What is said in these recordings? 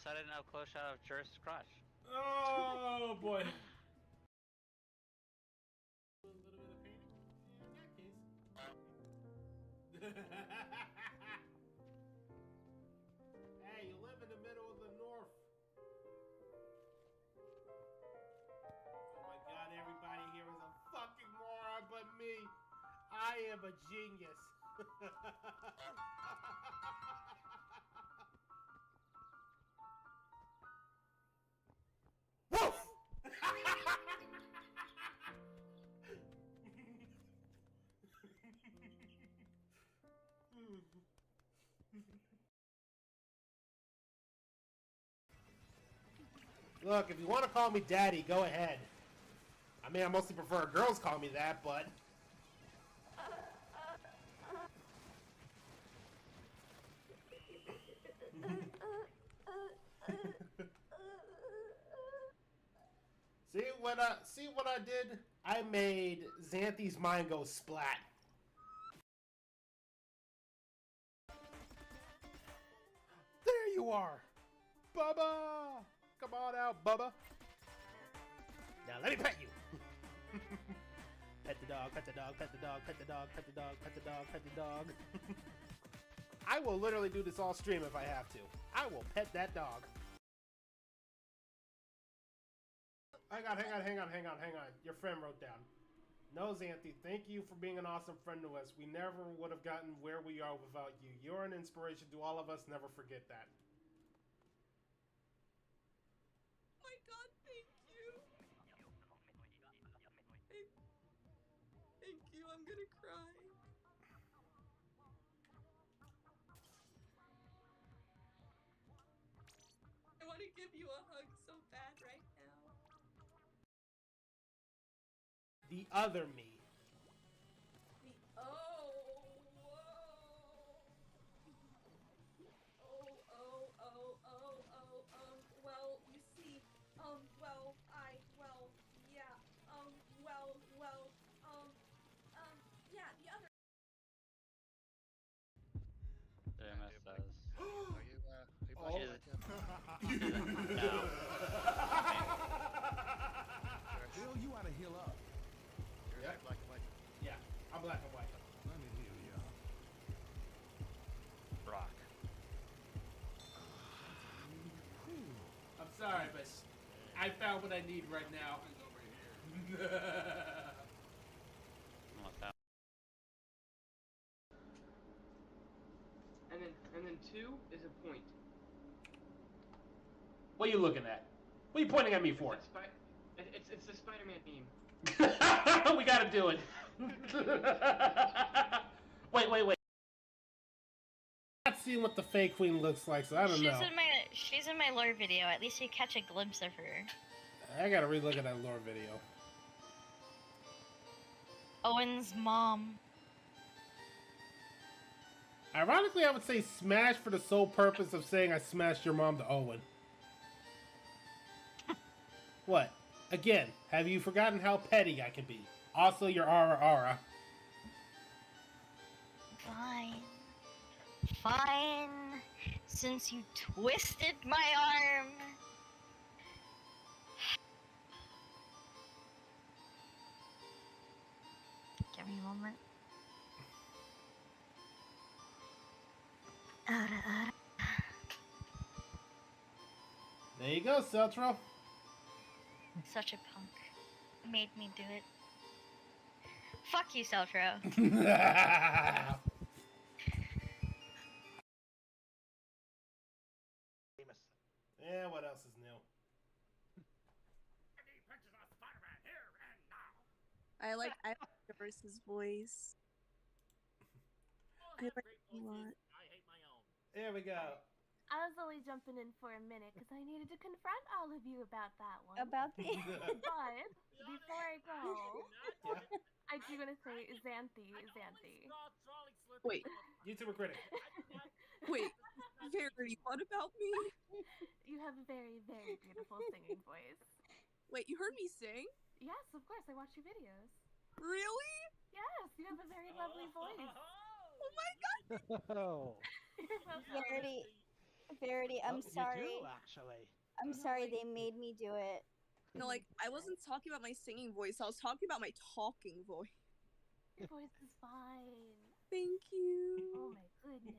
sudden up close shot of Jer's crotch. Oh boy. A little bit of painting in that case. Hey, you live in the middle of the north. Oh my god, everybody here is a fucking moron but me. I am a genius. Woof! Look, if you want to call me daddy, go ahead. I mean, I mostly prefer girls call me that, but... See what I did? I made Xanthi's mind go splat. There you are! Bubba! Come on out, Bubba. Now let me pet you. Pet the dog, pet the dog, pet the dog, pet the dog, pet the dog, pet the dog, pet the dog. I will literally do this all stream if I have to. I will pet that dog. Hang on. Your friend wrote down. No, Xanthi, thank you for being an awesome friend to us. We never would have gotten where we are without you. You're an inspiration to all of us. Never forget that. Oh my god, thank you. Thank you, I'm gonna cry. I want to give you a hug so bad right now. The other me. Well, you see, yeah, the other. JMS says. Are you No. Bill, you ought to heal up. You're Yeah. black and white. Yeah, I'm black and white. Let me heal you up. Rock. I'm sorry, but I found what I need right now. What's that? And then 2 is a point. What are you looking at? What are you pointing at me for? It's the Spider-Man meme. We gotta do it. Wait. I'm not seeing what the fake queen looks like, so I don't know. She's in my lore video. At least you catch a glimpse of her. I gotta relook at that lore video. Owen's mom. Ironically, I would say smash for the sole purpose of saying I smashed your mom to Owen. What? Again, have you forgotten how petty I can be? Also, your aura. Fine. Since you twisted my arm. Give me a moment. There you go, Celtro. Such a punk. Made me do it. Fuck you, Celtro. Yeah, what else is new? I like Versus voice. I like it a lot. There we go. I was only jumping in for a minute because I needed to confront all of you about that one. About the But before I go, Yeah. I do want to say Xanthi. Wait, YouTuber critic. wait, Verity, what about me? You have a very, very beautiful singing voice. Wait, you heard me sing? Yes, of course. I watch your videos. Really? Yes, you have a very lovely voice. Oh my god! You're welcome. Verity, Verity, I'm Well, sorry. You do, actually. I'm sorry they made me do it. No, like, I wasn't talking about my singing voice, I was talking about my talking voice. Your voice is fine. Thank you. Oh my goodness.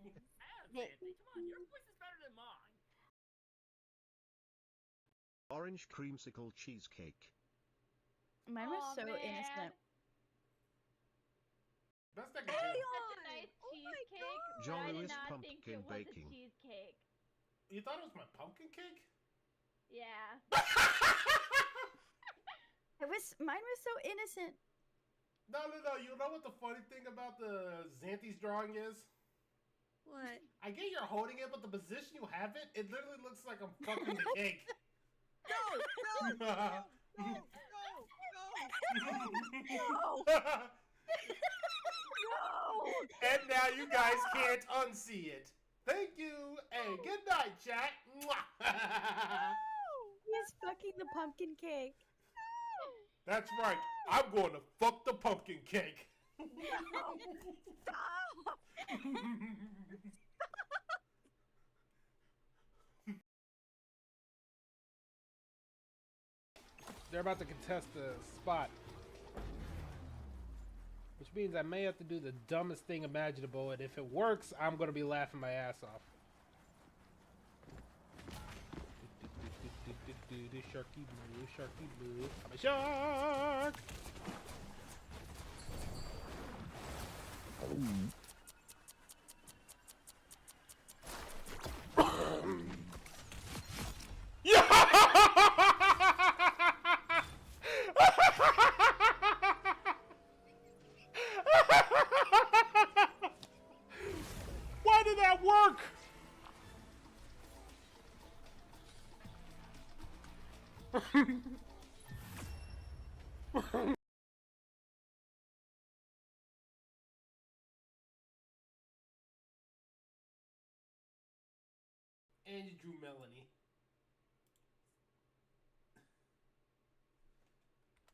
They- Come on, your voice is better than mine. Orange creamsicle cheesecake. Mine was Aw, so man. innocent. Best I can Such do. a nice Oh my cheesecake. God. but I did Jolliest not think pumpkin it was baking. a cheesecake. You thought it was my pumpkin cake? Yeah. Mine was so innocent. No. You know what the funny thing about the Xanthi's drawing is? What? I get you're holding it, but the position you have it, it literally looks like I'm fucking the cake. No! And now you guys can't unsee it. Thank you, and good night, chat. He's fucking the pumpkin cake. That's right. I'm going to fuck the pumpkin cake. Stop! They're about to contest the spot. Which means I may have to do the dumbest thing imaginable, and if it works, I'm going to be laughing my ass off. Sharky blue. I'm a shark! Why did that work? And you drew Melanie.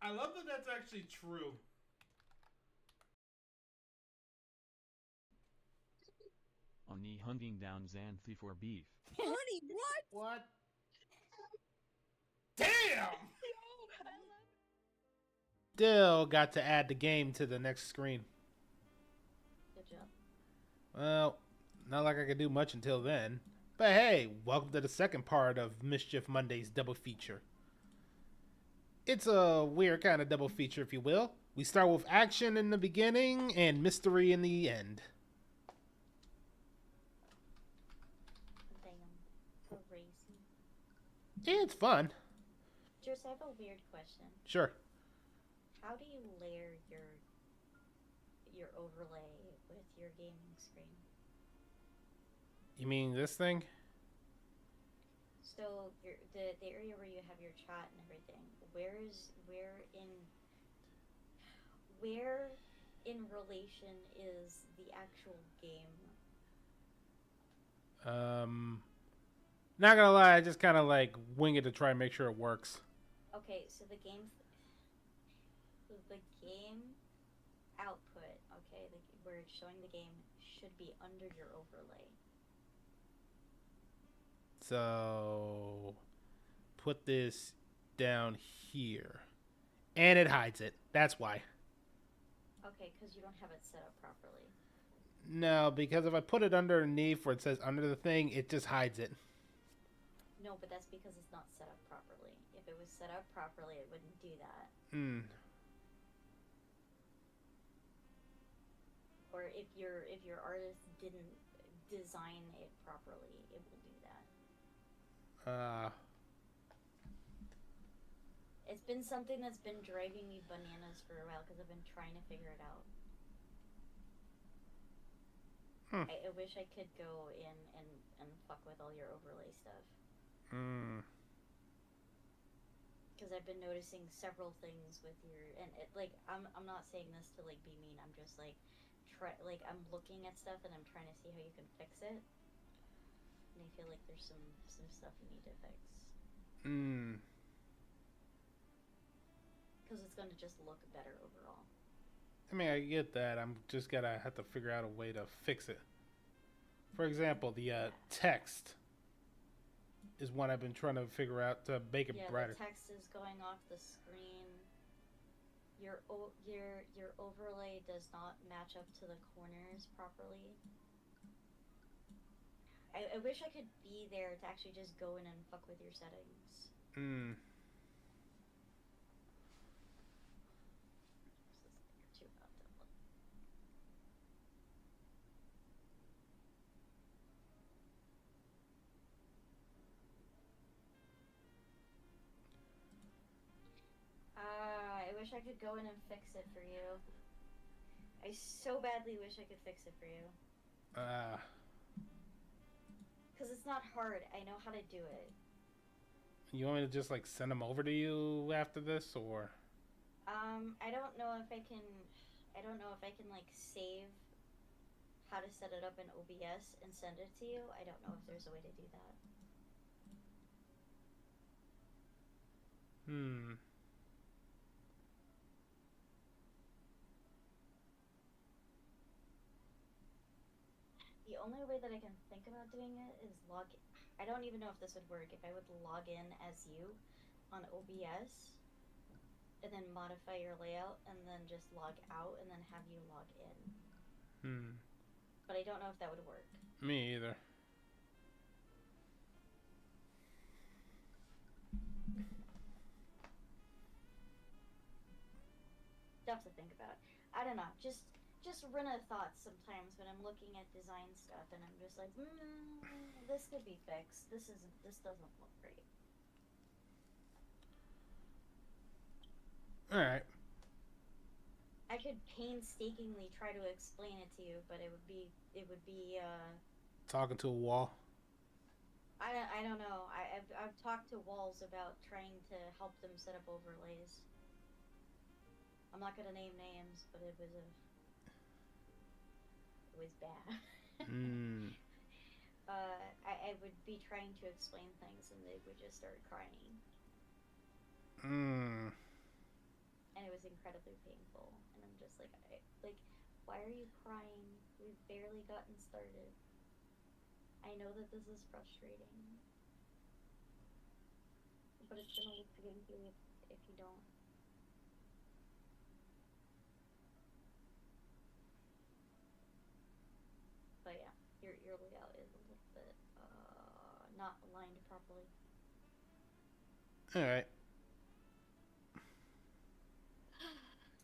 I love that that's actually true. Oni hunting down Xanthi for beef. Honey, what? What? Damn! Still got to add the game to the next screen. Good job. Well, not like I could do much until then. But hey, welcome to the second part of Mischief Monday's double feature. It's a weird kind of double feature, if you will. We start with action in the beginning and mystery in the end. Damn. Crazy. Yeah, it's fun. Just, I have a weird question. Sure. How do you layer your overlay with your gaming screen? You mean this thing? So the area where you have your chat and everything, where in relation is the actual game? Not gonna lie, I just kind of like wing it to try and make sure it works. Okay, so the game output, okay, where it's showing the game should be under your overlay. So, put this down here. And it hides it. That's why. Okay, because you don't have it set up properly. No, because if I put it underneath where it says under the thing, it just hides it. No, but that's because it's not set up properly. If it was set up properly, it wouldn't do that. Or if your artist didn't design it properly, it will do that. It's been something that's been driving me bananas for a while because I've been trying to figure it out. I wish I could go in and fuck with all your overlay stuff. Because I've been noticing several things with your, and it, like, I'm not saying this to like be mean. I'm just like I'm looking at stuff and I'm trying to see how you can fix it. And I feel like there's some stuff you need to fix. Because it's going to just look better overall. I mean, I get that. I'm just gonna have to figure out a way to fix it. For example, the text is one I've been trying to figure out to make it brighter. The text is going off the screen. Your overlay does not match up to the corners properly. I wish I could be there to actually just go in and fuck with your settings. I wish I could go in and fix it for you. I so badly wish I could fix it for you. Because it's not hard. I know how to do it. You want me to just like send them over to you after this, or? I don't know if I can. I don't know if I can like save how to set it up in OBS and send it to you. I don't know if there's a way to do that. The only way that I can think about doing it is I don't even know if this would work if I would log in as you on OBS and then modify your layout and then just log out and then have you log in. But I don't know if that would work. Me either. Stuff to think about. I don't know. Just run of thoughts sometimes when I'm looking at design stuff and I'm just like, this could be fixed. This doesn't look great. Alright. I could painstakingly try to explain it to you, but it would be talking to a wall. I don't know. I've talked to walls about trying to help them set up overlays. I'm not gonna name names, but it was bad. I would be trying to explain things and they would just start crying. And it was incredibly painful. And I'm just like, why are you crying? We've barely gotten started. I know that this is frustrating. But it's gonna look good if you don't. But yeah, your layout is a little bit not aligned properly. Alright.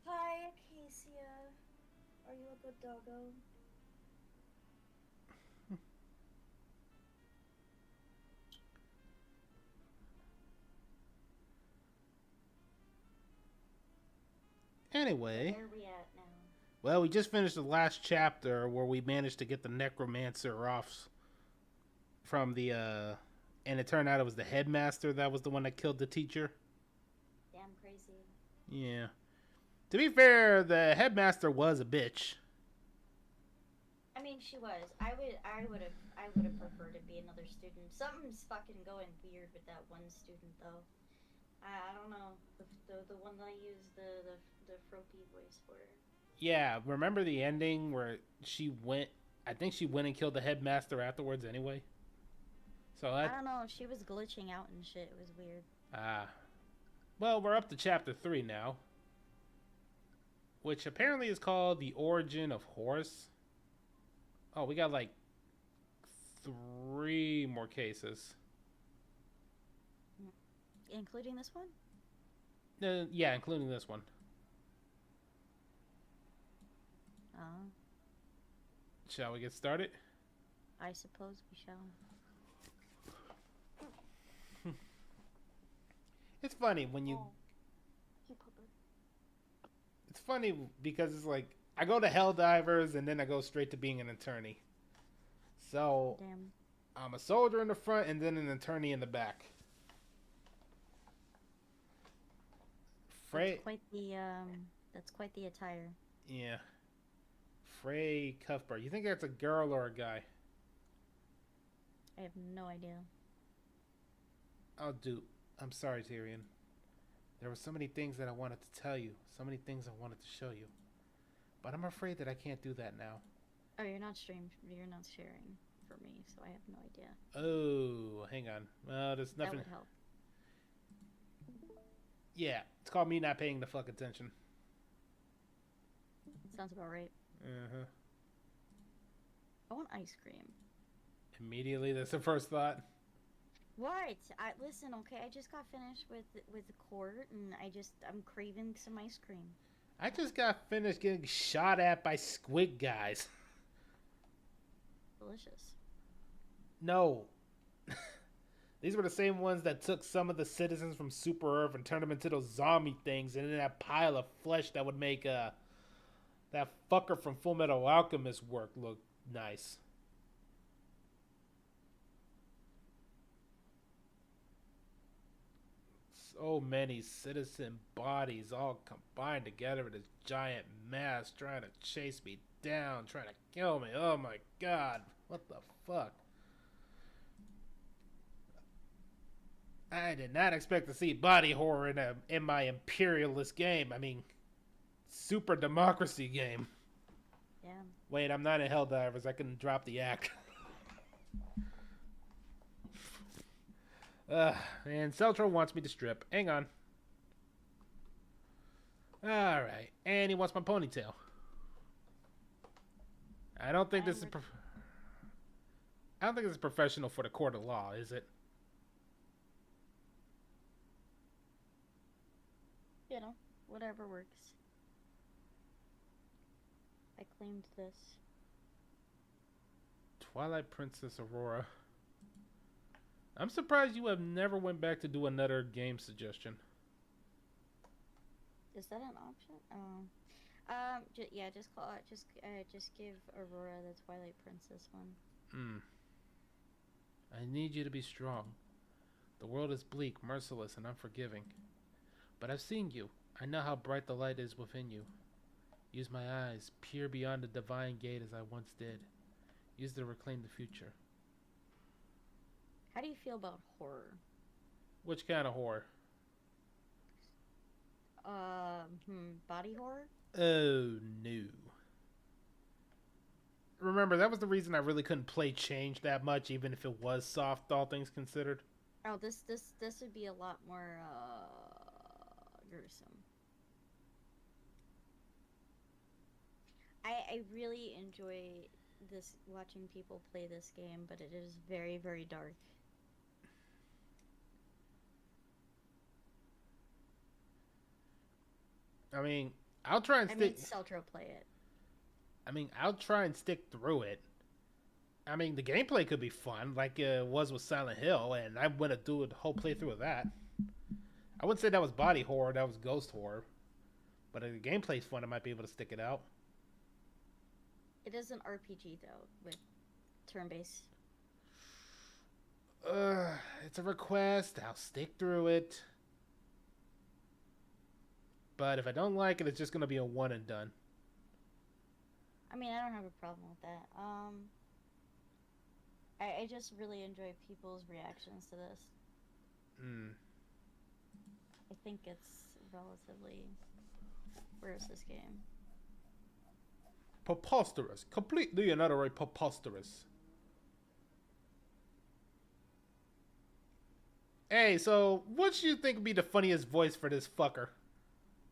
Hi, Acacia. Are you a good doggo? Anyway. Where are we at now? Well, we just finished the last chapter where we managed to get the necromancer off from the, and it turned out it was the headmaster that was the one that killed the teacher. Damn crazy. Yeah. To be fair, the headmaster was a bitch. I mean, she was. I would have preferred to be another student. Something's fucking going weird with that one student, though. I don't know. The one that I used the Froppy voice for. Yeah, remember the ending where she went... I think she went and killed the headmaster afterwards anyway? So I don't know. She was glitching out and shit. It was weird. Well, we're up to chapter 3 now. Which apparently is called The Origin of Horus. Oh, we got like 3 more cases. Including this one? Yeah, including this one. Oh. Shall we get started? I suppose we shall. It's funny when you... It's funny because it's like, I go to Helldivers and then I go straight to being an attorney. So, damn. I'm a soldier in the front and then an attorney in the back. That's quite the attire. Yeah. Frey Cuthbert. You think that's a girl or a guy? I have no idea. I'm sorry, Tyrion. There were so many things that I wanted to tell you. So many things I wanted to show you. But I'm afraid that I can't do that now. Oh, you're not sharing. for me, so I have no idea. Oh, hang on. There's That nothing. would help. Yeah, it's called me not paying the fuck attention. Sounds about right. Uh-huh. I want ice cream. Immediately, that's the first thought. What? Listen, okay, I just got finished with the court, and I'm craving some ice cream. I just got finished getting shot at by squid guys. Delicious. No. These were the same ones that took some of the citizens from Super Earth and turned them into those zombie things, and then that pile of flesh that would make that fucker from Full Metal Alchemist work look nice. So many citizen bodies all combined together in this giant mass trying to chase me down, trying to kill me. Oh my god. What the fuck? I did not expect to see body horror in my imperialist game. I mean, super democracy game. Yeah. Wait, I'm not in Helldivers. I can drop the act. And Celtro wants me to strip. Hang on. Alright. And he wants my ponytail. I don't think this is professional for the court of law, is it? You know, whatever works. I claimed this. Twilight Princess Aurora. I'm surprised you have never went back to do another game suggestion. Is that an option? Yeah, just call it. Just give Aurora the Twilight Princess one. I need you to be strong. The world is bleak, merciless, and unforgiving. But I've seen you. I know how bright the light is within you. Use my eyes, peer beyond the divine gate as I once did. Use it to reclaim the future. How do you feel about horror? Which kind of horror? Body horror? Oh, no. Remember, that was the reason I really couldn't play Change that much, even if it was soft, all things considered. Oh, this would be a lot more, gruesome. I really enjoy watching people play this game, but it is very, very dark. I mean, I'll try and stick... I made Celtro play it. I mean, I'll try and stick through it. I mean, the gameplay could be fun, like it was with Silent Hill, and I want to do a whole playthrough of that. I wouldn't say that was body horror, that was ghost horror. But if the gameplay's fun, I might be able to stick it out. It is an RPG, though, with turn-based. It's a request. I'll stick through it. But if I don't like it, it's just going to be a one and done. I mean, I don't have a problem with that. I just really enjoy people's reactions to this. I think it's relatively... Where is this game? Preposterous. Completely and utterly preposterous. Hey, so what do you think would be the funniest voice for this fucker?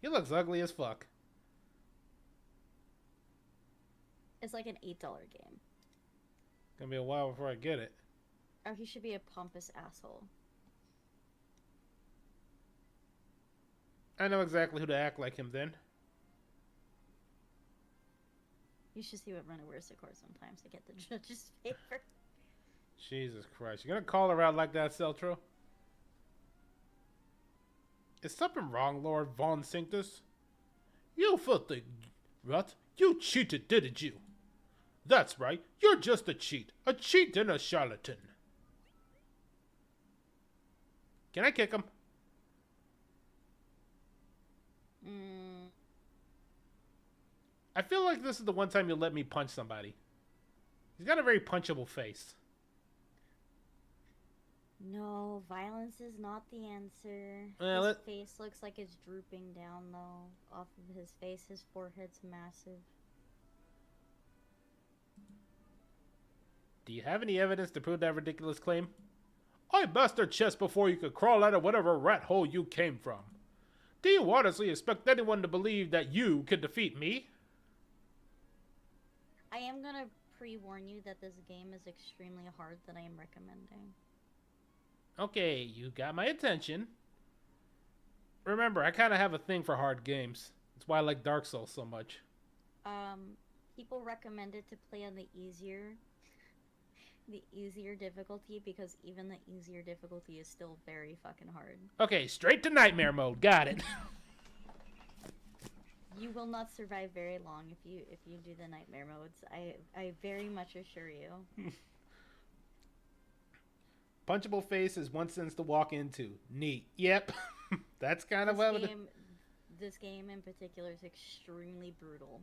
He looks ugly as fuck. It's like an $8 game. Gonna be a while before I get it. Oh, he should be a pompous asshole. I know exactly who to act like him then. You should see what Rena wears to court sometimes to get the judge's favor. Jesus Christ. You gonna call her out like that, Celtro? Is something wrong, Lord Von Cinctus? You filthy rat. You cheated, didn't you? That's right. You're just a cheat and a charlatan. Can I kick him? I feel like this is the one time you'll let me punch somebody. He's got a very punchable face. No, violence is not the answer. His face looks like it's drooping down, though, off of his face. His forehead's massive. Do you have any evidence to prove that ridiculous claim? I bust their chest before you could crawl out of whatever rat hole you came from. Do you honestly expect anyone to believe that you could defeat me? I am gonna pre-warn you that this game is extremely hard that I am recommending. Okay, you got my attention. Remember, I kind of have a thing for hard games. That's why I like Dark Souls so much. People recommend it to play on the easier difficulty because even the easier difficulty is still very fucking hard. Okay, straight to nightmare mode. Got it. You will not survive very long if you do the nightmare modes. I very much assure you. Punchable face is one sense to walk into. Neat. Yep. That's kind of what This game in particular is extremely brutal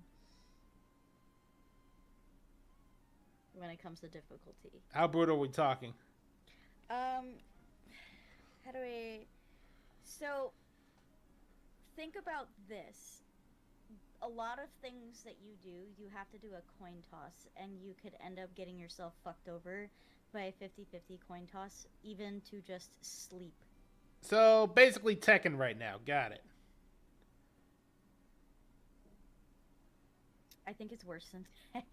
when it comes to difficulty. How brutal are we talking? How do I... So, think about this. A lot of things that you do, you have to do a coin toss, and you could end up getting yourself fucked over by a 50-50 coin toss, even to just sleep. So, basically Tekken right now. Got it. I think it's worse than Tekken.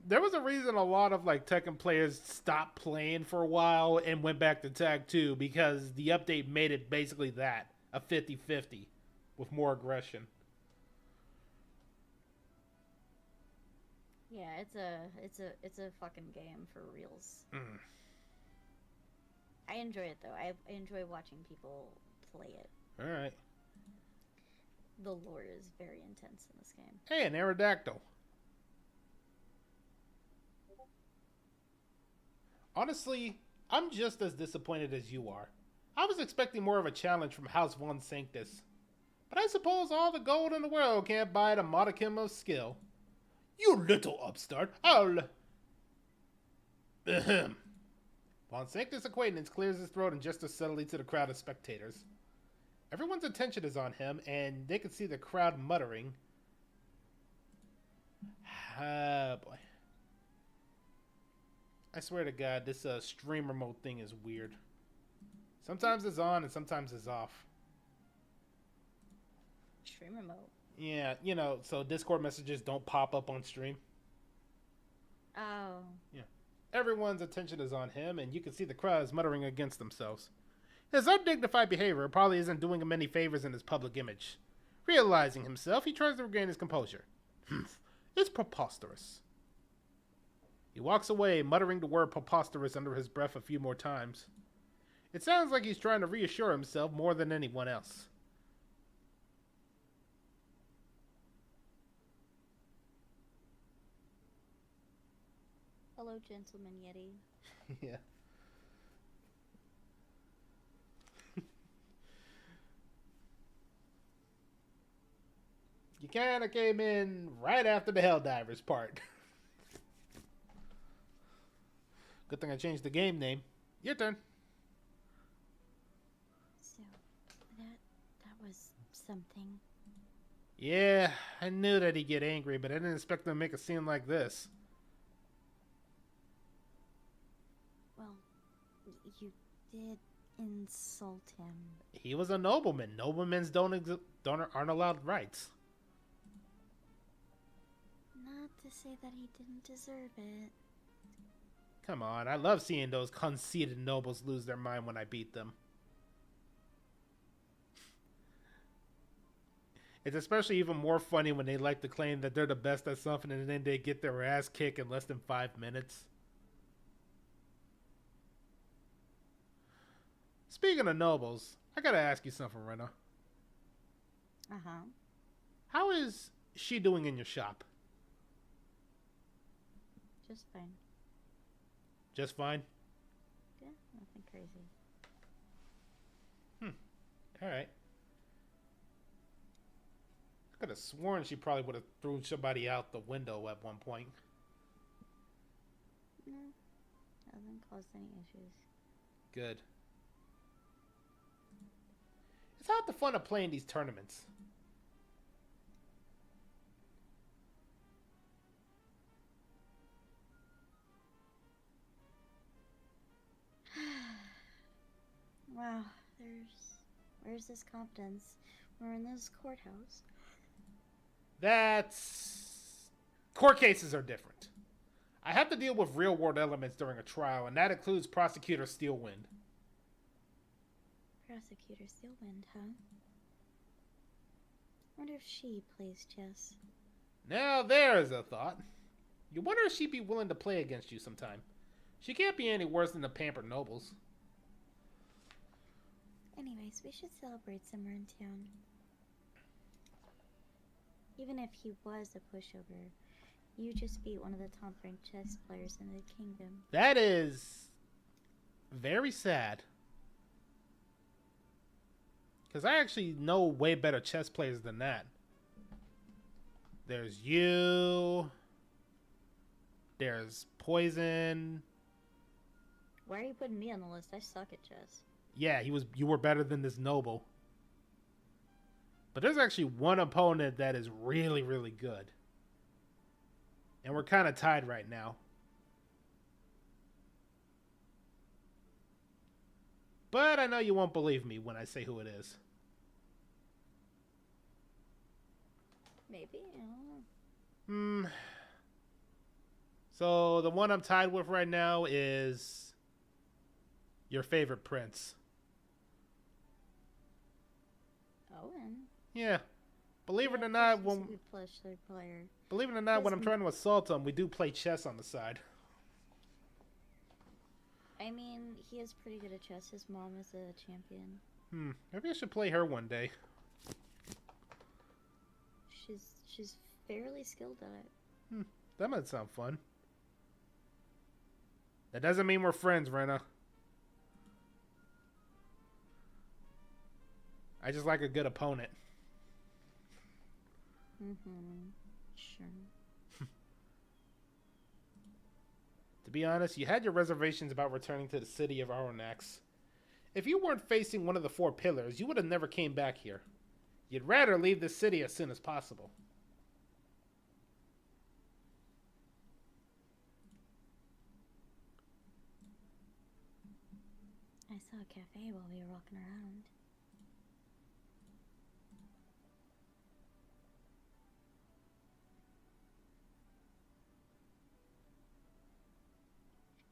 There was a reason a lot of like Tekken players stopped playing for a while and went back to Tag 2 because the update made it basically that, a 50-50 with more aggression. Yeah, it's a fucking game for reals. I enjoy it though. I enjoy watching people play it. All right. The lore is very intense in this game. Hey, an Aerodactyl. Honestly, I'm just as disappointed as you are. I was expecting more of a challenge from House Von Sanctus. But I suppose all the gold in the world can't buy a modicum of skill. You little upstart, I'll... Ahem. Von Sanctus' acquaintance clears his throat and gestures subtly to the crowd of spectators. Everyone's attention is on him, and they can see the crowd muttering. Ah, boy. I swear to God, this streamer mode thing is weird. Sometimes it's on and sometimes it's off. Streamer mode? Yeah, you know, so Discord messages don't pop up on stream. Oh. Yeah. Everyone's attention is on him, and you can see the crowds muttering against themselves. His undignified behavior probably isn't doing him any favors in his public image. Realizing himself, he tries to regain his composure. It's preposterous. He walks away, muttering the word preposterous under his breath a few more times. It sounds like he's trying to reassure himself more than anyone else. Hello, gentleman Yeti. Yeah. You kind of came in right after the Helldivers part. Good thing I changed the game name. Your turn. So, that was something. Yeah, I knew that he'd get angry, but I didn't expect him to make a scene like this. Well, you did insult him. He was a nobleman. Noblemen aren't allowed rights. Not to say that he didn't deserve it. Come on, I love seeing those conceited nobles lose their mind when I beat them. It's especially even more funny when they like to claim that they're the best at something and then they get their ass kicked in less than 5 minutes. Speaking of nobles, I gotta ask you something, Rena. Uh-huh. How is she doing in your shop? Just fine. Just fine? Yeah, nothing crazy. Alright. I could have sworn she probably would have thrown somebody out the window at one point. No, hasn't caused any issues. Good. It's half the fun of playing these tournaments. Wow, where's this competence? We're in this courthouse. Court cases are different. I have to deal with real-world elements during a trial, and that includes Prosecutor Steelwind. Prosecutor Steelwind, huh? Wonder if she plays chess. Now there's a thought. You wonder if she'd be willing to play against you sometime. She can't be any worse than the pampered nobles. Anyways, we should celebrate somewhere in town. Even if he was a pushover, you just beat one of the top-ranked chess players in the kingdom. That is very sad. Because I actually know way better chess players than that. There's you. There's Poison. Why are you putting me on the list? I suck at chess. Yeah, you were better than this noble. But there's actually one opponent that is really, really good. And we're kind of tied right now. But I know you won't believe me when I say who it is. Maybe, I don't know. So the one I'm tied with right now is your favorite prince. Owen? Yeah. Believe it or not, when I'm trying to assault him, we do play chess on the side. I mean, he is pretty good at chess. His mom is a champion. Maybe I should play her one day. She's fairly skilled at it. That might sound fun. That doesn't mean we're friends, Rena. I just like a good opponent. Sure. To be honest, you had your reservations about returning to the city of Aronax. If you weren't facing one of the 4 pillars, you would have never came back here. You'd rather leave the city as soon as possible. I saw a cafe while we were walking around.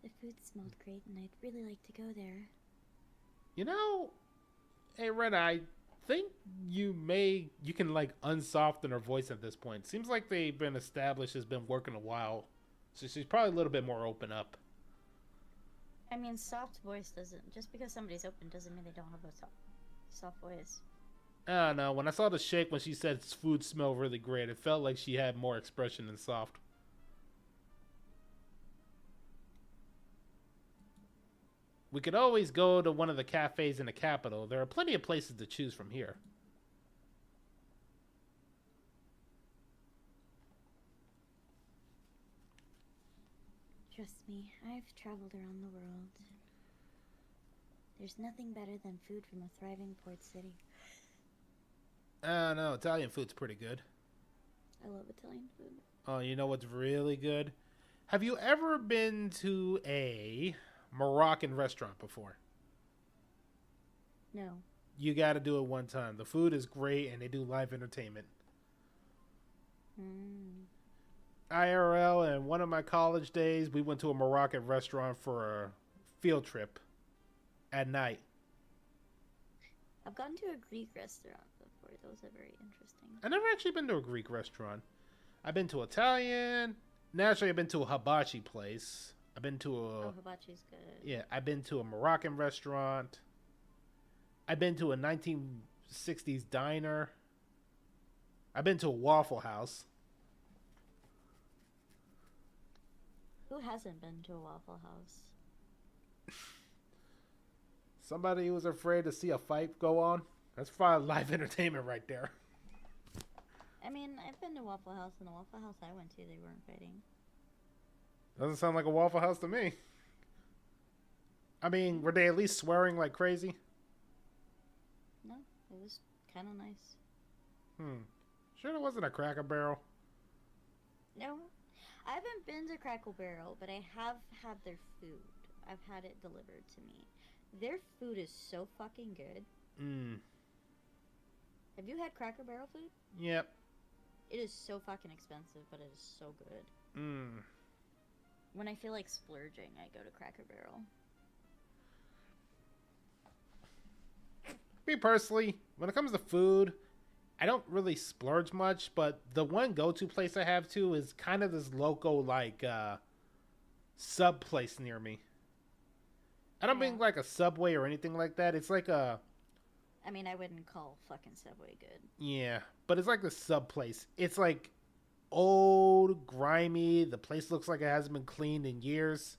The food smelled great and I'd really like to go there. You know, hey Rena, I think you can like unsoften her voice at this point. Seems like they've been established, has been working a while. So she's probably a little bit more open up. I mean, soft voice doesn't, just because somebody's open doesn't mean they don't have a soft voice. I don't know. When I saw the shake when she said food smelled really great, it felt like she had more expression than soft. We could always go to one of the cafes in the capital. There are plenty of places to choose from here. Trust me, I've traveled around the world. There's nothing better than food from a thriving port city. I don't know. Italian food's pretty good. I love Italian food. Oh, you know what's really good? Have you ever been to a Moroccan restaurant before? No. You got to do it one time. The food is great, and they do live entertainment. IRL, and one of my college days, we went to a Moroccan restaurant for a field trip at night. I've gone to a Greek restaurant before. Those are very interesting. I've never actually been to a Greek restaurant. I've been to Italian. Naturally, I've been to a hibachi place. I've been to a... Oh, hibachi's good. Yeah, I've been to a Moroccan restaurant. I've been to a 1960s diner. I've been to a Waffle House. Who hasn't been to a Waffle House? Somebody who was afraid to see a fight go on. That's probably live entertainment right there. I mean, I've been to Waffle House, and the Waffle House I went to, they weren't fighting. Doesn't sound like a Waffle House to me. I mean, were they at least swearing like crazy? No, it was kind of nice. Sure it wasn't a Cracker Barrel? No, I haven't been to Crackle Barrel, but I have had their food. I've had it delivered to me. Their food is so fucking good. Mmm. Have you had Cracker Barrel food? Yep. It is so fucking expensive, but it is so good. Mmm. When I feel like splurging, I go to Cracker Barrel. Me personally, when it comes to food, I don't really splurge much, but the one go-to place I have too is kind of this local, like, sub place near me. I don't mean like a Subway or anything like that. It's like a... I mean, I wouldn't call fucking Subway good. Yeah, but it's like the sub place. It's like old, grimy. The place looks like it hasn't been cleaned in years.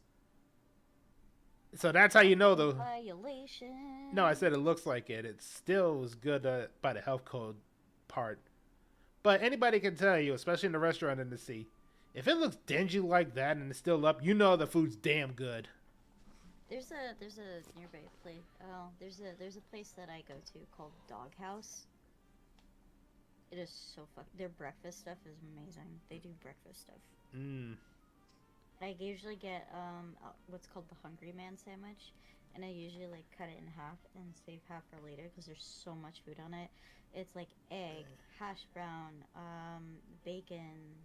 So that's how you know the... Violation. No, I said it looks like it. It still was good by the health code part. But anybody can tell you, especially in the restaurant industry, if it looks dingy like that and it's still up, you know the food's damn good. There's a nearby place. Oh, there's a place that I go to called Doghouse. It is so their breakfast stuff is amazing. They do breakfast stuff. Mmm. I usually get what's called the Hungry Man sandwich, and I usually like cut it in half and save half for later because there's so much food on it. It's like egg, hash brown, bacon.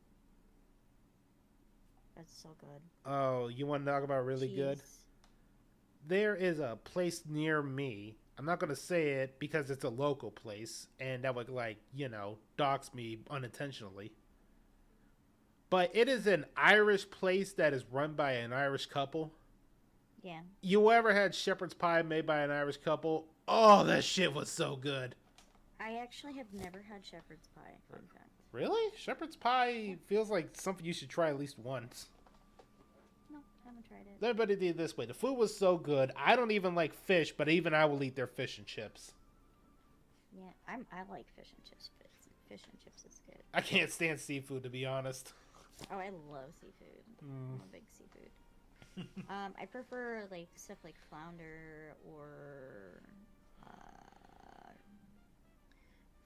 That's so good. Oh, you want to talk about really Cheese. good? There is a place near me. I'm not going to say it because it's a local place, and that would, like, you know, dox me unintentionally. But it is an Irish place that is run by an Irish couple. Yeah. You ever had shepherd's pie made by an Irish couple? Oh, that shit was so good. I actually have never had shepherd's pie, fun fact. Really? Shepherd's pie feels like something you should try at least once. No, haven't tried it. Let me put it this way. The food was so good. I don't even like fish, but even I will eat their fish and chips. Yeah, I like fish and chips. Fish and chips is good. I can't stand seafood, to be honest. Oh, I love seafood. I'm a big seafood. I prefer like stuff like flounder or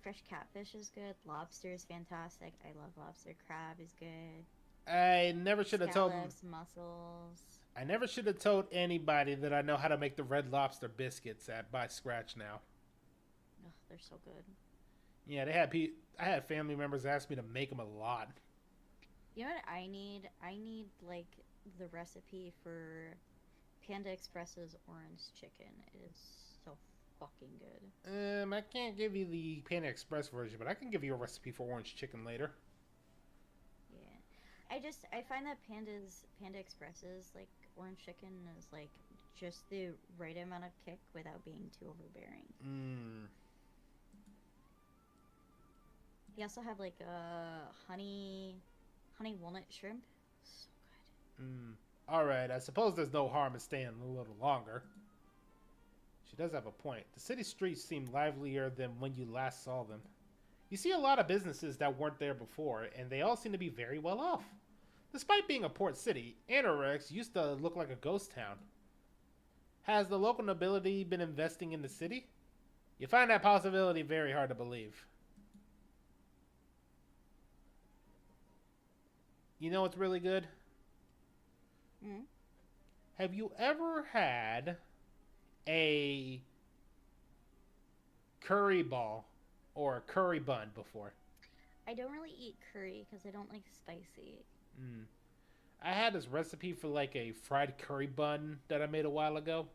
fresh catfish is good. Lobster is fantastic. I love lobster. Crab is good. I never should have told Scallops, mussels. I never should have told anybody that I know how to make the Red Lobster biscuits by scratch now. Ugh, they're so good. Yeah, I had family members ask me to make them a lot. You know what I need? I need like the recipe for Panda Express's orange chicken. It is so fucking good. I can't give you the Panda Express version, but I can give you a recipe for orange chicken later. Yeah. I find that Panda Express's like orange chicken is like just the right amount of kick without being too overbearing. You also have like honey walnut shrimp. So good. Alright, I suppose there's no harm in staying a little longer. She does have a point. The city streets seem livelier than when you last saw them. You see a lot of businesses that weren't there before, and they all seem to be very well off. Despite being a port city, Anorex used to look like a ghost town. Has the local nobility been investing in the city? You find that possibility very hard to believe. You know what's really good? Have you ever had a curry ball or a curry bun before? I don't really eat curry because I don't like spicy. I had this recipe for like a fried curry bun that I made a while ago.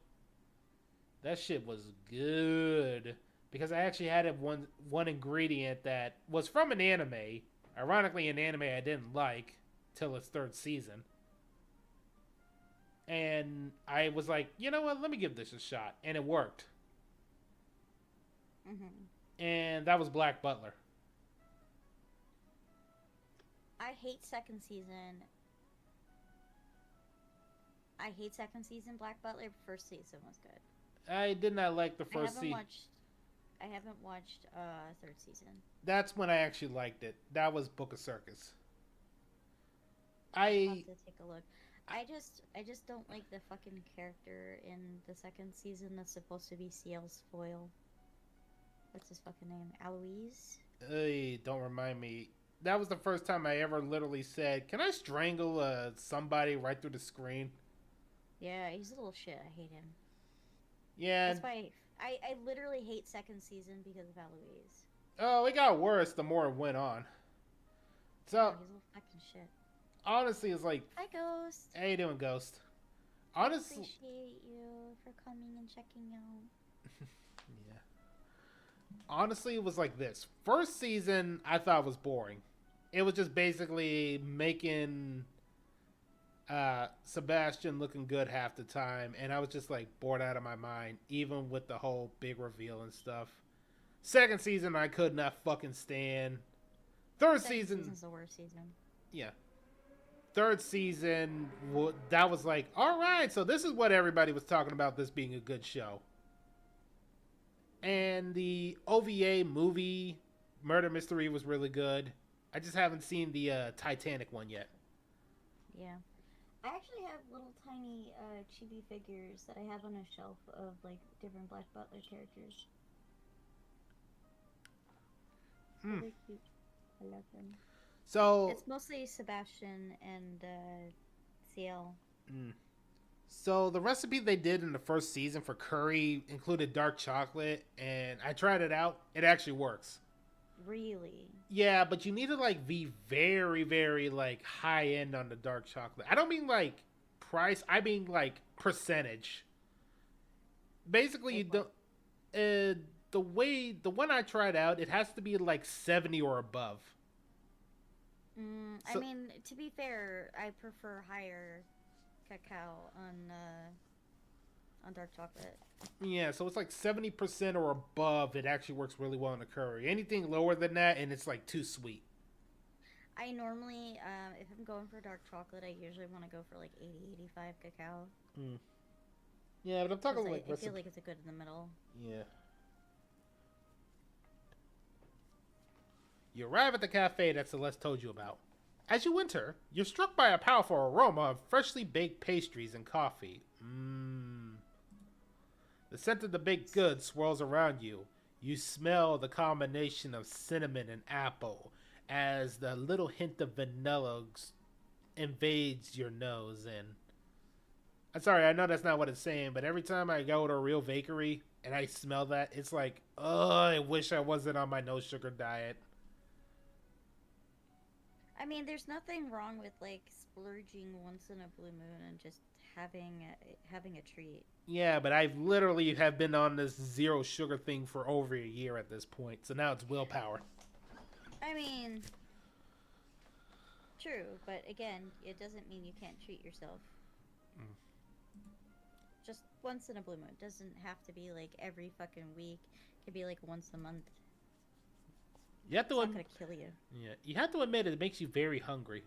That shit was good because I actually had one ingredient that was from an anime. Ironically, an anime I didn't like till its third season. And I was like, you know what? Let me give this a shot. And it worked. And that was Black Butler. I hate second season. Black Butler. First season was good. I did not like the first season. I haven't watched third season. That's when I actually liked it. That was Book of Circus. I'll have to take a look. I just don't like the fucking character in the second season that's supposed to be Ciel's foil. What's his fucking name? Aloise? Hey, don't remind me. That was the first time I ever literally said, "Can I strangle somebody right through the screen?" Yeah, he's a little shit. I hate him. Yeah. That's why I literally hate second season because of Eloise. Oh, it got worse the more it went on. So, Yeah, he's a little fucking shit. honestly, it's like... Hi, Ghost. How you doing, Ghost? I Honestly... appreciate you for coming and checking out. Yeah. Honestly, it was like this. First season, I thought was boring. It was just basically making Sebastian looking good half the time, and I was just like bored out of my mind, even with the whole big reveal and stuff. Second season, I could not fucking stand. Third season... season's the worst season. Yeah. Third season, that was like, alright, so this is what everybody was talking about, this being a good show. And the OVA movie Murder Mystery was really good. I just haven't seen the Titanic one yet. Yeah. I actually have little tiny chibi figures that I have on a shelf of like different Black Butler characters. They're cute. I love them. So it's mostly Sebastian and CL. So the recipe they did in the first season for curry included dark chocolate, and I tried it out. It actually works. Really? Yeah, but you need to like be very, very like high end on the dark chocolate. I don't mean like price. I mean like percentage. Basically, you don't. The one I tried out, it has to be like 70 or above. I mean, to be fair, I prefer higher cacao on dark chocolate. Yeah, so it's like 70% or above. It actually works really well in a curry. Anything lower than that, and it's like too sweet. I normally, if I'm going for dark chocolate, I usually want to go for like 80, 85 cacao. Yeah, but I'm talking like... I feel like it's a good in the middle. Yeah. You arrive at the cafe that Celeste told you about. As you enter, you're struck by a powerful aroma of freshly baked pastries and coffee. The scent of the baked goods swirls around you. You smell the combination of cinnamon and apple as the little hint of vanilla invades your nose. And I'm sorry, I know that's not what it's saying, but every time I go to a real bakery and I smell that, it's like, oh, I wish I wasn't on my no sugar diet. I mean, there's nothing wrong with like splurging once in a blue moon and just having a treat. Yeah, but I literally have been on this zero sugar thing for over a year at this point, so now it's willpower. I mean, true, but again, it doesn't mean you can't treat yourself. Just once in a blue moon. It doesn't have to be like every fucking week. It could be like once a month. You have to it's not gonna kill you. Yeah, you have to admit it makes you very hungry.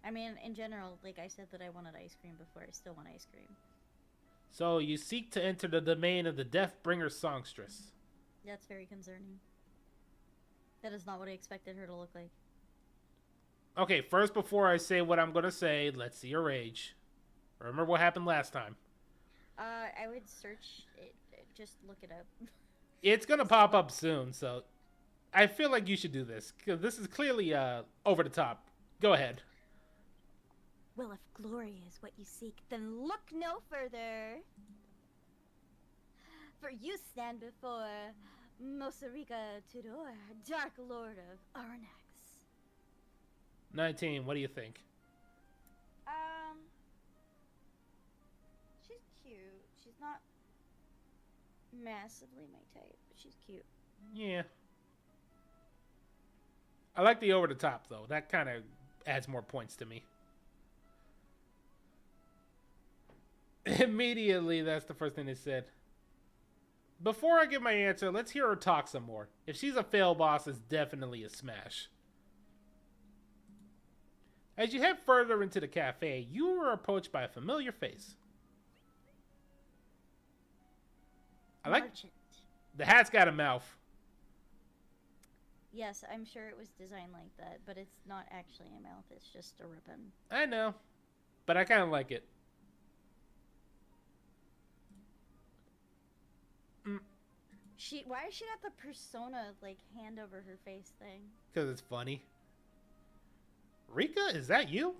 I mean, in general, like I said that I wanted ice cream before, I still want ice cream. So you seek to enter the domain of the Deathbringer songstress. That's very concerning. That is not what I expected her to look like. Okay, first before I say what I'm gonna say, let's see your age. Remember what happened last time. I would search it, just look it up. It's gonna pop up soon, so I feel like you should do this, because this is clearly over the top. Go ahead. Well, if glory is what you seek, then look no further. For you stand before Mosarika Tudor, Dark Lord of Arnax. 19, what do you think? She's cute. She's not massively my type, but she's cute. Yeah. I like the over the top, though. That kind of adds more points to me. Immediately, that's the first thing they said. Before I give my answer, let's hear her talk some more. If she's a fail boss, it's definitely a smash. As you head further into the cafe, you are approached by a familiar face. I like... Merchant. The hat's got a mouth. Yes, I'm sure it was designed like that, but it's not actually a mouth, it's just a ribbon. I know, but I kind of like it. Why is she got the persona, like, hand over her face thing? Because it's funny. Rika, is that you?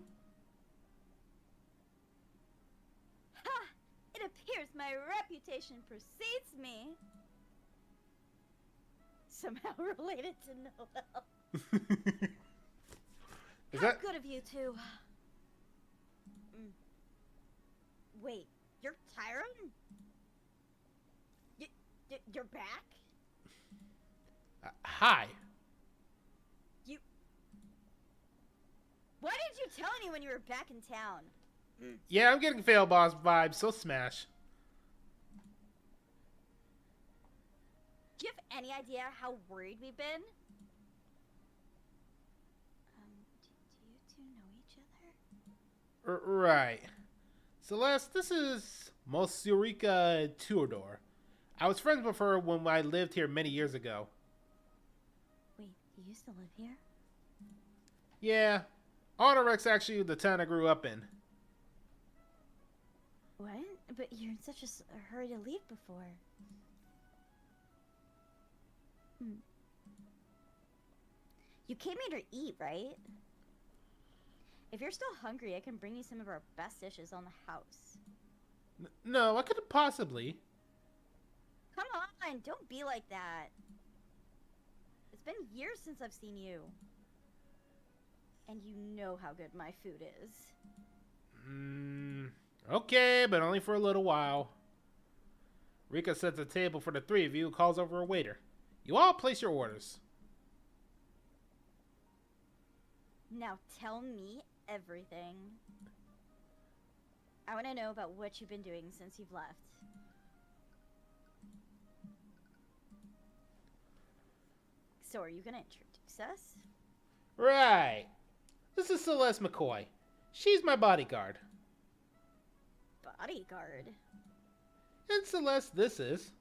Ha! It It appears my reputation precedes me. Somehow related to Noel. Is How that good of you two. Wait, you're Tyrion? You're back? hi? Why didn't you tell anyone you were back in town? Yeah, I'm getting fail boss vibes, so smash. Do you have any idea how worried we've been? Do you two know each other? Right. Celeste, this is Mosurika Tudor. I was friends with her when I lived here many years ago. Wait, you used to live here? Yeah. Autorec's actually the town I grew up in. What? But you're in such a hurry to leave before. You came here to eat, right? If you're still hungry, I can bring you some of our best dishes on the house. No, I couldn't possibly. Come on, don't be like that. It's been years since I've seen you. And you know how good my food is. Okay, but only for a little while. Rika sets a table for the three of you and calls over a waiter. You all place your orders. Now tell me everything. I want to know about what you've been doing since you've left. So are you going to introduce us? Right. This is Celeste McCoy. She's my bodyguard. Bodyguard? And Celeste, this is...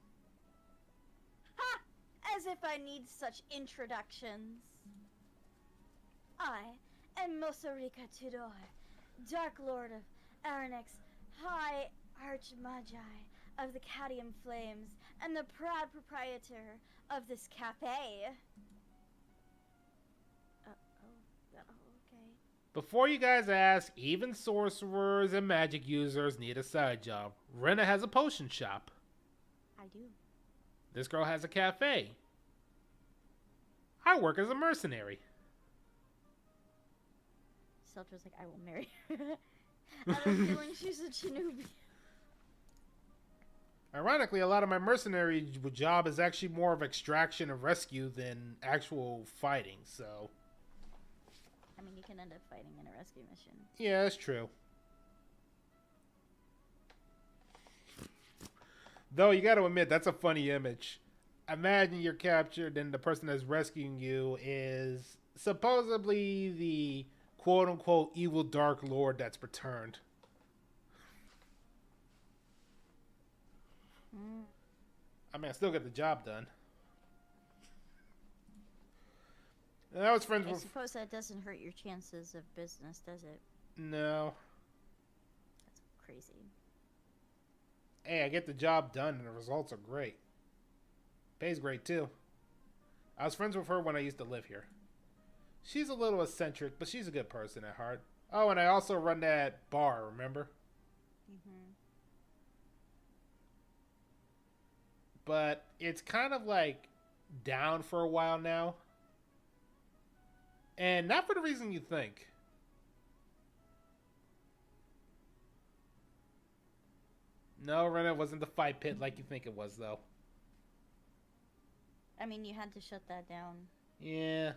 Ha! As if I need such introductions. I am Mosurika Tudor, Dark Lord of Aranex, High Archmagi of the Cadium Flames, and the proud proprietor of this cafe. Okay. Before you guys ask, even sorcerers and magic users need a side job. Rena has a potion shop. I do. This girl has a cafe. I work as a mercenary. Seltra's like, I will marry her. I have a feeling she's a Chinubi. Ironically, a lot of my mercenary job is actually more of extraction and rescue than actual fighting, so... I mean, you can end up fighting in a rescue mission. Yeah, that's true. Though, you gotta admit, that's a funny image. Imagine you're captured and the person that's rescuing you is supposedly the quote-unquote evil Dark Lord that's returned. I mean, I still get the job done. And I was friends I with... suppose that doesn't hurt your chances of business, does it? No. That's crazy. Hey, I get the job done and the results are great. Pays great too. I was friends with her when I used to live here. She's a little eccentric, but she's a good person at heart. Oh, and I also run that bar, remember? But it's kind of like down for a while now. And not for the reason you think. No, Rena wasn't the fight pit like you think it was, though. I mean, you had to shut that down. Yeah.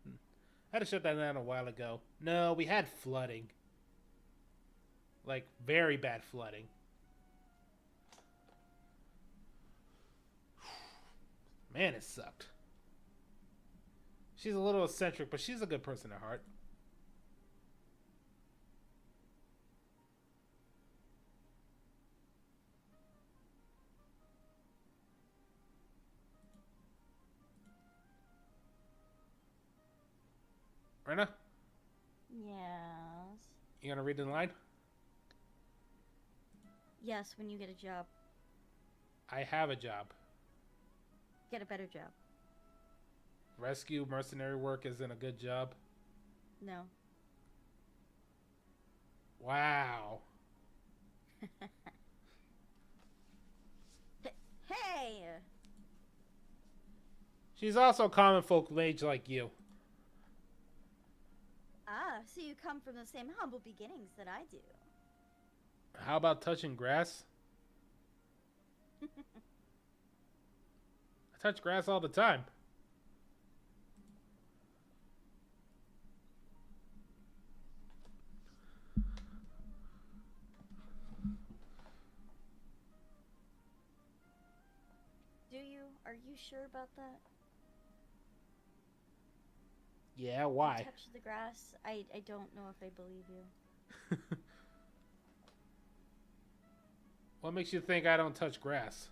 I had to shut that down a while ago. No, we had flooding. Like, very bad flooding. Man, it sucked. She's a little eccentric, but she's a good person at heart. Rena? Yes. You gonna read the line? Yes, when you get a job. I have a job. Get a better job. Rescue mercenary work isn't a good job? No. Wow. Hey! She's also common folk age like you. Ah, so you come from the same humble beginnings that I do. How about touching grass? I touch grass all the time. Do you? Are you sure about that? Yeah, why? You touch the grass? I don't know if I believe you. What makes you think I don't touch grass?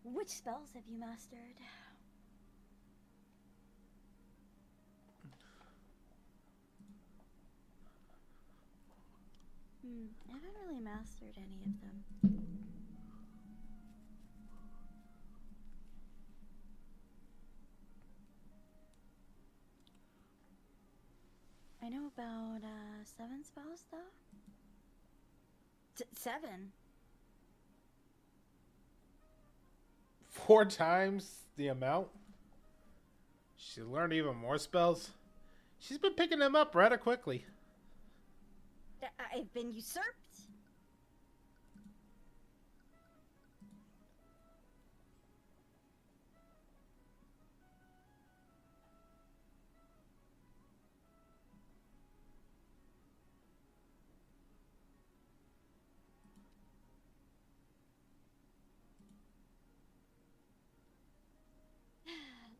Which spells have you mastered? I haven't really mastered any of them. I know about 7 spells though. 7? 4 times the amount? She learned even more spells? She's been picking them up rather quickly. I've been usurped.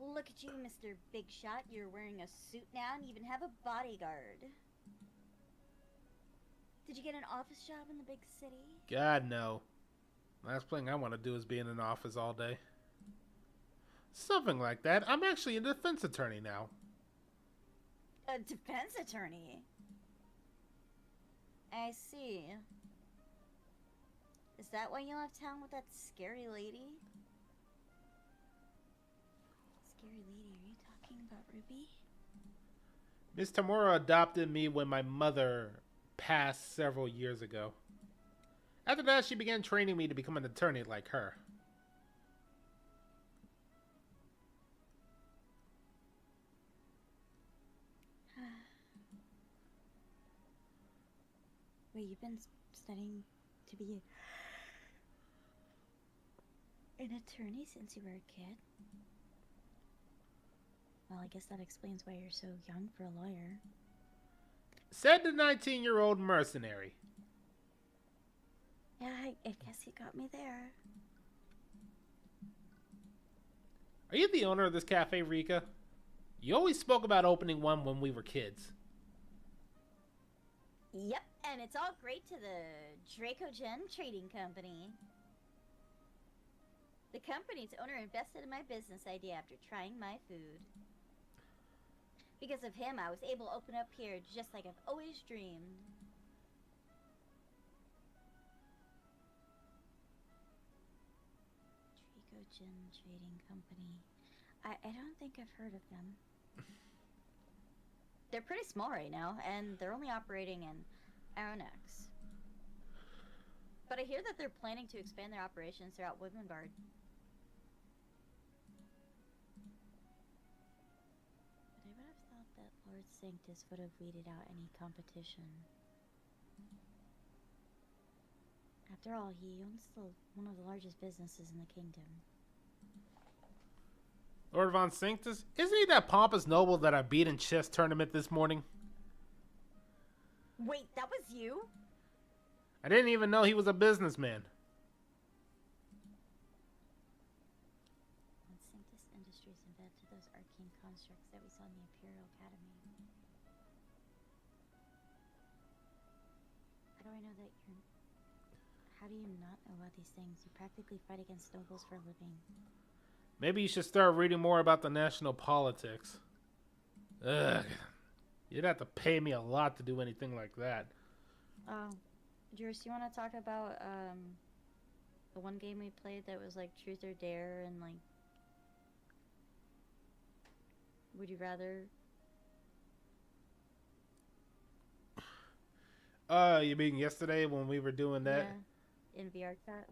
Look at you, Mr. Big Shot. You're wearing a suit now and even have a bodyguard. Did you get an office job in the big city? God, no. Last thing I want to do is be in an office all day. Something like that. I'm actually a defense attorney now. A defense attorney? I see. Is that why you left town with that scary lady? Scary lady, are you talking about Ruby? Miss Tamura adopted me when my mother passed several years ago. After that, she began training me to become an attorney like her. Wait, you've been studying to be an attorney since you were a kid? Well, I guess that explains why you're so young for a lawyer. Said the 19-year-old mercenary. Yeah, I guess you got me there. Are you the owner of this cafe, Rika? You always spoke about opening one when we were kids. Yep, and it's all great to the Dracogen Trading Company. The company's owner invested in my business idea after trying my food. Because of him, I was able to open up here just like I've always dreamed. Dracogen Trading Company. I don't think I've heard of them. They're pretty small right now, and they're only operating in Aronex. But I hear that they're planning to expand their operations throughout Woodmangard. But I would have thought that Lord Sanctus would have weeded out any competition. After all, he owns one of the largest businesses in the kingdom. Lord Von Sanctus? Isn't he that pompous noble that I beat in chess tournament this morning? Wait, that was you? I didn't even know he was a businessman. Von Sanctus Industries embedded to those arcane constructs that we saw in the Imperial Academy. How do I know that you're... How do you not know about these things? You practically fight against nobles for a living. Maybe you should start reading more about the national politics. Ugh. You'd have to pay me a lot to do anything like that. Oh. Juris, you want to talk about, the one game we played that was, like, Truth or Dare and, like... Would you rather... You mean yesterday when we were doing that? Yeah. In VR chat.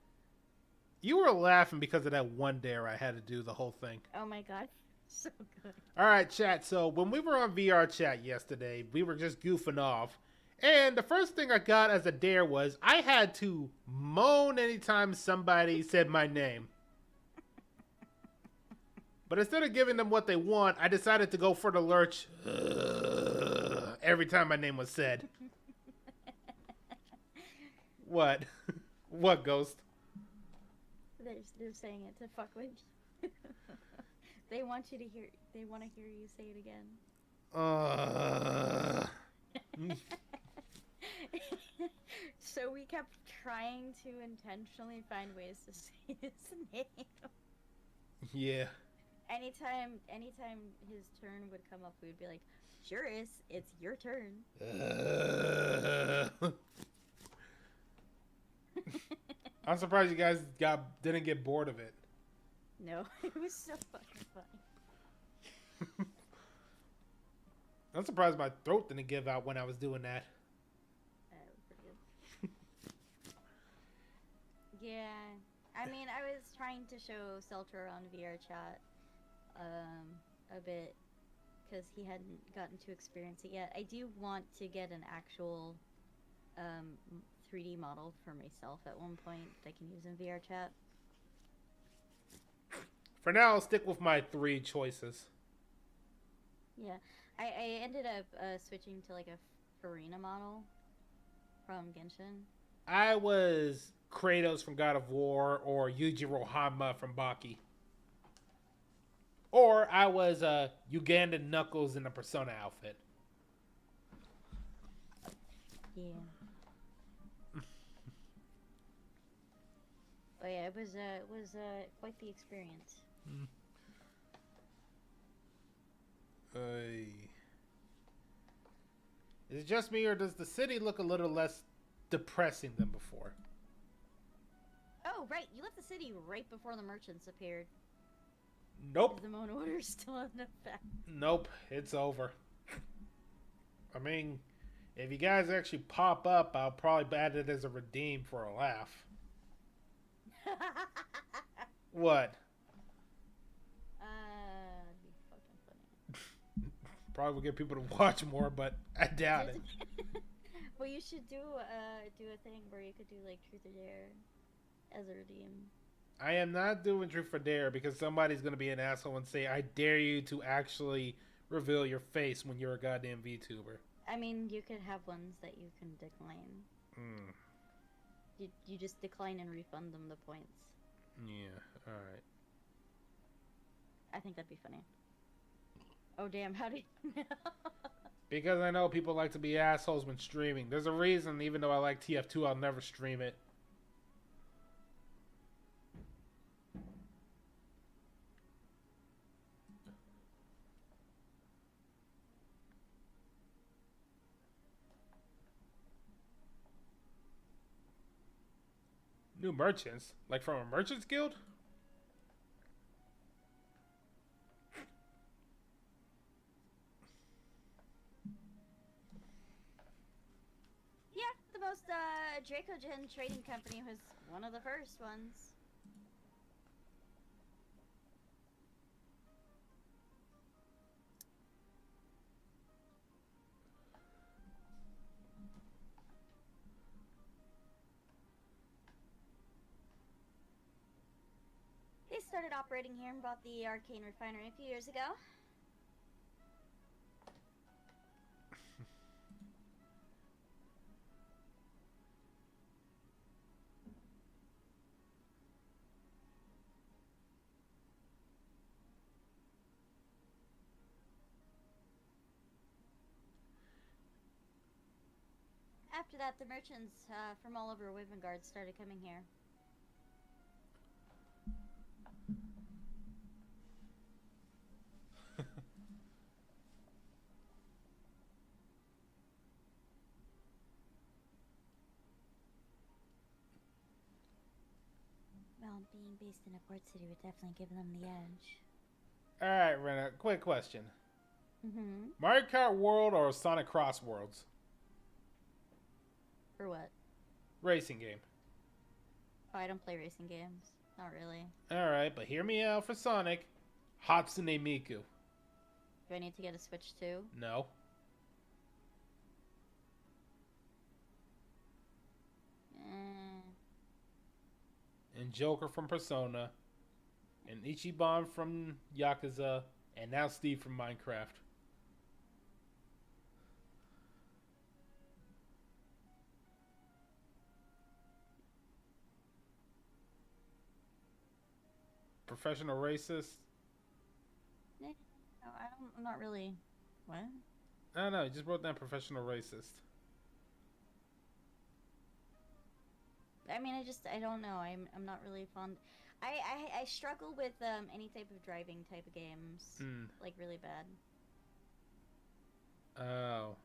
You were laughing because of that one dare I had to do the whole thing. Oh my god. So good. Alright, chat. So when we were on VR chat yesterday, we were just goofing off. And the first thing I got as a dare was I had to moan anytime somebody said my name. But instead of giving them what they want, I decided to go for the lurch every time my name was said. What? What, Ghost? They're saying it to fuck with you. They want you to hear. They want to hear you say it again. So we kept trying to intentionally find ways to say his name. Yeah. Anytime his turn would come up, we'd be like, "Sure is, it's your turn." I'm surprised you guys didn't get bored of it. No, it was so fucking funny. I'm surprised my throat didn't give out when I was doing that. That was pretty good. Yeah, I mean, I was trying to show Seltzer on VR chat a bit because he hadn't gotten to experience it yet. I do want to get an actual 3D model for myself at one point that I can use in VR chat. For now, I'll stick with my 3 choices. Yeah, I ended up switching to like a Farina model from Genshin. I was Kratos from God of War or Yujiro Hanma from Baki. Or I was Ugandan Knuckles in a Persona outfit. Yeah. Oh yeah, it was quite the experience. Is it just me, or does the city look a little less depressing than before? Oh right, you left the city right before the merchants appeared. Nope. Is the Moan order still in effect? Nope, it's over. I mean, if you guys actually pop up, I'll probably add it as a redeem for a laugh. What? It'd be fucking funny. Probably will get people to watch more, but I doubt it. Well, you should do a thing where you could do like Truth or Dare as a redeem. I am not doing Truth or Dare because somebody's going to be an asshole and say, I dare you to actually reveal your face when you're a goddamn VTuber. I mean, you could have ones that you can decline. You just decline and refund them the points. Yeah, alright. I think that'd be funny. Oh damn, how do you know? Because I know people like to be assholes when streaming. There's a reason, even though I like TF2, I'll never stream it. New merchants? Like from a merchants guild? Yeah, the most Dracogen trading company was one of the first ones. They started operating here and bought the arcane refinery a few years ago. After that, the merchants from all over Wivengard started coming here. Well, being based in a port city would definitely give them the edge. Alright, Rena, quick question. Mm-hmm. Mario Kart World or Sonic Cross Worlds? For what? Racing game. Oh, I don't play racing games. Not really. Alright, but hear me out for Sonic. Hatsune Miku. Do I need to get a Switch too? No. And Joker from Persona. And Ichiban from Yakuza. And now Steve from Minecraft. Professional racist. No, I'm not really. What? I don't know. He just wrote down professional racist. I mean, I don't know. I'm not really fond. I struggle with any type of driving type of games, like really bad. Oh.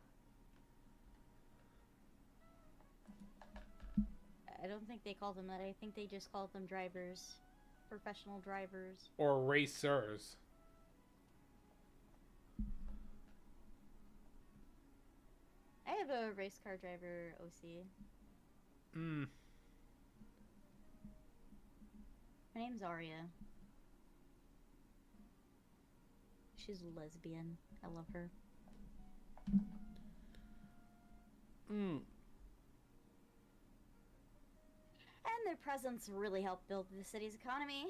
I don't think they call them that. I think they just call them drivers, professional drivers, or racers. I have a race car driver OC. Hmm. Her name's Aria. She's a lesbian. I love her. Hmm. And their presence really helped build the city's economy.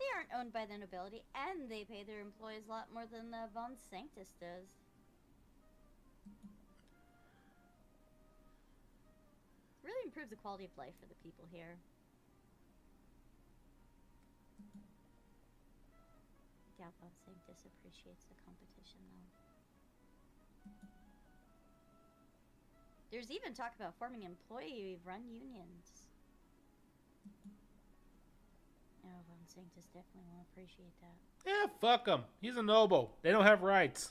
They aren't owned by the nobility, and they pay their employees a lot more than the Von Sanctus does. Really improves the quality of life for the people here. Doubt Von Sanctus appreciates the competition, though. There's even talk about forming employee-run unions. Oh, Von Sanctus definitely won't appreciate that. Yeah, fuck him. He's a noble. They don't have rights.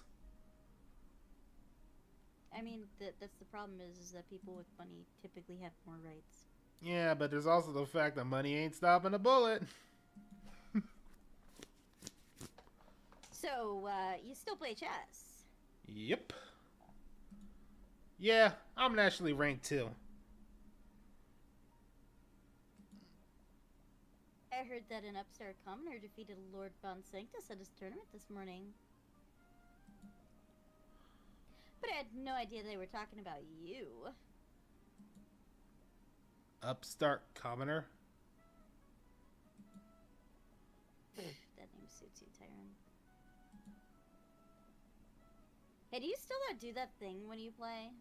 I mean, that's the problem is that people with money typically have more rights. Yeah, but there's also the fact that money ain't stopping a bullet. So, you still play chess? Yep. Yeah, I'm nationally ranked too. I heard that an upstart commoner defeated Lord Von Sanctus at his tournament this morning. But I had no idea they were talking about you. Upstart commoner? That name suits you, Tyrion. Hey, do you still not do that thing when you play?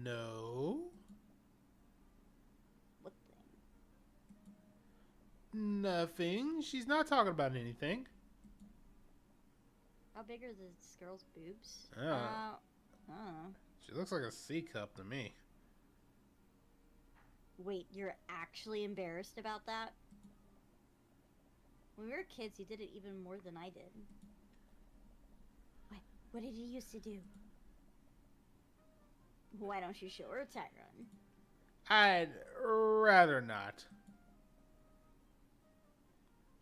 No. What thing? Nothing. She's not talking about anything. How big are this girl's boobs? Oh. Oh. She looks like a C cup to me. Wait, you're actually embarrassed about that? When we were kids, you did it even more than I did. What did you used to do? Why don't you show her, Tyron? I'd rather not.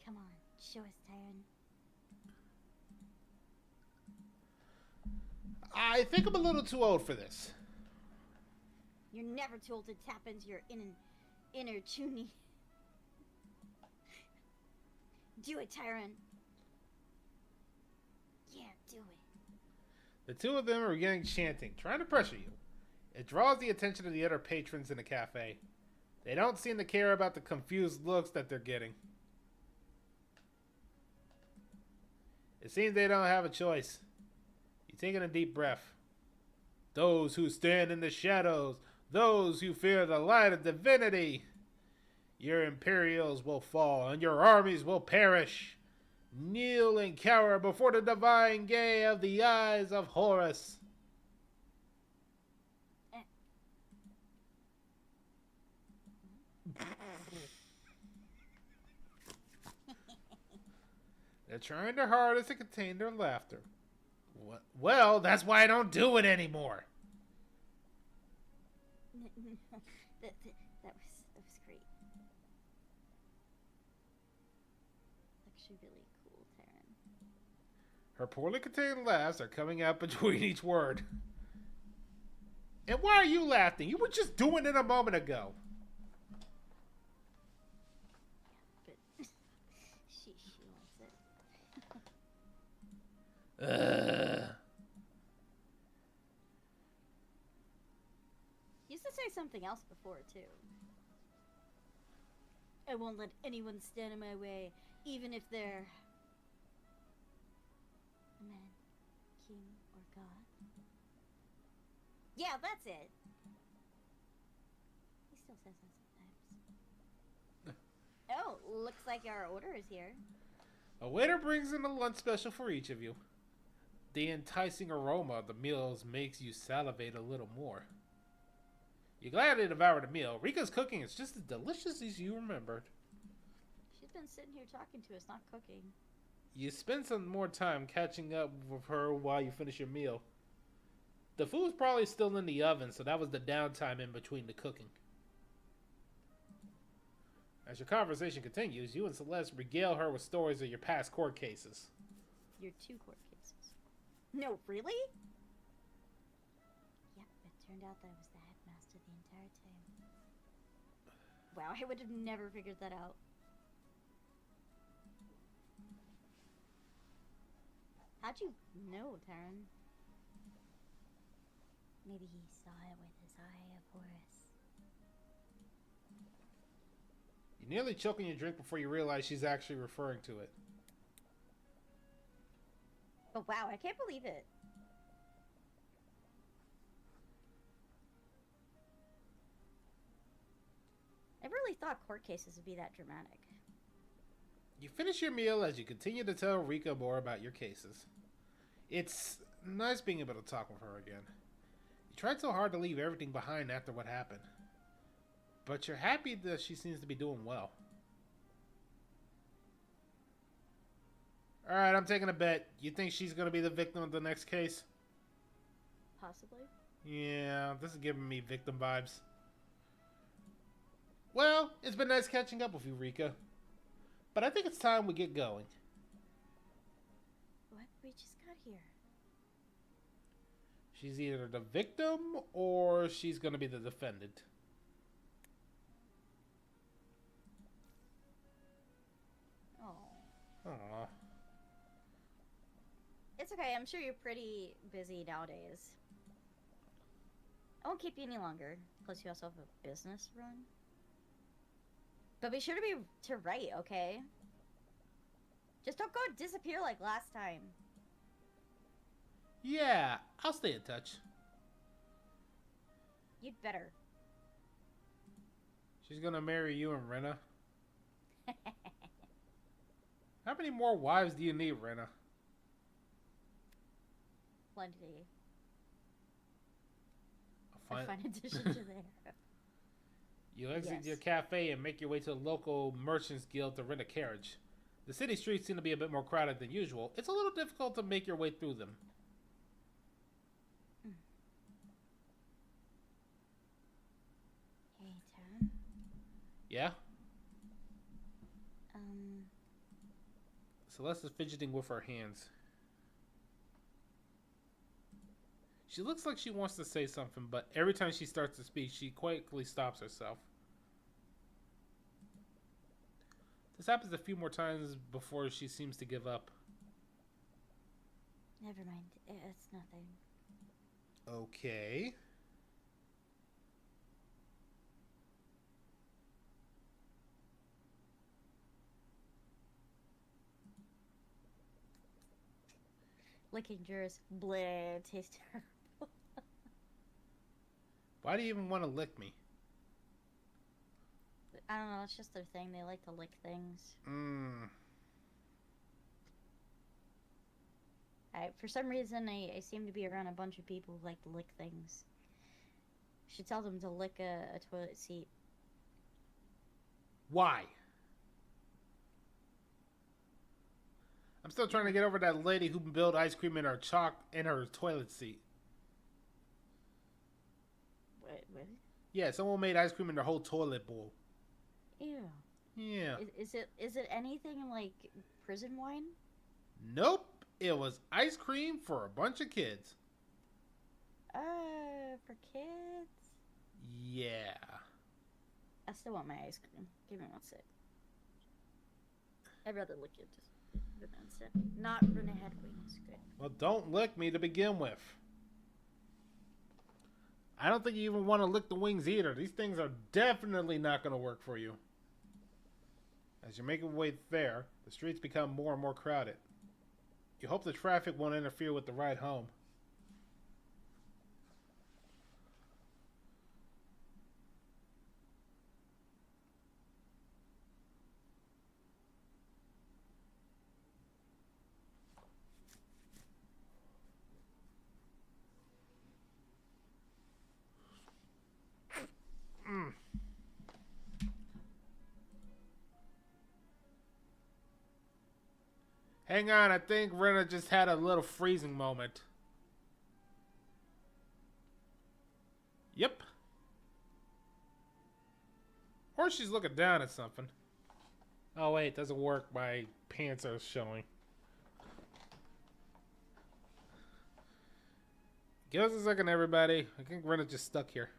Come on, show us, Tyron. I think I'm a little too old for this. You're never too old to tap into your inner chuny. Do it, Tyron. Yeah, do it. The two of them are beginning chanting, trying to pressure you. It draws the attention of the other patrons in the cafe. They don't seem to care about the confused looks that they're getting. It seems they don't have a choice. You're taking a deep breath. Those who stand in the shadows, those who fear the light of divinity. Your Imperials will fall, and your armies will perish. Kneel and cower before the divine gaze of the eyes of Horus. They're trying their hardest to contain their laughter. Well, that's why I don't do it anymore. that was great. Actually, really cool, Tyron. Her poorly contained laughs are coming out between each word. And why are you laughing? You were just doing it a moment ago. But she wants it. Used to say something else before too. I won't let anyone stand in my way, even if they're a man, king, or god. Yeah, that's it. He still says that sometimes. Oh, looks like our order is here. A waiter brings in a lunch special for each of you. The enticing aroma of the meals makes you salivate a little more. You gladly devour the meal. Rika's cooking is just as delicious as you remembered. She's been sitting here talking to us, not cooking. You spend some more time catching up with her while you finish your meal. The food's probably still in the oven, so that was the downtime in between the cooking. As your conversation continues, you and Celeste regale her with stories of your past court cases. Your 2 court cases. No, really? Yep, it turned out that I was the headmaster the entire time. Wow, I would have never figured that out. How'd you know, Taryn? Maybe he saw it with his eye of Horus. You nearly choke on your drink before you realize she's actually referring to it. Oh wow, I can't believe it. I really thought court cases would be that dramatic. You finish your meal as you continue to tell Rika more about your cases. It's nice being able to talk with her again. You tried so hard to leave everything behind after what happened. But you're happy that she seems to be doing well. Alright, I'm taking a bet. You think she's going to be the victim of the next case? Possibly. Yeah, this is giving me victim vibes. Well, it's been nice catching up with you, Rika. But I think it's time we get going. What? We just got here. She's either the victim or she's going to be the defendant. Oh. Aww. It's okay, I'm sure you're pretty busy nowadays. I won't keep you any longer. Plus you also have a business to run. But be sure to write, okay? Just don't go disappear like last time. Yeah, I'll stay in touch. You'd better. She's gonna marry you and Rena. How many more wives do you need, Rena? Plenty. A fun addition to there. You exit Yes. your cafe and make your way to the local merchants guild to rent a carriage. The city streets seem to be a bit more crowded than usual. It's a little difficult to make your way through them. Hey, Tom. Yeah? Um, Celeste is fidgeting with her hands. She looks like she wants to say something, but every time she starts to speak, she quickly stops herself. This happens a few more times before she seems to give up. never mind. It's nothing. Okay. Licking jurors. Bleh. Tastes terrible. Why do you even want to lick me? I don't know. It's just their thing. They like to lick things. For some reason, I seem to be around a bunch of people who like to lick things. You should tell them to lick a toilet seat. Why? I'm still trying to get over that lady who built ice cream in her toilet seat. What? Yeah, someone made ice cream in their whole toilet bowl. Ew. Yeah. Is it anything like prison wine? Nope. It was ice cream for a bunch of kids. For kids? Yeah. I still want my ice cream. Give me one sec. I'd rather lick it. Just instead. Not run ahead wings. Good. Well, don't lick me to begin with. I don't think you even want to lick the wings either. These things are definitely not going to work for you. As you make your way there, the streets become more and more crowded. You hope the traffic won't interfere with the ride home. Hang on, I think Rena just had a little freezing moment. Yep. Or she's looking down at something. Oh wait, it doesn't work. My pants are showing. Give us a second, everybody. I think Rena's just stuck here.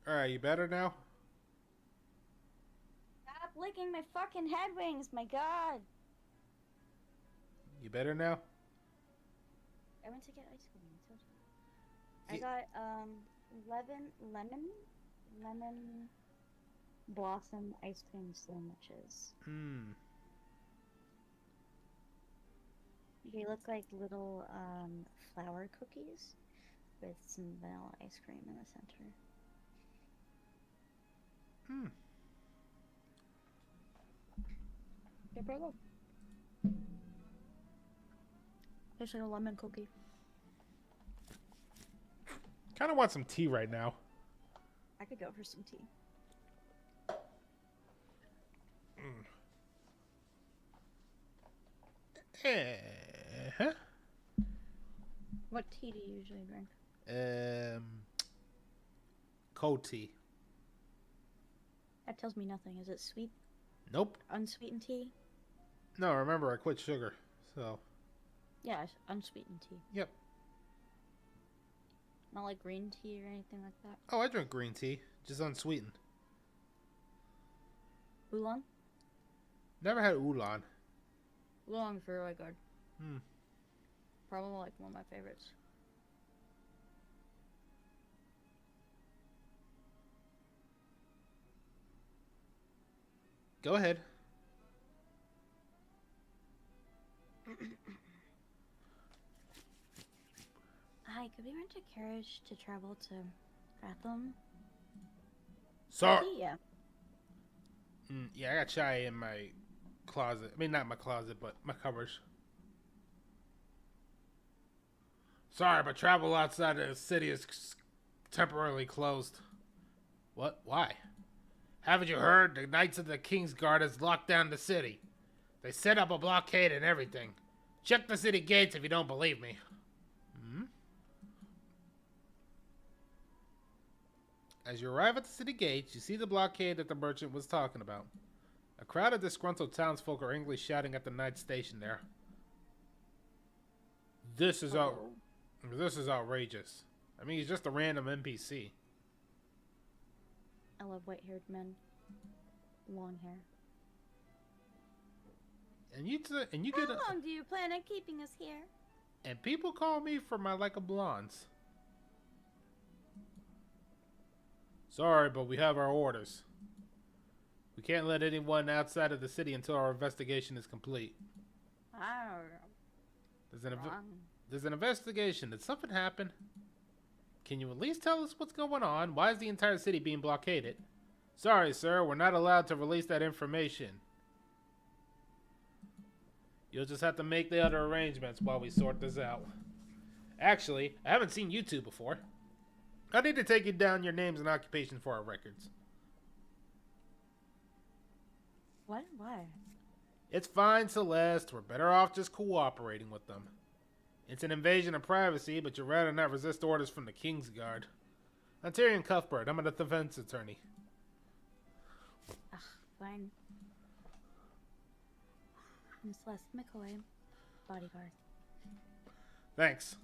Alright, you better now? Stop licking my fucking head wings, my god. You better now? I went to get ice cream. I got lemon blossom ice cream sandwiches. They look like little flour cookies with some vanilla ice cream in the center. They're pretty good. Tastes like a lemon cookie. Kind of want some tea right now. I could go for some tea. What tea do you usually drink? Cold tea. That tells me nothing. Is it sweet? Nope. Unsweetened tea? No, remember I quit sugar, so. Yeah, unsweetened tea. Yep. Not like green tea or anything like that. Oh, I drink green tea, just unsweetened. Oolong? Never had oolong. Oolong's really good. Probably like one of my favorites. Go ahead. Hi, could we rent a carriage to travel to Gratham? Sorry. Yeah. Yeah, I got chai in my closet. I mean, not my closet, but my cupboards. Sorry, but travel outside of the city is temporarily closed. What? Why? Haven't you heard? The Knights of the King's Guard has locked down the city. They set up a blockade and everything. Check the city gates if you don't believe me. As you arrive at the city gates, you see the blockade that the merchant was talking about. A crowd of disgruntled townsfolk are angrily shouting at the knights stationed there. This is outrageous. I mean, he's just a random NPC. I love white-haired men. Long hair. And you get How long do you plan on keeping us here? And people call me for my like a blondes. Sorry, but we have our orders. We can't let anyone outside of the city until our investigation is complete. I don't know. There's an investigation. Did something happen? Can you at least tell us what's going on? Why is the entire city being blockaded? Sorry, sir. We're not allowed to release that information. You'll just have to make the other arrangements while we sort this out. Actually, I haven't seen you two before. I need to take you down your names and occupations for our records. What? Why? It's fine, Celeste. We're better off just cooperating with them. It's an invasion of privacy, but you'd rather not resist orders from the King's Guard. I'm Tyrion Cuthbert. I'm a defense attorney. Ugh, fine. I'm Celeste McCoy, bodyguard. Thanks.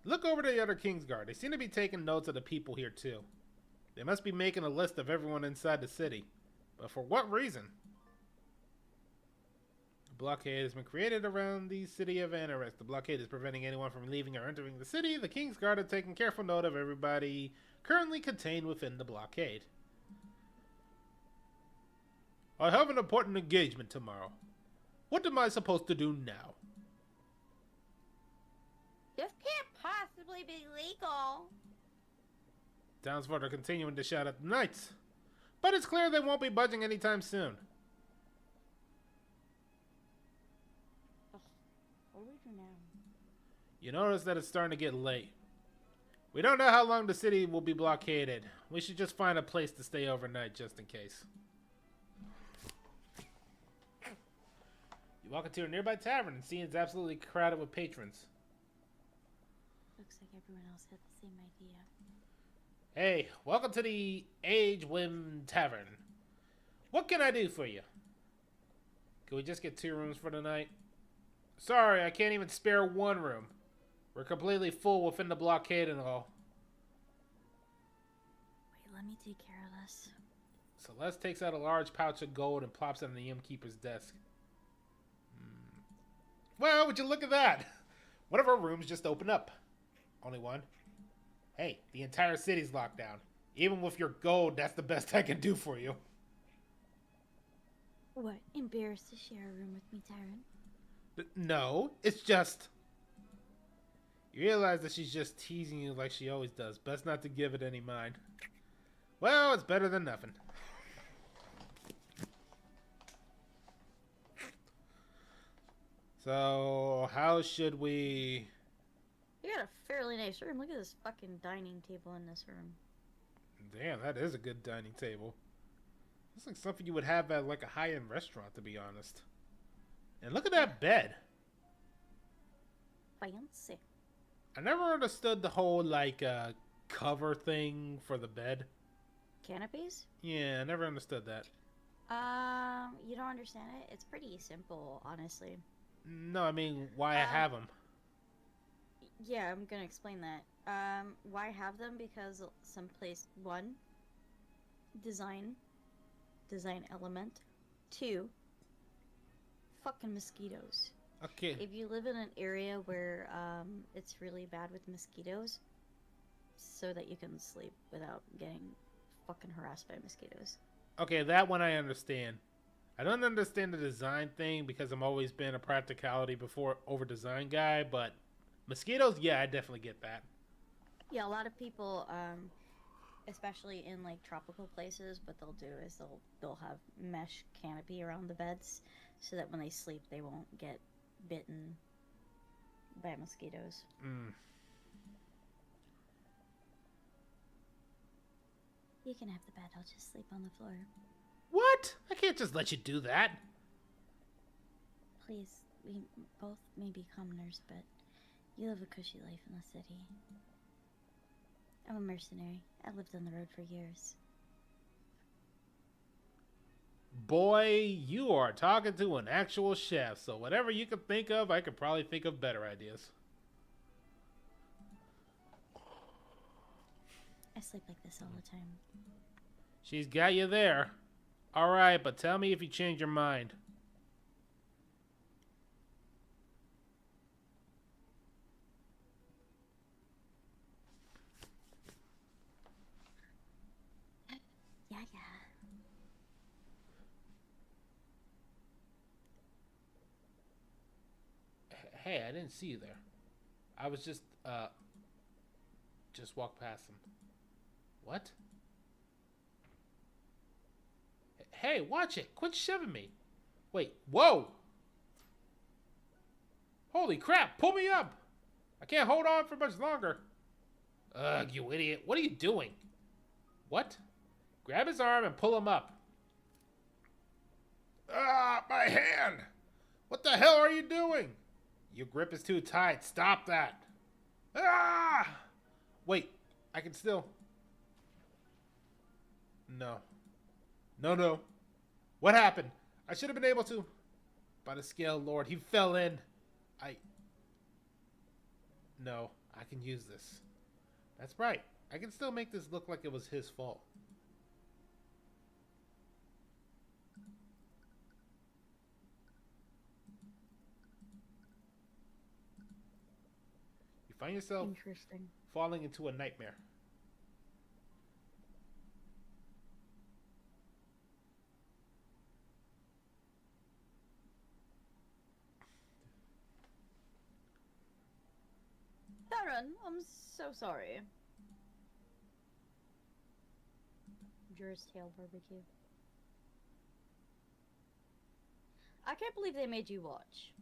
Look over to the other King's Guard. They seem to be taking notes of the people here, too. They must be making a list of everyone inside the city. But for what reason? A blockade has been created around the city of Anarest. The blockade is preventing anyone from leaving or entering the city. The King's Guard are taking careful note of everybody currently contained within the blockade. I have an important engagement tomorrow. What am I supposed to do now? This can't possibly be legal. Townsfolk are continuing to shout at the knights. But it's clear they won't be budging anytime soon. Ugh, what do we do now? You notice that it's starting to get late. We don't know how long the city will be blockaded. We should just find a place to stay overnight just in case. You walk into a nearby tavern and see it's absolutely crowded with patrons. Looks like everyone else had the same idea. Hey, welcome to the Age Whim Tavern. What can I do for you? Can we just get 2 rooms for the night? Sorry, I can't even spare 1 room. We're completely full within the blockade and all. Wait, let me take care of this. Celeste takes out a large pouch of gold and plops it on the innkeeper's desk. Well, would you look at that? One of our rooms just opened up. Only one. Hey, the entire city's locked down. Even with your gold, that's the best I can do for you. What? Embarrassed to share a room with me, Tyron? No, it's just... You realize that she's just teasing you like she always does. Best not to give it any mind. Well, it's better than nothing. So, how should we... You got a fairly nice room. Look at this fucking dining table in this room. Damn, that is a good dining table. Looks like something you would have at like a high-end restaurant, to be honest. And look at that bed. Fancy. I never understood the whole like cover thing for the bed. Canopies? Yeah, I never understood that. You don't understand it? It's pretty simple, honestly. No, I mean, why I have them. Yeah, I'm gonna explain that. Why have them? Because someplace, 1, design element. 2, fucking mosquitoes. Okay. If you live in an area where it's really bad with mosquitoes, so that you can sleep without getting fucking harassed by mosquitoes. Okay, that one I understand. I don't understand the design thing because I've always been a practicality before over design guy, but mosquitoes, yeah, I definitely get that. Yeah, a lot of people, especially in like tropical places, what they'll do is they'll have mesh canopy around the beds so that when they sleep they won't get bitten by mosquitoes. You can have the bed, I'll just sleep on the floor. What? I can't just let you do that. Please, we both may be commoners, but you live a cushy life in the city. I'm a mercenary. I lived on the road for years. Boy, you are talking to an actual chef, so whatever you can think of, I could probably think of better ideas. I sleep like this all the time. She's got you there. Alright, but tell me if you change your mind. Yeah. Hey, I didn't see you there. I was just walked past him. What? Hey, watch it. Quit shoving me. Wait, whoa! Holy crap, pull me up! I can't hold on for much longer. Ugh, you idiot. What are you doing? What? Grab his arm and pull him up. Ah, my hand! What the hell are you doing? Your grip is too tight. Stop that. Ah! Wait, I can still... No. No. What happened? I should have been able to... By the scale, Lord, he fell in. No, I can use this. That's right. I can still make this look like it was his fault. You find yourself falling into a nightmare. Darren, I'm so sorry. Jur's tail barbecue. I can't believe they made you watch.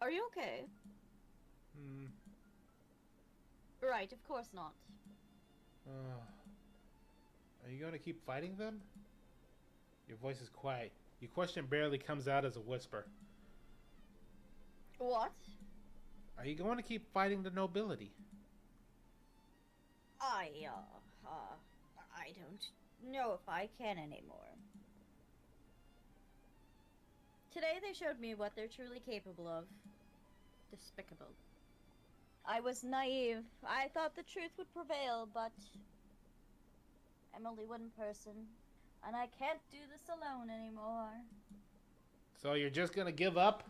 Are you okay? Right, of course not. Are you going to keep fighting them? Your voice is quiet. Your question barely comes out as a whisper. What? Are you going to keep fighting the nobility? I don't know if I can anymore. Today they showed me what they're truly capable of. Despicable. I was naive. I thought the truth would prevail, but I'm only one person, and I can't do this alone anymore. So you're just gonna give up?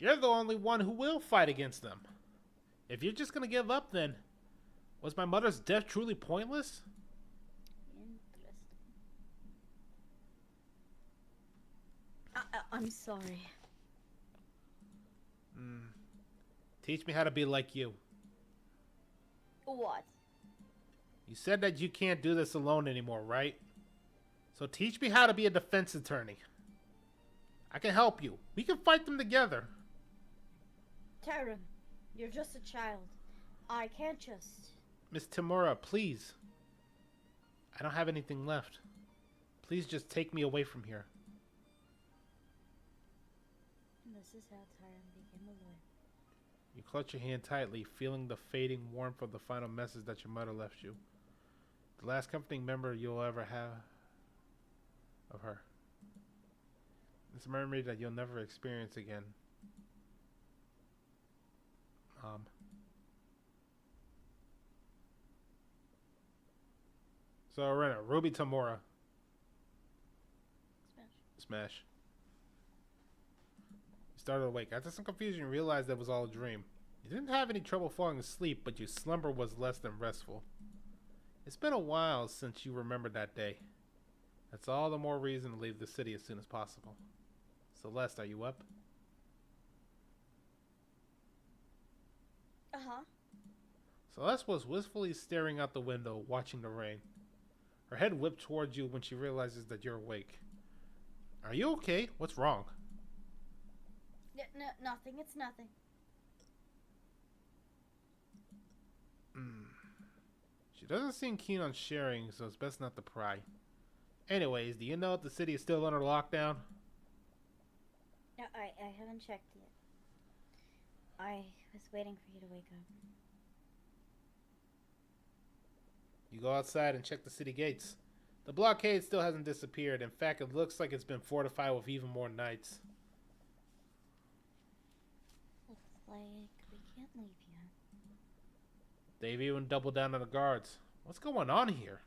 You're the only one who will fight against them. If you're just gonna give up, then was my mother's death truly pointless? Interesting. I'm sorry. Teach me how to be like you. What? You said that you can't do this alone anymore, right? So teach me how to be a defense attorney. I can help you. We can fight them together. Tyrion, you're just a child. I can't just... Miss Tamura, please. I don't have anything left. Please just take me away from here. And this is how Tyrion became a lawyer. You clutch your hand tightly, feeling the fading warmth of the final message that your mother left you. The last comforting memory you'll ever have of her. It's a memory that you'll never experience again. Mom. So, Rena, Ruby Tamura. Smash. You started awake. After some confusion, you realized that was all a dream. You didn't have any trouble falling asleep, but your slumber was less than restful. It's been a while since you remembered that day. That's all the more reason to leave the city as soon as possible. Celeste, are you up? Uh-huh. Celeste was wistfully staring out the window, watching the rain. Her head whipped towards you when she realizes that you're awake. Are you okay? What's wrong? No, nothing. It's nothing. She doesn't seem keen on sharing, so it's best not to pry. Anyways, do you know if the city is still under lockdown? No, I haven't checked yet. I was waiting for you to wake up. You go outside and check the city gates. The blockade still hasn't disappeared. In fact, it looks like it's been fortified with even more knights. Looks like we can't leave yet. They've even doubled down on the guards. What's going on here?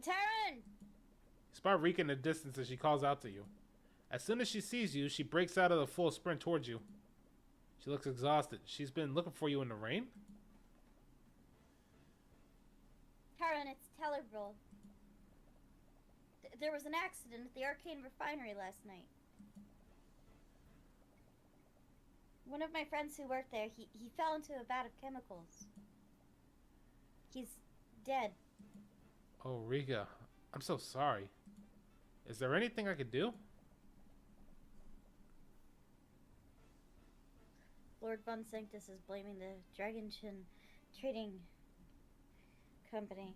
Taryn! You spot Rika in the distance as she calls out to you. As soon as she sees you, she breaks out of the full sprint towards you. She looks exhausted. She's been looking for you in the rain? Taryn, it's Tellerbro. There was an accident at the Arcane refinery last night. One of my friends who worked there, he fell into a vat of chemicals. He's dead. Oh, Rika. I'm so sorry. Is there anything I could do? Lord Von Sanctus is blaming the Dragon Chin Trading Company.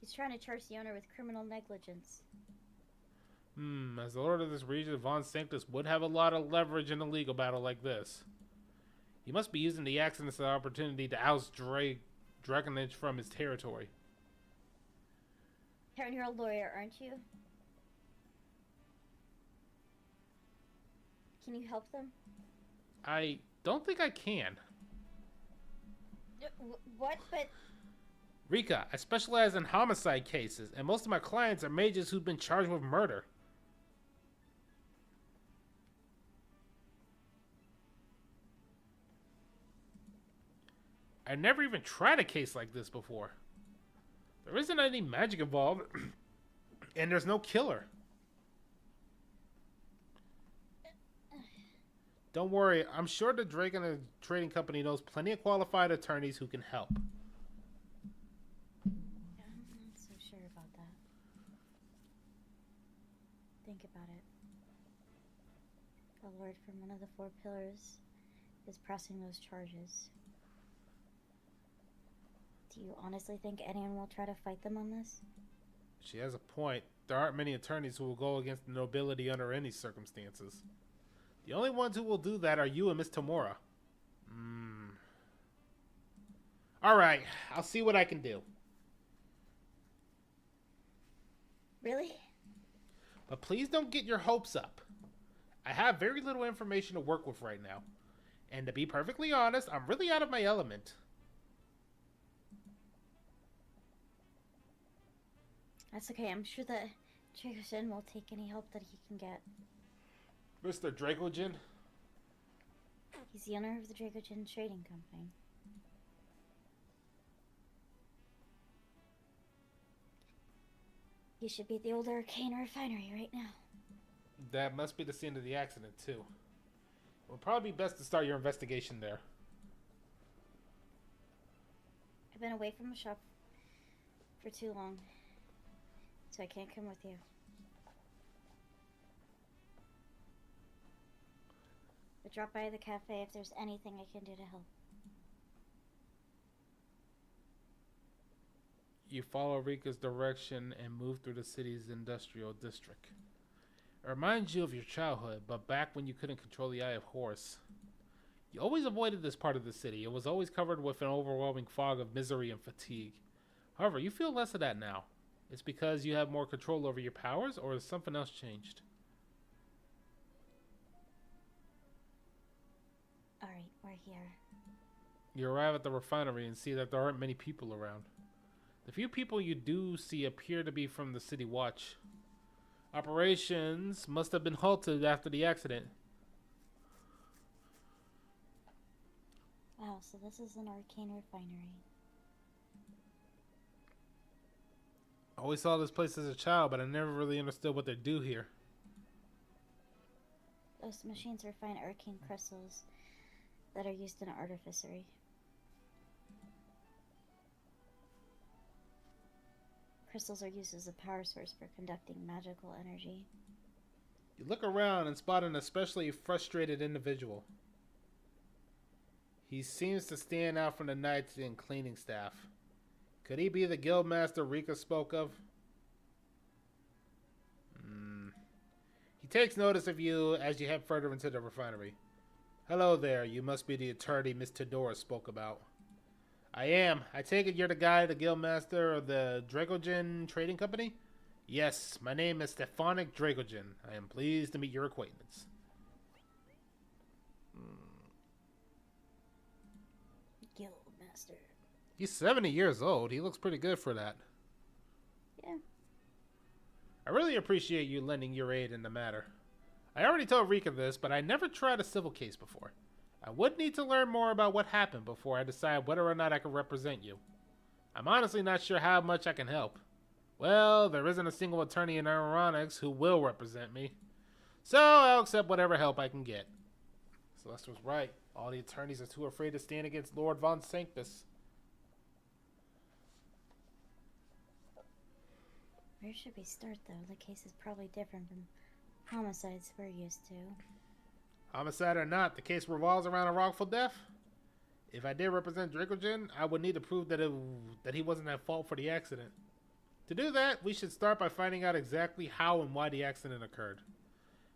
He's trying to charge the owner with criminal negligence. As the lord of this region, Von Sanctus would have a lot of leverage in a legal battle like this. He must be using the accident as an opportunity to oust Dragonage from his territory. Karen, you're a lawyer, aren't you? Can you help them? I don't think I can. What? But... Rika, I specialize in homicide cases, and most of my clients are mages who've been charged with murder. I never even tried a case like this before. There isn't any magic involved, and there's no killer. Don't worry, I'm sure the Dragon Trading Company knows plenty of qualified attorneys who can help. I'm not so sure about that. Think about it. The Lord from one of the four pillars is pressing those charges. Do you honestly think anyone will try to fight them on this? She has a point. There aren't many attorneys who will go against the nobility under any circumstances. The only ones who will do that are you and Miss Tamora. Alright, I'll see what I can do. Really? But please don't get your hopes up. I have very little information to work with right now. And to be perfectly honest, I'm really out of my element. That's okay. I'm sure that Dragogen will take any help that he can get. Mr. Dragogen? He's the owner of the Dragogen Trading Company. He should be at the old arcane refinery right now. That must be the scene of the accident, too. It would probably be best to start your investigation there. I've been away from the shop for too long, so I can't come with you. But drop by the cafe if there's anything I can do to help. You follow Rika's direction and move through the city's industrial district. It reminds you of your childhood, but back when you couldn't control the Eye of Horus. You always avoided this part of the city. It was always covered with an overwhelming fog of misery and fatigue. However, you feel less of that now. It's because you have more control over your powers, or has something else changed? Alright, we're here. You arrive at the refinery and see that there aren't many people around. The few people you do see appear to be from the City Watch. Operations must have been halted after the accident. Wow, so this is an arcane refinery. I always saw this place as a child, but I never really understood what they do here. Those machines refine arcane crystals that are used in artificery. Crystals are used as a power source for conducting magical energy. You look around and spot an especially frustrated individual. He seems to stand out from the knights and cleaning staff. Could he be the guildmaster Rika spoke of? He takes notice of you as you head further into the refinery. Hello there, you must be the attorney Miss Tedora spoke about. I am. I take it you're the guy, the guildmaster of the Dragogen Trading Company? Yes, my name is Stefanik Dragogen. I am pleased to meet your acquaintance. Guildmaster. He's 70 years old. He looks pretty good for that. Yeah. I really appreciate you lending your aid in the matter. I already told Rika this, but I never tried a civil case before. I would need to learn more about what happened before I decide whether or not I can represent you. I'm honestly not sure how much I can help. Well, there isn't a single attorney in Aeronix who will represent me. So I'll accept whatever help I can get. Celeste was right. All the attorneys are too afraid to stand against Lord Von Sanctus. Where should we start, though? The case is probably different from Homicides we're used to. Homicide or not, the case revolves around a wrongful death. If I did represent Dracogen, I would need to prove that he wasn't at fault for the accident. To do that, we should start by finding out exactly how and why the accident occurred.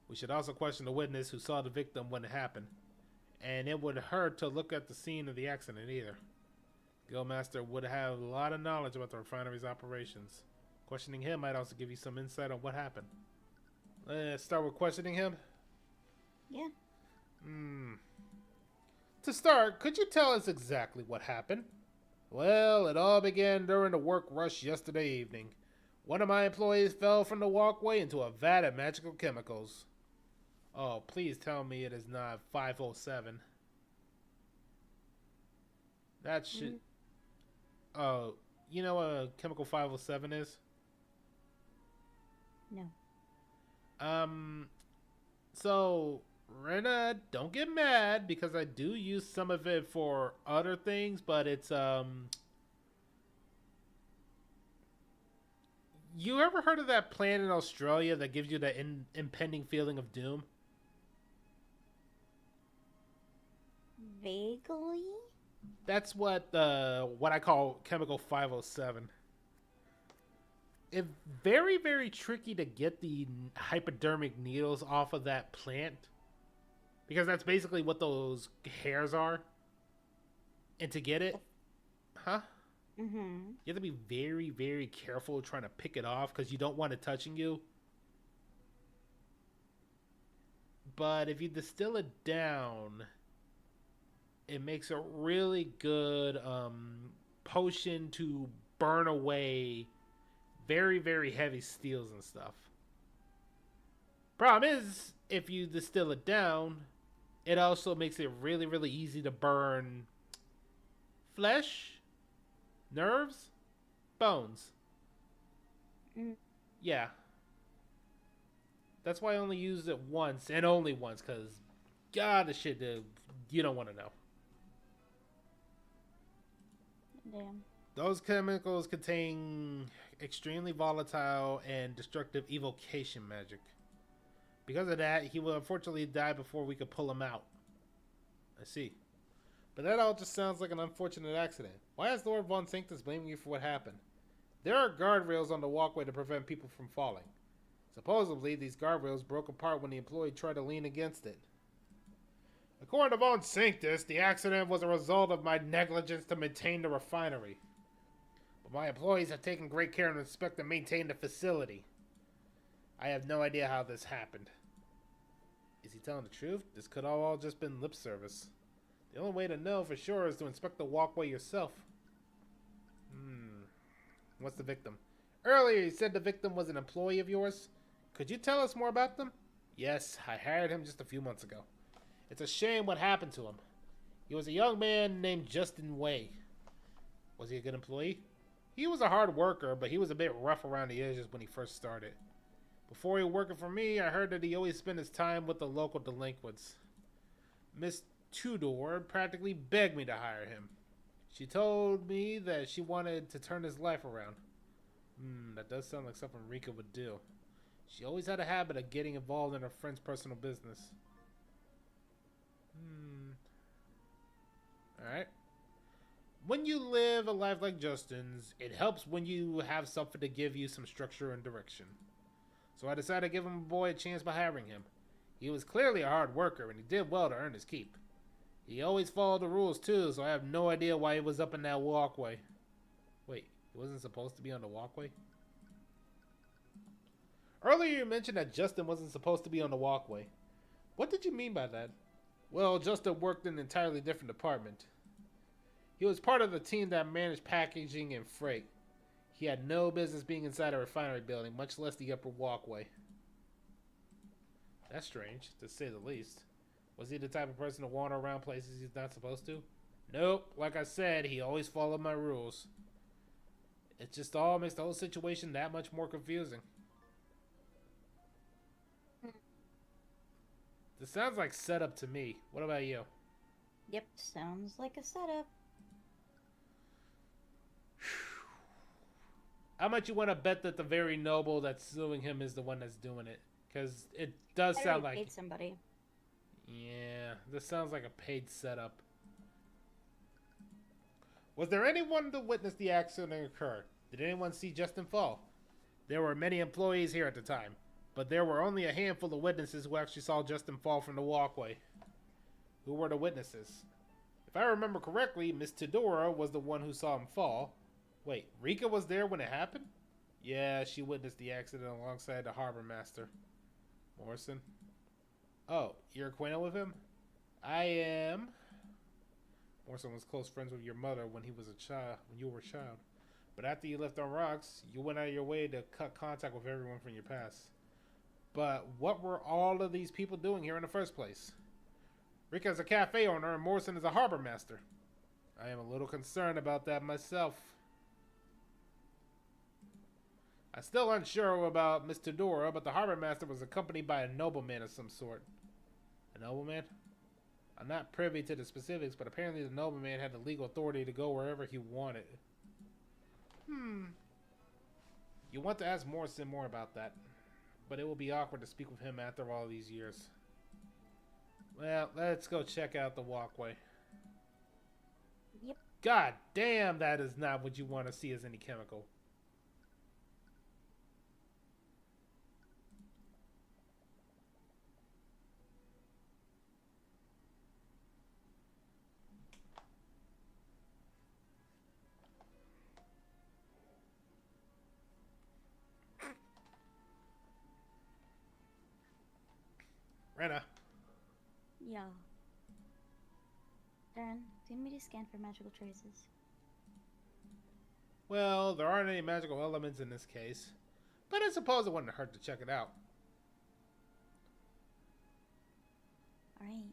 We should also question the witness who saw the victim when it happened. And it would hurt to look at the scene of the accident either. Guildmaster would have a lot of knowledge about the refinery's operations. Questioning him might also give you some insight on what happened. Let's start with questioning him. Yeah. To start, could you tell us exactly what happened? Well, it all began during the work rush yesterday evening. One of my employees fell from the walkway into a vat of magical chemicals. Oh, please tell me it is not 507. That should... Oh, you know what a chemical 507 is? No. So, Rena, don't get mad because I do use some of it for other things, but it's, You ever heard of that plant in Australia that gives you that impending feeling of doom? Vaguely? That's what I call chemical 507. It's very, very tricky to get the hypodermic needles off of that plant. Because that's basically what those hairs are. And to get it... Huh? Mm-hmm. You have to be very, very careful trying to pick it off because you don't want it touching you. But if you distill it down, it makes a really good potion to burn away very, very heavy steels and stuff. Problem is, if you distill it down, it also makes it really, really easy to burn flesh, nerves, bones. Yeah. That's why I only used it once, and only once, because, God, the shit, you don't want to know. Damn. Those chemicals contain extremely volatile and destructive evocation magic. Because of that, he will unfortunately die before we could pull him out. I see. But that all just sounds like an unfortunate accident. Why is Lord Von Sanctus blaming you for what happened? There are guardrails on the walkway to prevent people from falling. Supposedly, these guardrails broke apart when the employee tried to lean against it. According to Von Sanctus, the accident was a result of my negligence to maintain the refinery. But my employees have taken great care to inspect and maintain the facility. I have no idea how this happened. Is he telling the truth? This could have all just been lip service. The only way to know for sure is to inspect the walkway yourself. What's the victim? Earlier you said the victim was an employee of yours. Could you tell us more about them? Yes, I hired him just a few months ago. It's a shame what happened to him. He was a young man named Justin Way. Was he a good employee? He was a hard worker, but he was a bit rough around the edges when he first started. Before he was working for me, I heard that he always spent his time with the local delinquents. Miss Tudor practically begged me to hire him. She told me that she wanted to turn his life around. That does sound like something Rika would do. She always had a habit of getting involved in her friend's personal business. Alright. When you live a life like Justin's, it helps when you have something to give you some structure and direction. So I decided to give him a boy a chance by hiring him. He was clearly a hard worker, and he did well to earn his keep. He always followed the rules, too, so I have no idea why he was up in that walkway. Wait, he wasn't supposed to be on the walkway? Earlier you mentioned that Justin wasn't supposed to be on the walkway. What did you mean by that? Well, Justin worked in an entirely different department. He was part of the team that managed packaging and freight. He had no business being inside a refinery building, much less the upper walkway. That's strange, to say the least. Was he the type of person to wander around places he's not supposed to? Nope, like I said, he always followed my rules. It just all makes the whole situation that much more confusing. This sounds like setup to me. What about you? Yep, sounds like a setup. How much you want to bet that the very noble that's suing him is the one that's doing it? Because it does I sound already like... paid somebody. Yeah, this sounds like a paid setup. Was there anyone to witness the accident occur? Did anyone see Justin fall? There were many employees here at the time, but there were only a handful of witnesses who actually saw Justin fall from the walkway. Who were the witnesses? If I remember correctly, Miss Tidora was the one who saw him fall. Wait, Rika was there when it happened? Yeah, she witnessed the accident alongside the harbor master. Morrison? Oh, you're acquainted with him? I am. Morrison was close friends with your mother when he was a child, when you were a child. But after you left on rocks, you went out of your way to cut contact with everyone from your past. But what were all of these people doing here in the first place? Rika is a cafe owner and Morrison is a harbor master. I am a little concerned about that myself. I'm still unsure about Miss Tidora, but the harbor master was accompanied by a nobleman of some sort. A nobleman? I'm not privy to the specifics, but apparently the nobleman had the legal authority to go wherever he wanted. You want to ask Morrison more about that, but it will be awkward to speak with him after all these years. Well, let's go check out the walkway. Yep. God damn, that is not what you want to see as any chemical. Rena. Yeah. Darren, do you need me to scan for magical traces? Well, there aren't any magical elements in this case, but I suppose it wouldn't hurt to check it out. Alright.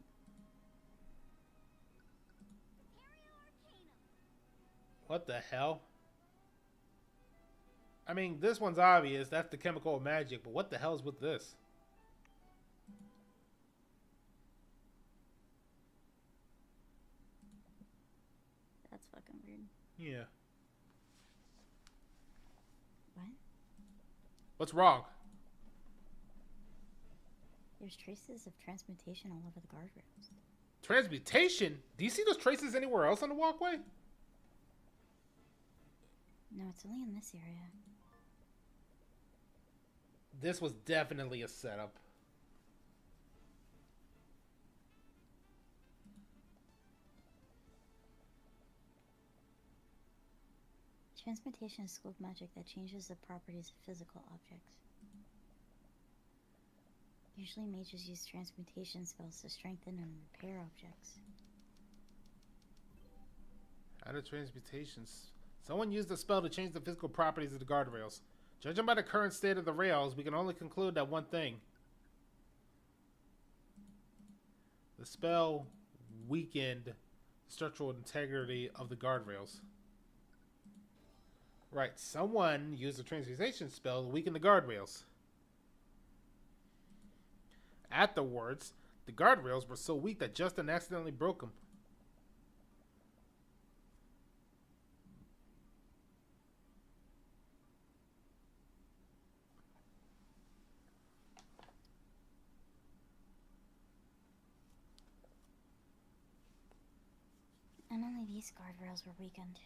What the hell? I mean, this one's obvious. That's the chemical of magic, but what the hell's with this? That's fucking weird. Yeah. What? What's wrong? There's traces of transmutation all over the guardrails. Transmutation? Do you see those traces anywhere else on the walkway? No, it's only in this area. This was definitely a setup. Transmutation is a school of magic that changes the properties of physical objects. Usually mages use transmutation spells to strengthen and repair objects. How do transmutations? Someone used a spell to change the physical properties of the guardrails. Judging by the current state of the rails, we can only conclude that one thing. The spell weakened the structural integrity of the guardrails. Right, someone used a transmutation spell to weaken the guardrails. Afterwards, the guardrails were so weak that Justin accidentally broke them. And only these guardrails were weakened.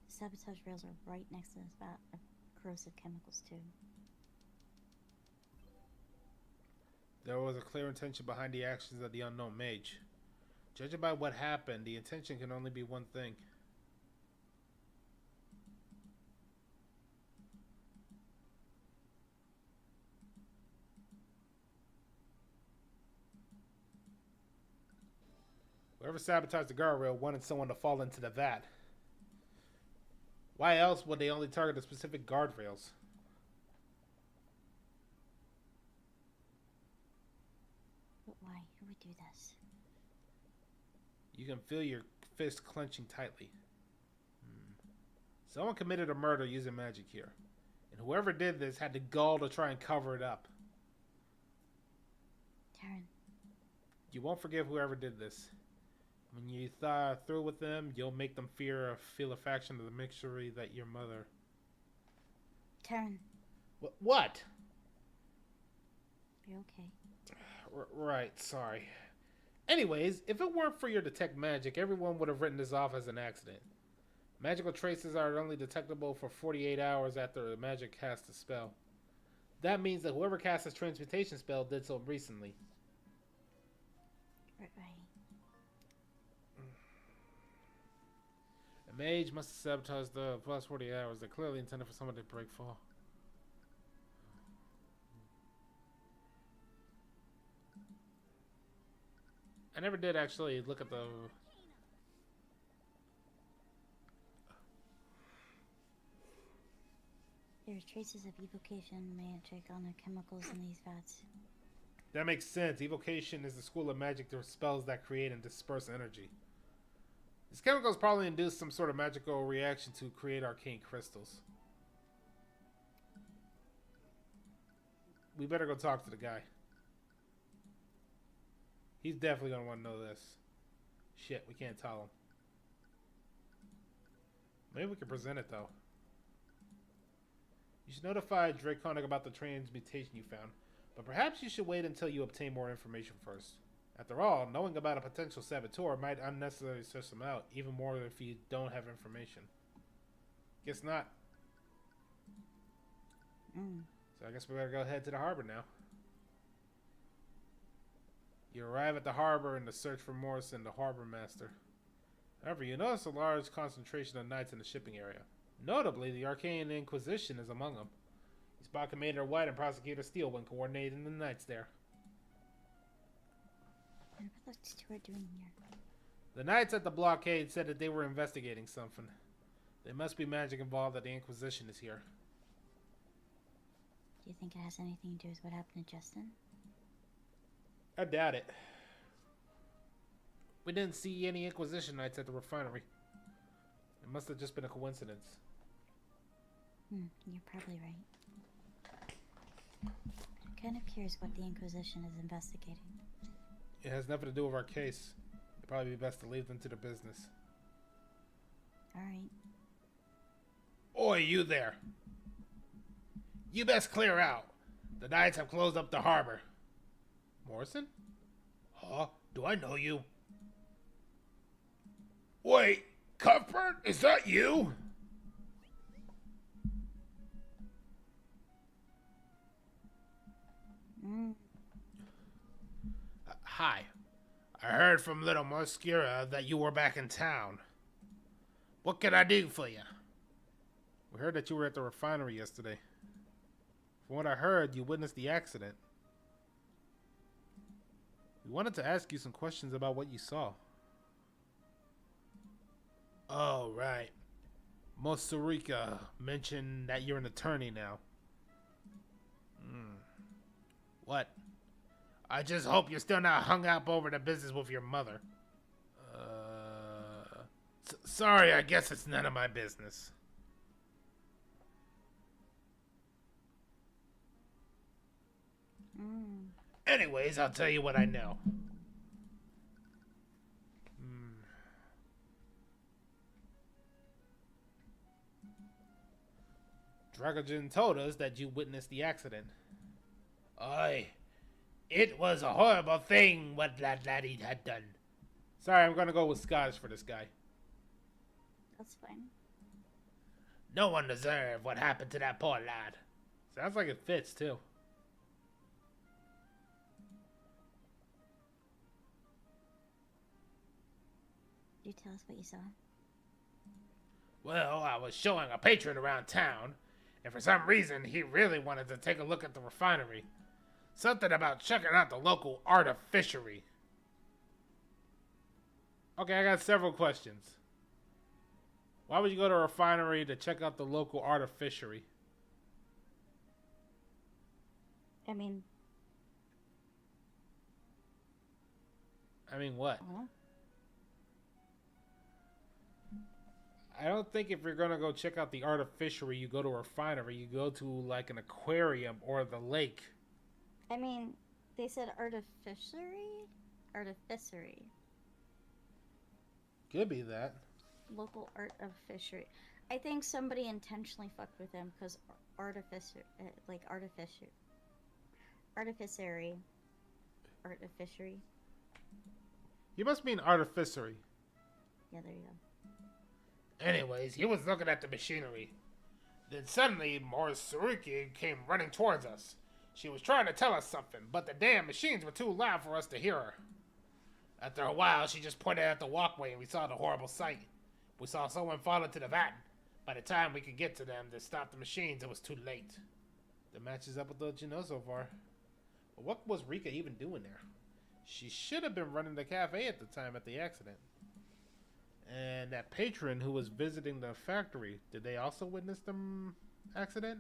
Sabotage rails are right next to this vat of corrosive chemicals, too. There was a clear intention behind the actions of the unknown mage. Judging by what happened, the intention can only be one thing. Whoever sabotaged the guardrail wanted someone to fall into the vat. Why else would they only target the specific guardrails? But why? Who would do this? You can feel your fist clenching tightly. Someone committed a murder using magic here. And whoever did this had the gall to try and cover it up. Taryn. You won't forgive whoever did this. When you thaw through with them, you'll make them feel a faction of the mixture that your mother. Taryn, What? you okay? Right, sorry. Anyways, if it weren't for your detect magic, everyone would have written this off as an accident. Magical traces are only detectable for 48 hours after the magic casts a spell. That means that whoever cast this transmutation spell did so recently. Right. A mage must have sabotaged the plus 48 hours. They're clearly intended for someone to break fall. I never did actually look at the... There's traces of evocation magic on the chemicals in these vats. That makes sense. Evocation is the school of magic to spells that create and disperse energy. These chemicals probably induce some sort of magical reaction to create arcane crystals. We better go talk to the guy. He's definitely going to want to know this. Shit, we can't tell him. Maybe we can present it, though. You should notify Draconic about the transmutation you found, but perhaps you should wait until you obtain more information first. After all, knowing about a potential saboteur might unnecessarily stress them out, even more if you don't have information. Guess not. So I guess we better go head to the harbor now. You arrive at the harbor in the search for Morrison, the harbor master. However, you notice a large concentration of knights in the shipping area. Notably, the Arcane Inquisition is among them. You spot Commander White and Prosecutor Steele when coordinating the knights there. What are those two doing here? The knights at the blockade said that they were investigating something. There must be magic involved that the Inquisition is here. Do you think it has anything to do with what happened to Justin? I doubt it. We didn't see any Inquisition knights at the refinery. It must have just been a coincidence. You're probably right. It kind of appears what the Inquisition is investigating. It has nothing to do with our case. It'd probably be best to leave them to their business. Alright. Oi, you there! You best clear out. The knights have closed up the harbor. Morrison? Huh? Do I know you? Wait, Cuthbert? Is that you? Hi. I heard from Little Mosquera that you were back in town. What can I do for you? We heard that you were at the refinery yesterday. From what I heard, you witnessed the accident. We wanted to ask you some questions about what you saw. Oh, right. Mosquera mentioned that you're an attorney now. What? I just hope you're still not hung up over the business with your mother. Sorry, I guess it's none of my business. Anyways, I'll tell you what I know. Dragogen told us that you witnessed the accident. Aye. It was a horrible thing what that laddie had done. Sorry, I'm gonna go with Scottish for this guy. That's fine. No one deserved what happened to that poor lad. Sounds like it fits, too. Could you tell us what you saw? Well, I was showing a patron around town, and for some reason, he really wanted to take a look at the refinery. Something about checking out the local artificery. Okay, I got several questions. Why would you go to a refinery to check out the local artificery? I mean what? Huh? I don't think if you're gonna go check out the artificery, you go to a refinery. You go to like an aquarium or the lake. I mean, they said artificery? Artificery. Could be that. Local art of fishery. I think somebody intentionally fucked with him because artificer, artificery. You must mean artificery. Yeah, there you go. Anyways, he was looking at the machinery. Then suddenly, Morisuruki came running towards us. She was trying to tell us something, but the damn machines were too loud for us to hear her. After a while, she just pointed at the walkway and we saw the horrible sight. We saw someone fall into the vat. By the time we could get to them to stop the machines, it was too late. That matches up with what you know so far. But what was Rika even doing there? She should have been running the cafe at the time at the accident. And that patron who was visiting the factory, did they also witness the accident?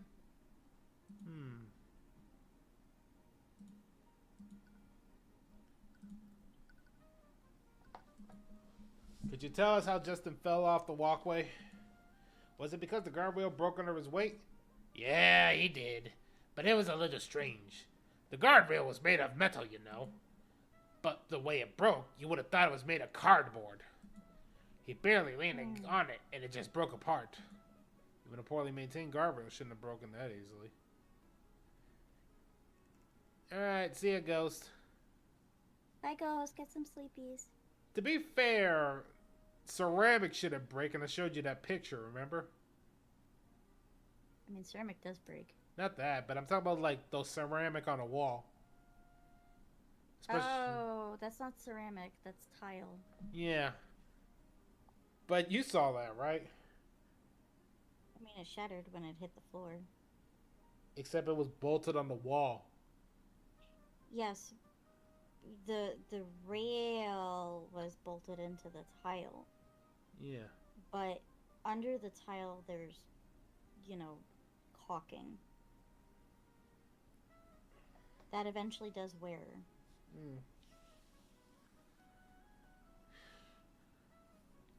Could you tell us how Justin fell off the walkway? Was it because the guardrail broke under his weight? Yeah, he did. But it was a little strange. The guardrail was made of metal, you know. But the way it broke, you would have thought it was made of cardboard. He barely leaned on it, and it just broke apart. Even a poorly maintained guardrail shouldn't have broken that easily. Alright, see ya, Ghost. Bye, Ghost. Get some sleepies. To be fair, ceramic shouldn't break, and I showed you that picture, remember? I mean, ceramic does break. Not that, but I'm talking about, like, those ceramic on a wall. Oh, that's not ceramic. That's tile. Yeah. But you saw that, right? I mean, it shattered when it hit the floor. Except it was bolted on the wall. Yes. The rail was bolted into the tile. Yeah. But under the tile, there's, you know, caulking. That eventually does wear.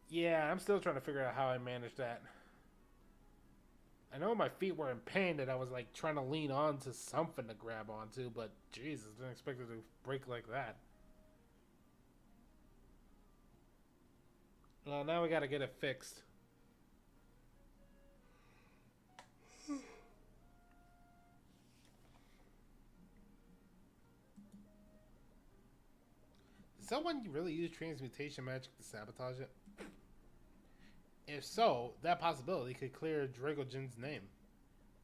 Yeah, I'm still trying to figure out how I managed that. I know my feet were in pain that I was like trying to lean on to something to grab onto, but Jesus, didn't expect it to break like that. Well, now we gotta get it fixed. Did someone really use transmutation magic to sabotage it? If so, that possibility could clear Dragogen's name.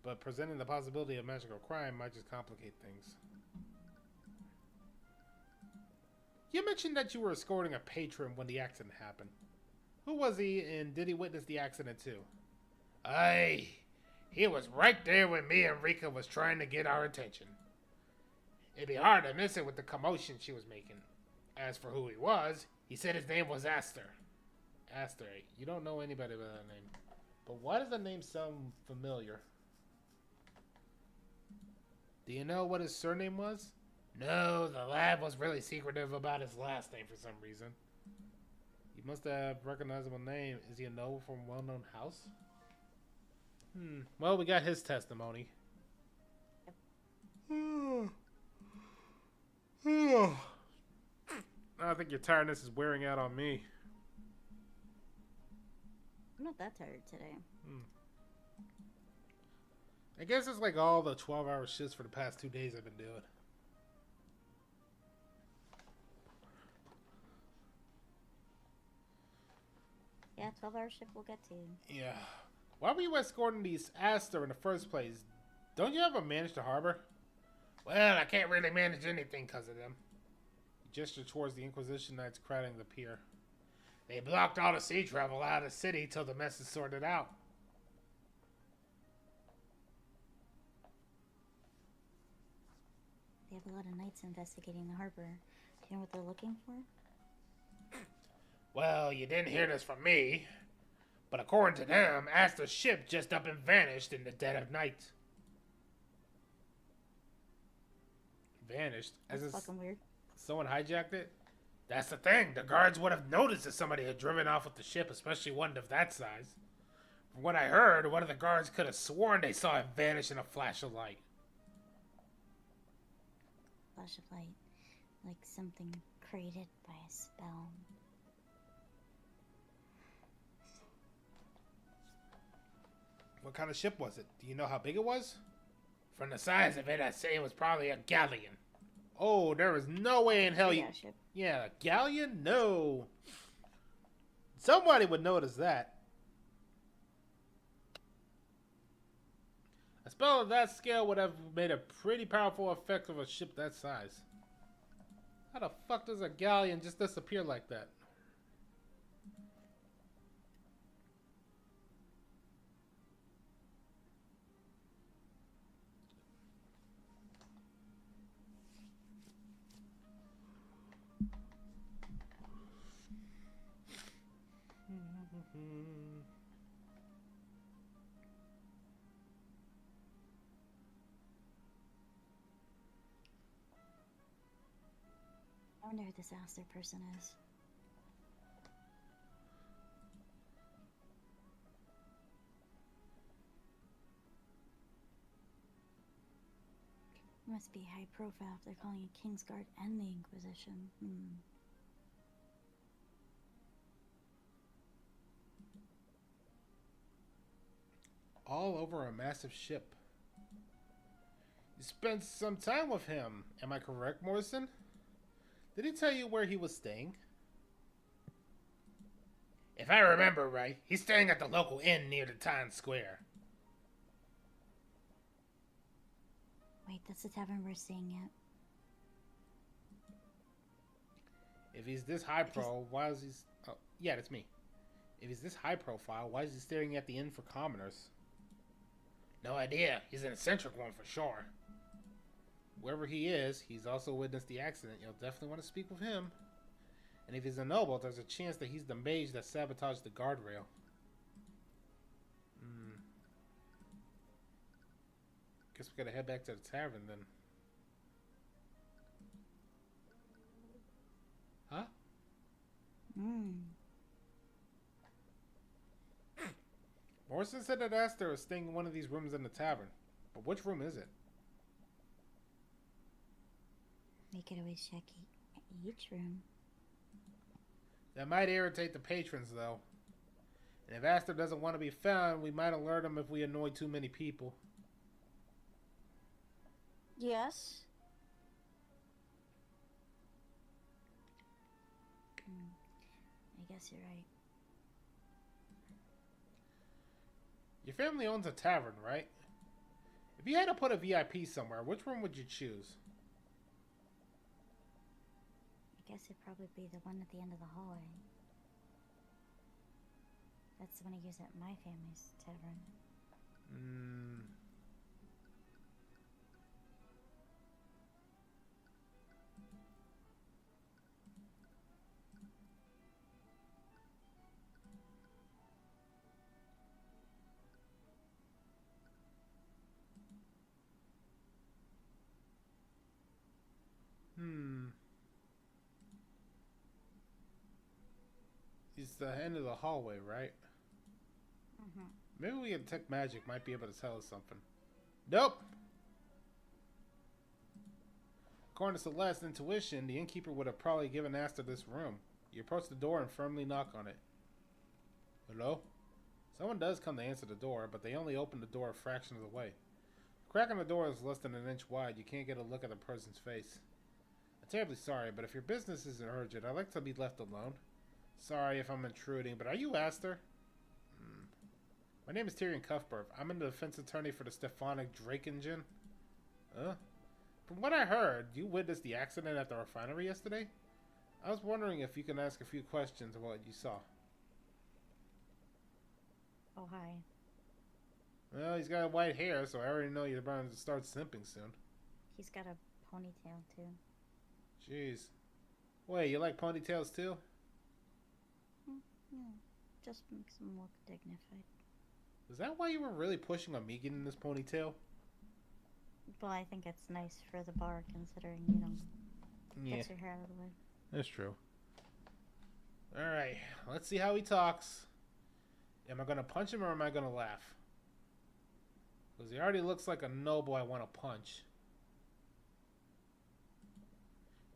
But presenting the possibility of magical crime might just complicate things. You mentioned that you were escorting a patron when the accident happened. Who was he, and did he witness the accident too? Aye, he was right there when me and Rika was trying to get our attention. It'd be hard to miss it with the commotion she was making. As for who he was, he said his name was Aster. Aster, you don't know anybody by that name. But why does the name sound familiar? Do you know what his surname was? No, the lad was really secretive about his last name for some reason. He must have a recognizable name. Is he a noble from a well-known house? Well, we got his testimony. I think your tiredness is wearing out on me. I'm not that tired today. I guess it's like all the 12-hour shifts for the past 2 days I've been doing. Yeah, 12-hour shift we'll get to. Yeah. Why were you escorting these Aster in the first place? Don't you ever manage the harbor? Well, I can't really manage anything because of them. He gestured towards the Inquisition Knights crowding the pier. They blocked all the sea travel out of the city till the mess is sorted out. They have a lot of knights investigating the harbor. Do you know what they're looking for? Well, you didn't hear this from me. But according to them, Aster's ship just up and vanished in the dead of night. Vanished? That's fucking weird. Someone hijacked it? That's the thing. The guards would have noticed if somebody had driven off with the ship, especially one of that size. From what I heard, one of the guards could have sworn they saw it vanish in a flash of light. Flash of light. Like something created by a spell. What kind of ship was it? Do you know how big it was? From the size of it, I'd say it was probably a galleon. Oh, there was no way in hell you... Yeah, ship. Yeah, a galleon? No. Somebody would notice that. A spell of that scale would have made a pretty powerful effect of a ship that size. How the fuck does a galleon just disappear like that? I wonder who this Aster person is. Must be high profile if they're calling it Kingsguard and the Inquisition. All over a massive ship. You spent some time with him. Am I correct, Morrison? Did he tell you where he was staying? If I remember right, he's staying at the local inn near the town square. Wait, that's the tavern we're staying at. If he's this high pro, why is he... Oh, yeah, that's me. If he's this high profile, why is he staring at the inn for commoners? No idea. He's an eccentric one for sure. Wherever he is, he's also witnessed the accident. You'll definitely want to speak with him. And if he's a noble, there's a chance that he's the mage that sabotaged the guardrail. Guess we gotta head back to the tavern then. Huh? Morrison said that Aster is staying in one of these rooms in the tavern. But which room is it? We could always check each room. That might irritate the patrons, though. And if Aster doesn't want to be found, we might alert him if we annoy too many people. Yes. I guess you're right. Your family owns a tavern, right? If you had to put a VIP somewhere, which room would you choose? I guess it'd probably be the one at the end of the hallway. That's the one I use at my family's tavern. It's the end of the hallway, right? Maybe we can detect magic might be able to tell us something. Nope! According to Celeste's intuition, the innkeeper would have probably given Aster this room. You approach the door and firmly knock on it. Hello? Someone does come to answer the door, but they only open the door a fraction of the way. The crack on the door is less than an inch wide. You can't get a look at the person's face. I'm terribly sorry, but if your business isn't urgent, I'd like to be left alone. Sorry if I'm intruding, but are you Aster? My name is Tyrion Cuthbert. I'm a defense attorney for the Stephanic Drakingen. Huh? From what I heard, you witnessed the accident at the refinery yesterday? I was wondering if you can ask a few questions of what you saw. Oh, hi. Well, he's got white hair, so I already know you're about to start simping soon. He's got a ponytail, too. Jeez. Wait, you like ponytails, too? Yeah, just makes him look dignified. Is that why you were really pushing on me getting this ponytail? Well, I think it's nice for the bar, considering, you know, gets your hair out of the way. That's true. Alright, let's see how he talks. Am I going to punch him or am I going to laugh? Because he already looks like a noble I want to punch.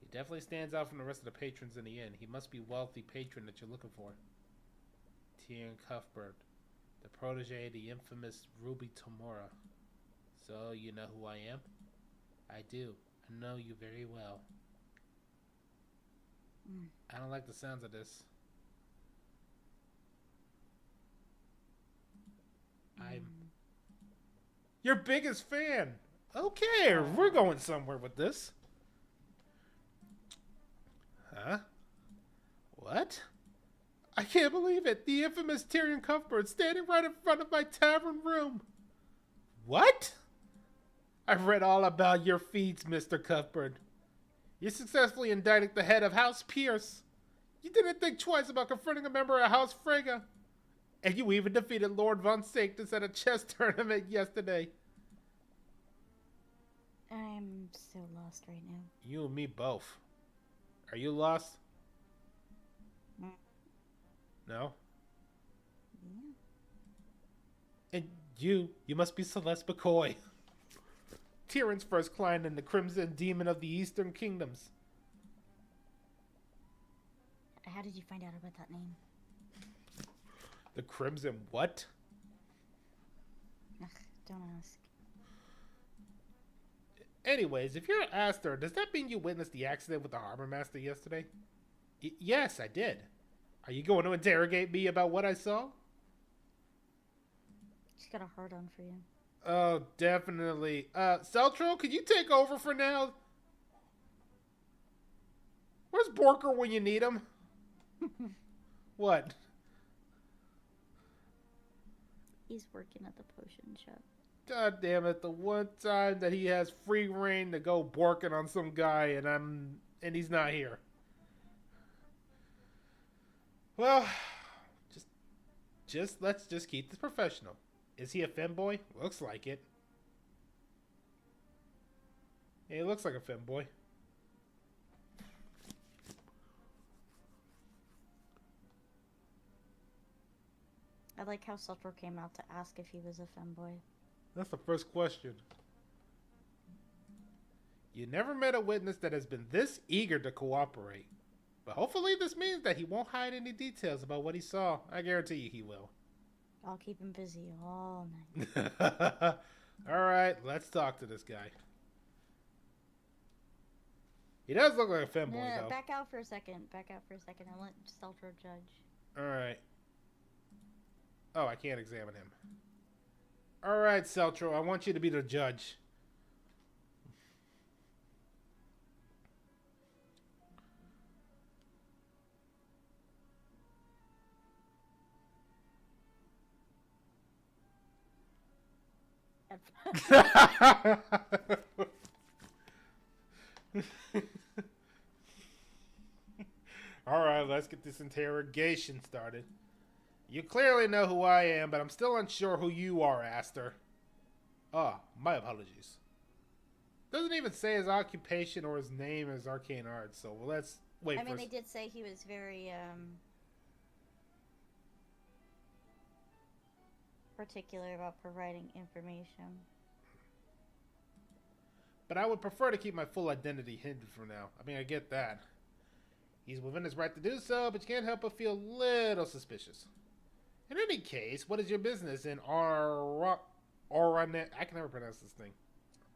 He definitely stands out from the rest of the patrons in the inn. He must be wealthy patron that you're looking for. Tyrion Cuthbert. The protege, the infamous Ruby Tomura. So, you know who I am? I do. I know you very well. I don't like the sounds of this. I'm your biggest fan. Okay, we're going somewhere with this. Huh? What? I can't believe it. The infamous Tyrion Cuthbert standing right in front of my tavern room. What? I've read all about your feats, Mr. Cuthbert. You successfully indicted the head of House Pierce. You didn't think twice about confronting a member of House Frege. And you even defeated Lord Von Sanctus at a chess tournament yesterday. I'm so lost right now. You and me both. Are you lost? No? Yeah. And you must be Celeste McCoy. Tyrion's first client and the Crimson Demon of the Eastern Kingdoms. How did you find out about that name? The Crimson what? Ugh, don't ask. Anyways, if you're Aster, does that mean you witnessed the accident with the Harbor Master yesterday? Yes, I did. Are you going to interrogate me about what I saw? She's got a hard on for you. Oh, definitely. Celtro, could you take over for now? Where's Borker when you need him? What? He's working at the potion shop. God damn it, the one time that he has free reign to go borking on some guy and he's not here. Well, let's just keep this professional. Is he a femboy? Looks like it. Yeah, he looks like a femboy. I like how Sulfur came out to ask if he was a femboy. That's the first question. You never met a witness that has been this eager to cooperate. But hopefully this means that he won't hide any details about what he saw. I guarantee you he will. I'll keep him busy all night. Alright, let's talk to this guy. He does look like a femboy, though. Back out for a second. Back out for a second. I want Sulfur judge. Alright. Oh, I can't examine him. Alright, Celtro, I want you to be the judge. Alright, let's get this interrogation started. You clearly know who I am, but I'm still unsure who you are, Aster. Ah, my apologies. Doesn't even say his occupation or his name as arcane arts, so let's wait I mean, they did say he was very, particular about providing information. But I would prefer to keep my full identity hidden for now. I mean, I get that. He's within his right to do so, but you can't help but feel a little suspicious. In any case, what is your business in Oranax? I can never pronounce this thing.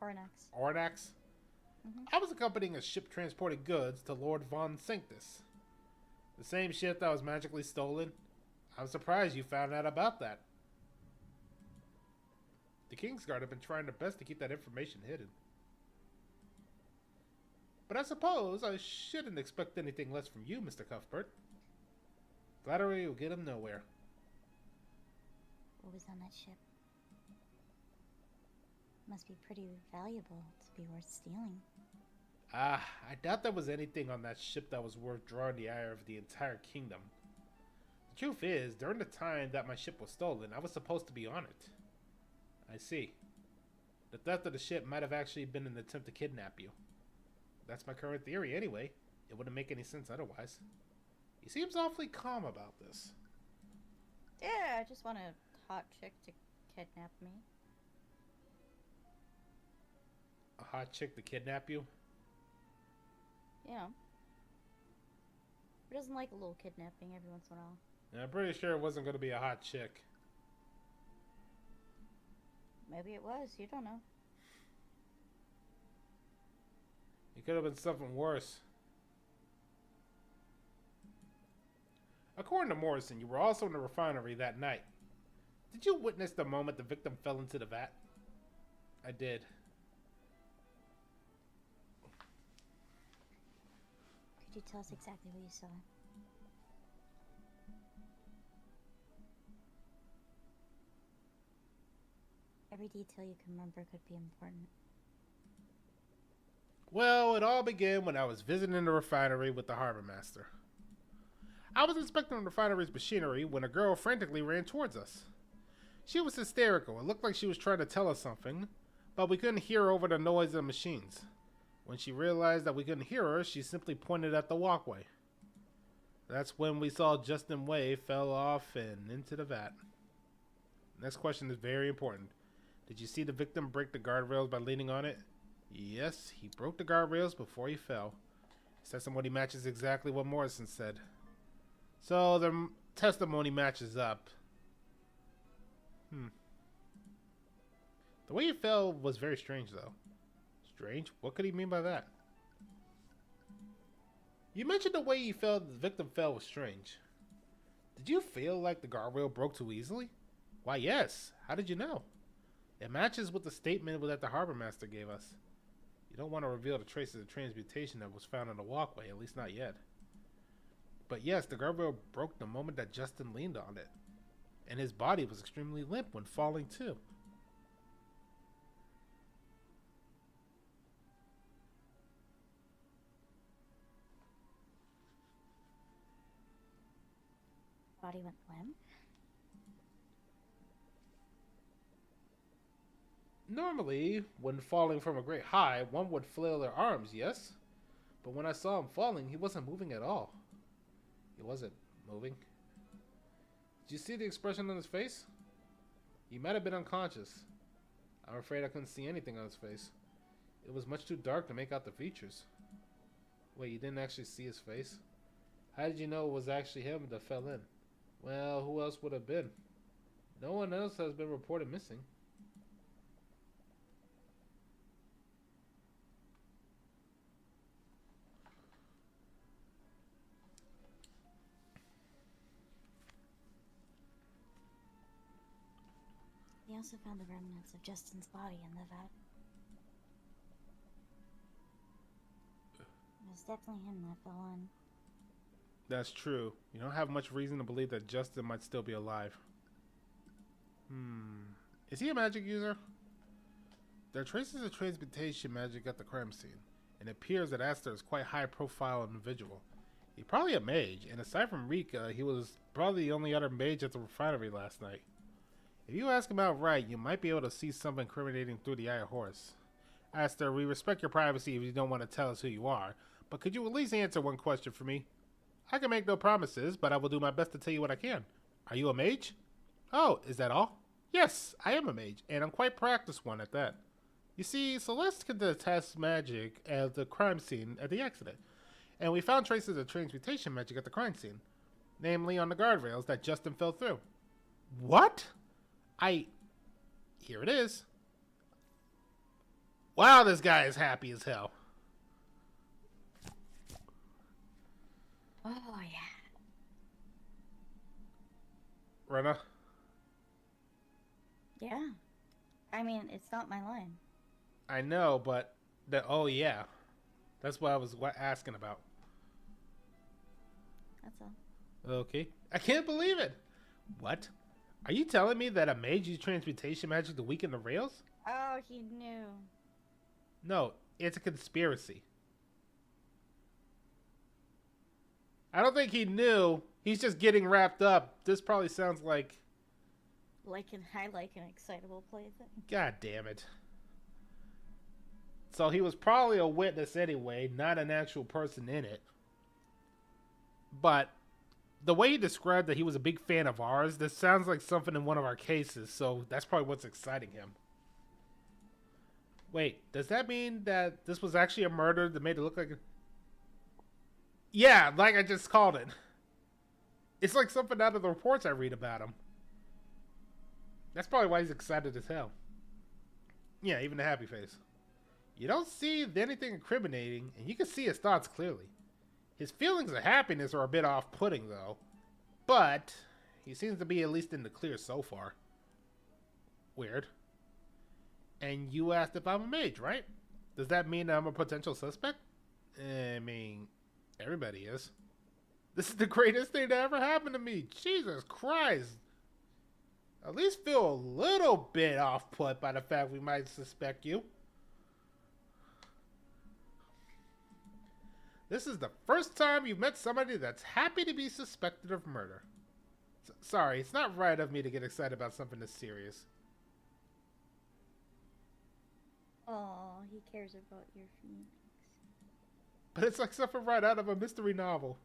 Oranax. Oranax? I was accompanying a ship transporting goods to Lord Von Sanctus. The same ship that was magically stolen. I'm surprised you found out about that. The Kingsguard have been trying their best to keep that information hidden. But I suppose I shouldn't expect anything less from you, Mr. Cuthbert. Flattery will get him nowhere. What was on that ship? Must be pretty valuable to be worth stealing. I doubt there was anything on that ship that was worth drawing the ire of the entire kingdom. The truth is, during the time that my ship was stolen, I was supposed to be on it. I see. The theft of the ship might have actually been an attempt to kidnap you. That's my current theory anyway. It wouldn't make any sense otherwise. He seems awfully calm about this. Yeah, I just want a hot chick to kidnap me. A hot chick to kidnap you? Yeah. Who doesn't like a little kidnapping every once in a while? And I'm pretty sure it wasn't going to be a hot chick. Maybe it was. You don't know. It could have been something worse. According to Morrison, you were also in the refinery that night. Did you witness the moment the victim fell into the vat? I did. Could you tell us exactly what you saw? Every detail you can remember could be important. Well, it all began when I was visiting the refinery with the harbor master. I was inspecting the refinery's machinery when a girl frantically ran towards us. She was hysterical. It looked like she was trying to tell us something, but we couldn't hear her over the noise of the machines. When she realized that we couldn't hear her, she simply pointed at the walkway. That's when we saw Justin Way fell off and into the vat. Next question is very important. Did you see the victim break the guardrails by leaning on it? Yes, he broke the guardrails before he fell. His testimony matches exactly what Morrison said. So the testimony matches up. The way he fell was very strange, though. Strange? What could he mean by that? You mentioned the way the victim fell was strange. Did you feel like the guardrail broke too easily? Why, yes. How did you know? It matches with the statement that the harbor master gave us. You don't want to reveal the traces of transmutation that was found on the walkway, at least not yet. But yes, the guardrail broke the moment that Justin leaned on it. And his body was extremely limp when falling too. Body went limp? Normally, when falling from a great height, one would flail their arms, yes? But when I saw him falling, he wasn't moving at all. He wasn't moving. Did you see the expression on his face? He might have been unconscious. I'm afraid I couldn't see anything on his face. It was much too dark to make out the features. Wait, you didn't actually see his face? How did you know it was actually him that fell in? Well, who else would have been? No one else has been reported missing. They also found the remnants of Justin's body in the vat. It was definitely him that fell on. That's true. You don't have much reason to believe that Justin might still be alive. Is he a magic user? There are traces of transmutation magic at the crime scene, and it appears that Aster is quite a high-profile individual. He's probably a mage, and aside from Rika, he was probably the only other mage at the refinery last night. If you ask him outright, you might be able to see something incriminating through the eye of Horus. Aster, we respect your privacy if you don't want to tell us who you are, but could you at least answer one question for me? I can make no promises, but I will do my best to tell you what I can. Are you a mage? Oh, is that all? Yes, I am a mage, and I'm quite practiced one at that. You see, Celeste can detect magic at the crime scene at the accident, and we found traces of transmutation magic at the crime scene, namely on the guardrails that Justin fell through. What? Here it is. Wow, this guy is happy as hell. Oh, yeah. Rena? Yeah. I mean, it's not my line. I know, but oh yeah. That's what I was asking about. That's all. Okay. I can't believe it. What? Are you telling me that a mage used transmutation magic to weaken the rails? Oh, he knew. No, it's a conspiracy. I don't think he knew. He's just getting wrapped up. This probably sounds like... Like an excitable plaything. God damn it. So he was probably a witness anyway, not an actual person in it. But the way he described that he was a big fan of ours, this sounds like something in one of our cases, so that's probably what's exciting him. Wait, does that mean that this was actually a murder that made it look like a... Yeah, like I just called it. It's like something out of the reports I read about him. That's probably why he's excited as hell. Yeah, even the happy face. You don't see anything incriminating, and you can see his thoughts clearly. His feelings of happiness are a bit off-putting, though. But he seems to be at least in the clear so far. Weird. And you asked if I'm a mage, right? Does that mean I'm a potential suspect? I mean, everybody is. This is the greatest thing that ever happened to me. Jesus Christ. At least feel a little bit off-put by the fact we might suspect you. This is the first time you've met somebody that's happy to be suspected of murder. Sorry, it's not right of me to get excited about something this serious. Oh, he cares about your feelings. But it's like something right out of a mystery novel.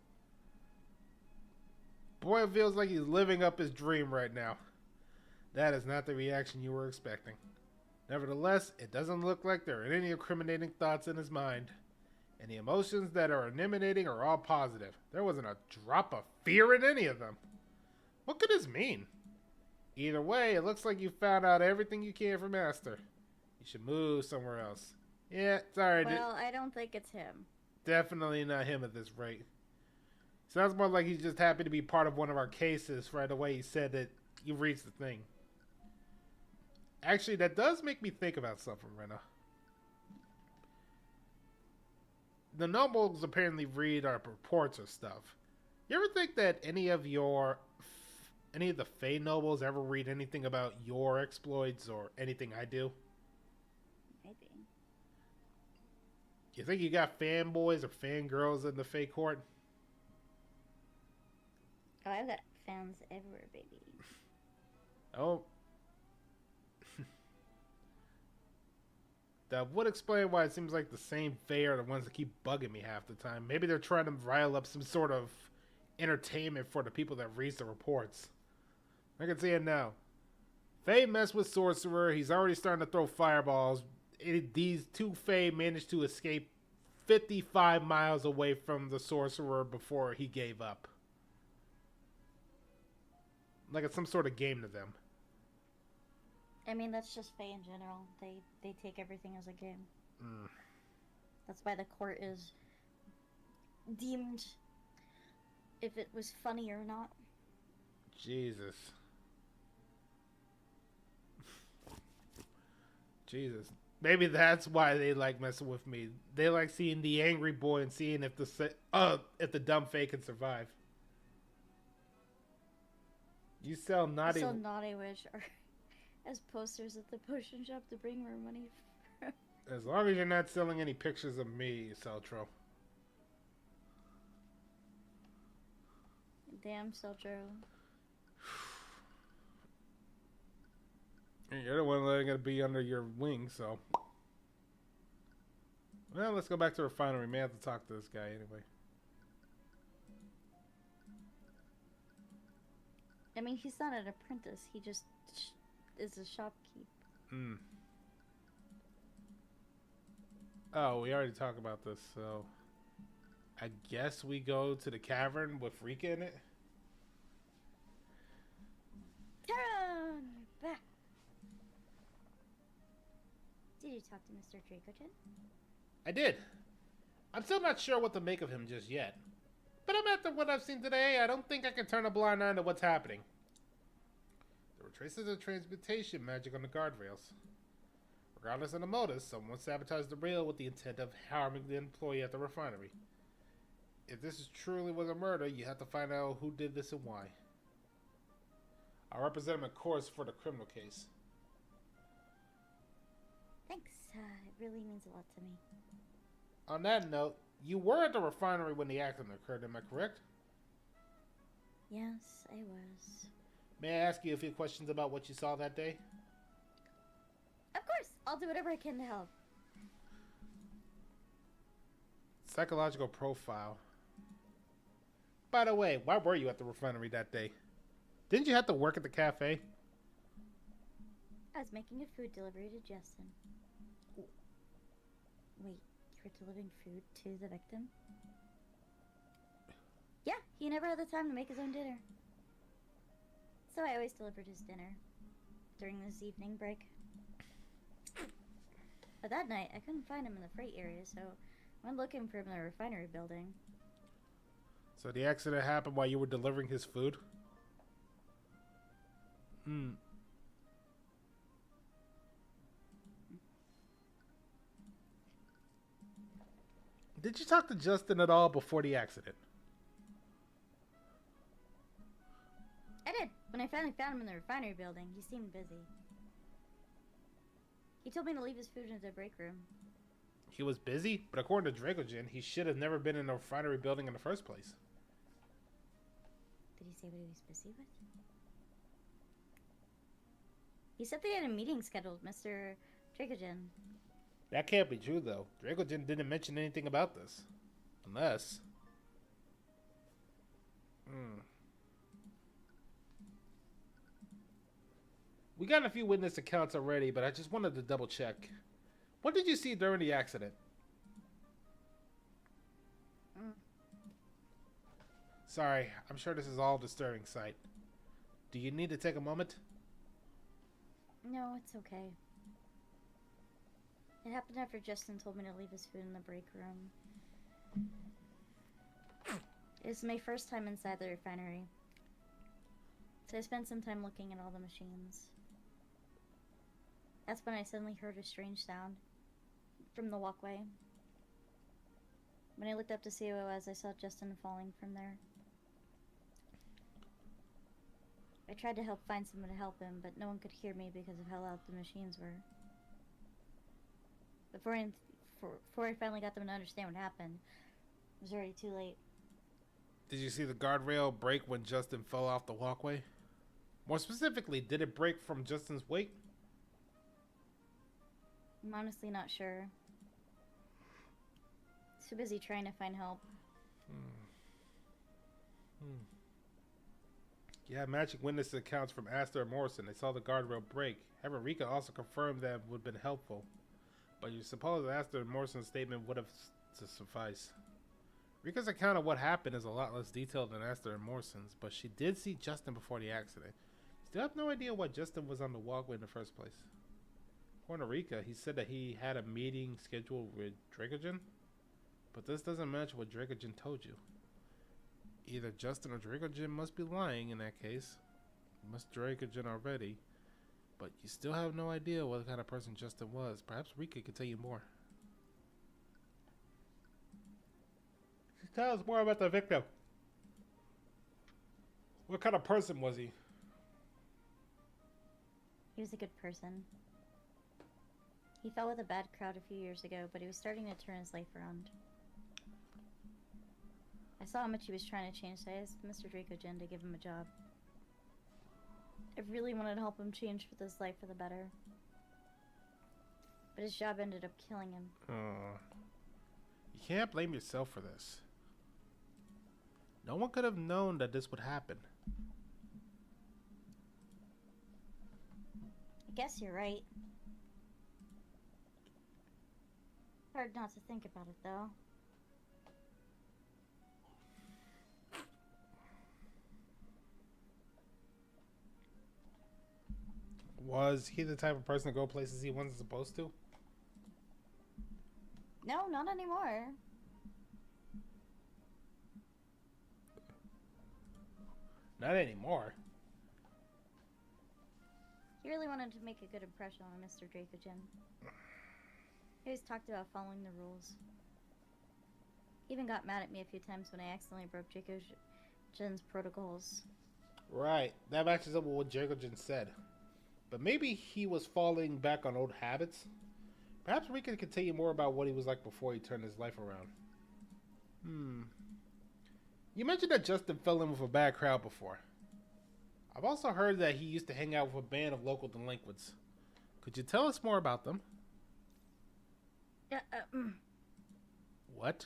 Boy, it feels like he's living up his dream right now. That is not the reaction you were expecting. Nevertheless, it doesn't look like there are any incriminating thoughts in his mind. And the emotions that are emanating are all positive. There wasn't a drop of fear in any of them. What could this mean? Either way, it looks like you found out everything you can from Master. You should move somewhere else. Yeah, sorry. Well, I don't think it's him. Definitely not him at this rate. Sounds more like he's just happy to be part of one of our cases right away. He said that you reached the thing. Actually, that does make me think about something, Rena. The nobles apparently read our reports or stuff. You ever think that any of the Fey nobles ever read anything about your exploits or anything I do? Maybe. You think you got fanboys or fangirls in the Fey court? Oh, I've got fans everywhere, baby. Oh. That would explain why it seems like the same Fae are the ones that keep bugging me half the time. Maybe they're trying to rile up some sort of entertainment for the people that reads the reports. I can see it now. Fae messed with Sorcerer. He's already starting to throw fireballs. These two Fae managed to escape 55 miles away from the Sorcerer before he gave up. Like it's some sort of game to them. I mean, that's just Fae in general. They take everything as a game. Mm. That's why the court is deemed if it was funny or not. Jesus. Jesus. Maybe that's why they like messing with me. They like seeing the angry boy and seeing if the dumb Fae can survive. You sell naughty. So Naughty Witch are as posters at the potion shop to bring more money. As long as you're not selling any pictures of me, Celtro. Damn, Celtro. You're the one letting it be under your wing, so. Well, let's go back to refinery. May have to talk to this guy anyway. I mean, he's not an apprentice. He just is a shopkeep. Hmm. Oh, we already talked about this, so I guess we go to the cavern with Rika in it. Tyrion, you're back. Did you talk to Mr. Dracogen? I did. I'm still not sure what to make of him just yet. But after what I've seen today, I don't think I can turn a blind eye to what's happening. There were traces of transmutation magic on the guardrails. Regardless of the motives, someone sabotaged the rail with the intent of harming the employee at the refinery. If this truly was a murder, you have to find out who did this and why. I'll represent him in court for the criminal case. Thanks. It really means a lot to me. On that note, you were at the refinery when the accident occurred, am I correct? Yes, I was. May I ask you a few questions about what you saw that day? Of course! I'll do whatever I can to help. Psychological profile. By the way, why were you at the refinery that day? Didn't you have to work at the cafe? I was making a food delivery to Justin. Wait, you were delivering food to the victim? Yeah, he never had the time to make his own dinner. So I always delivered his dinner during this evening break. But that night, I couldn't find him in the freight area, so I went looking for him in the refinery building. So the accident happened while you were delivering his food? Hmm. Did you talk to Justin at all before the accident? I did. When I finally found him in the refinery building, he seemed busy. He told me to leave his food in the break room. He was busy? But according to Dracogen, he should have never been in a refinery building in the first place. Did he say what he was busy with? He said they had a meeting scheduled, Mr. Dracogen. That can't be true, though. Dracogen didn't mention anything about this. Unless... We got a few witness accounts already, but I just wanted to double check. What did you see during the accident? Sorry, I'm sure this is all disturbing sight. Do you need to take a moment? No, it's okay. It happened after Justin told me to leave his food in the break room. It was my first time inside the refinery, so I spent some time looking at all the machines. That's when I suddenly heard a strange sound from the walkway. When I looked up to see who it was, I saw Justin falling from there. I tried to find someone to help him, but no one could hear me because of how loud the machines were. Before I finally got them to understand what happened, it was already too late. Did you see the guardrail break when Justin fell off the walkway? More specifically, did it break from Justin's weight? I'm honestly not sure. Too busy trying to find help. Yeah, magic witness accounts from Aster and Morrison. They saw the guardrail break. However, Rika also confirmed that would have been helpful. But you suppose Aster and Morrison's statement would have sufficed. Rika's account of what happened is a lot less detailed than Aster and Morrison's, but she did see Justin before the accident. Still have no idea why Justin was on the walkway in the first place. According to Rika, he said that he had a meeting scheduled with Dracogen, but this doesn't match what Dracogen told you. Either Justin or Dracogen must be lying in that case. Must Dracogen already, but you still have no idea what kind of person Justin was. Perhaps Rika could tell you more. Tell us more about the victim. What kind of person was he? He was a good person. He fell with a bad crowd a few years ago, but he was starting to turn his life around. I saw how much he was trying to change, so I asked Mr. Dracogen to give him a job. I really wanted to help him change for this life for the better. But his job ended up killing him. You can't blame yourself for this. No one could have known that this would happen. I guess you're right. Hard not to think about it, though. Was he the type of person to go places he wasn't supposed to? No, not anymore. Not anymore. He really wanted to make a good impression on Mr. Dracogen. He always talked about following the rules. He even got mad at me a few times when I accidentally broke Dracogen's protocols. Right, that matches up with what Dracogen said. But maybe he was falling back on old habits. Perhaps Rika could tell you more about what he was like before he turned his life around. You mentioned that Justin fell in with a bad crowd before. I've also heard that he used to hang out with a band of local delinquents. Could you tell us more about them? What?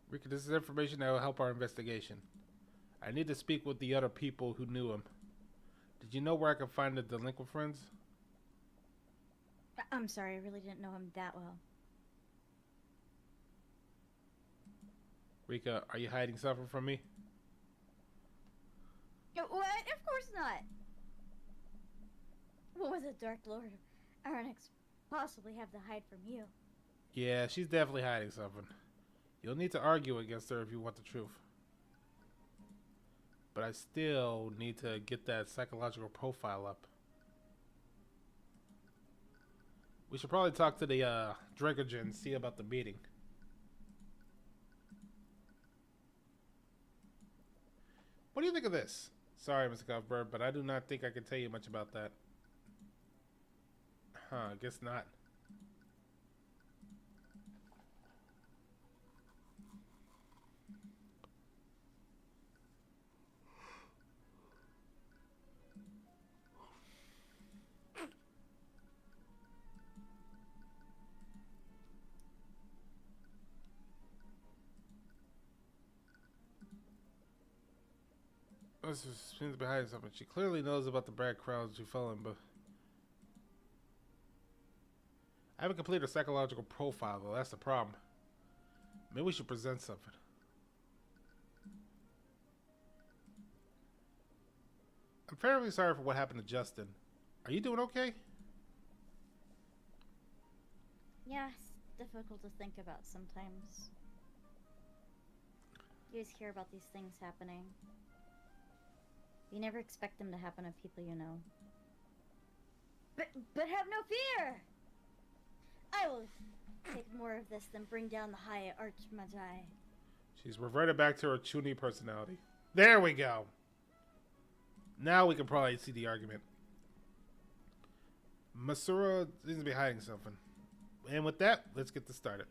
Rika, this is information that will help our investigation. I need to speak with the other people who knew him. Did you know where I could find the delinquent friends? I'm sorry, I really didn't know him that well. Rika, are you hiding something from me? What? Of course not. What was a Dark Lord of Arnex possibly have to hide from you. Yeah, she's definitely hiding something. You'll need to argue against her if you want the truth. But I still need to get that psychological profile up. We should probably talk to the Dracogen and see about the meeting. What do you think of this? Sorry, Mr. Cuthbert, but I do not think I can tell you much about that. Huh, I guess not. This seems behind something. She clearly knows about the bad crowds she fell in, but I haven't completed her psychological profile, though. That's the problem. Maybe we should present something. I'm fairly sorry for what happened to Justin. Are you doing okay? Yeah, it's difficult to think about sometimes. You always hear about these things happening. You never expect them to happen to people you know. But have no fear! I will take more of this than bring down the High Archmagi. She's reverted back to her Chuni personality. There we go. Now we can probably see the argument. Masura seems to be hiding something. And with that, let's get this started.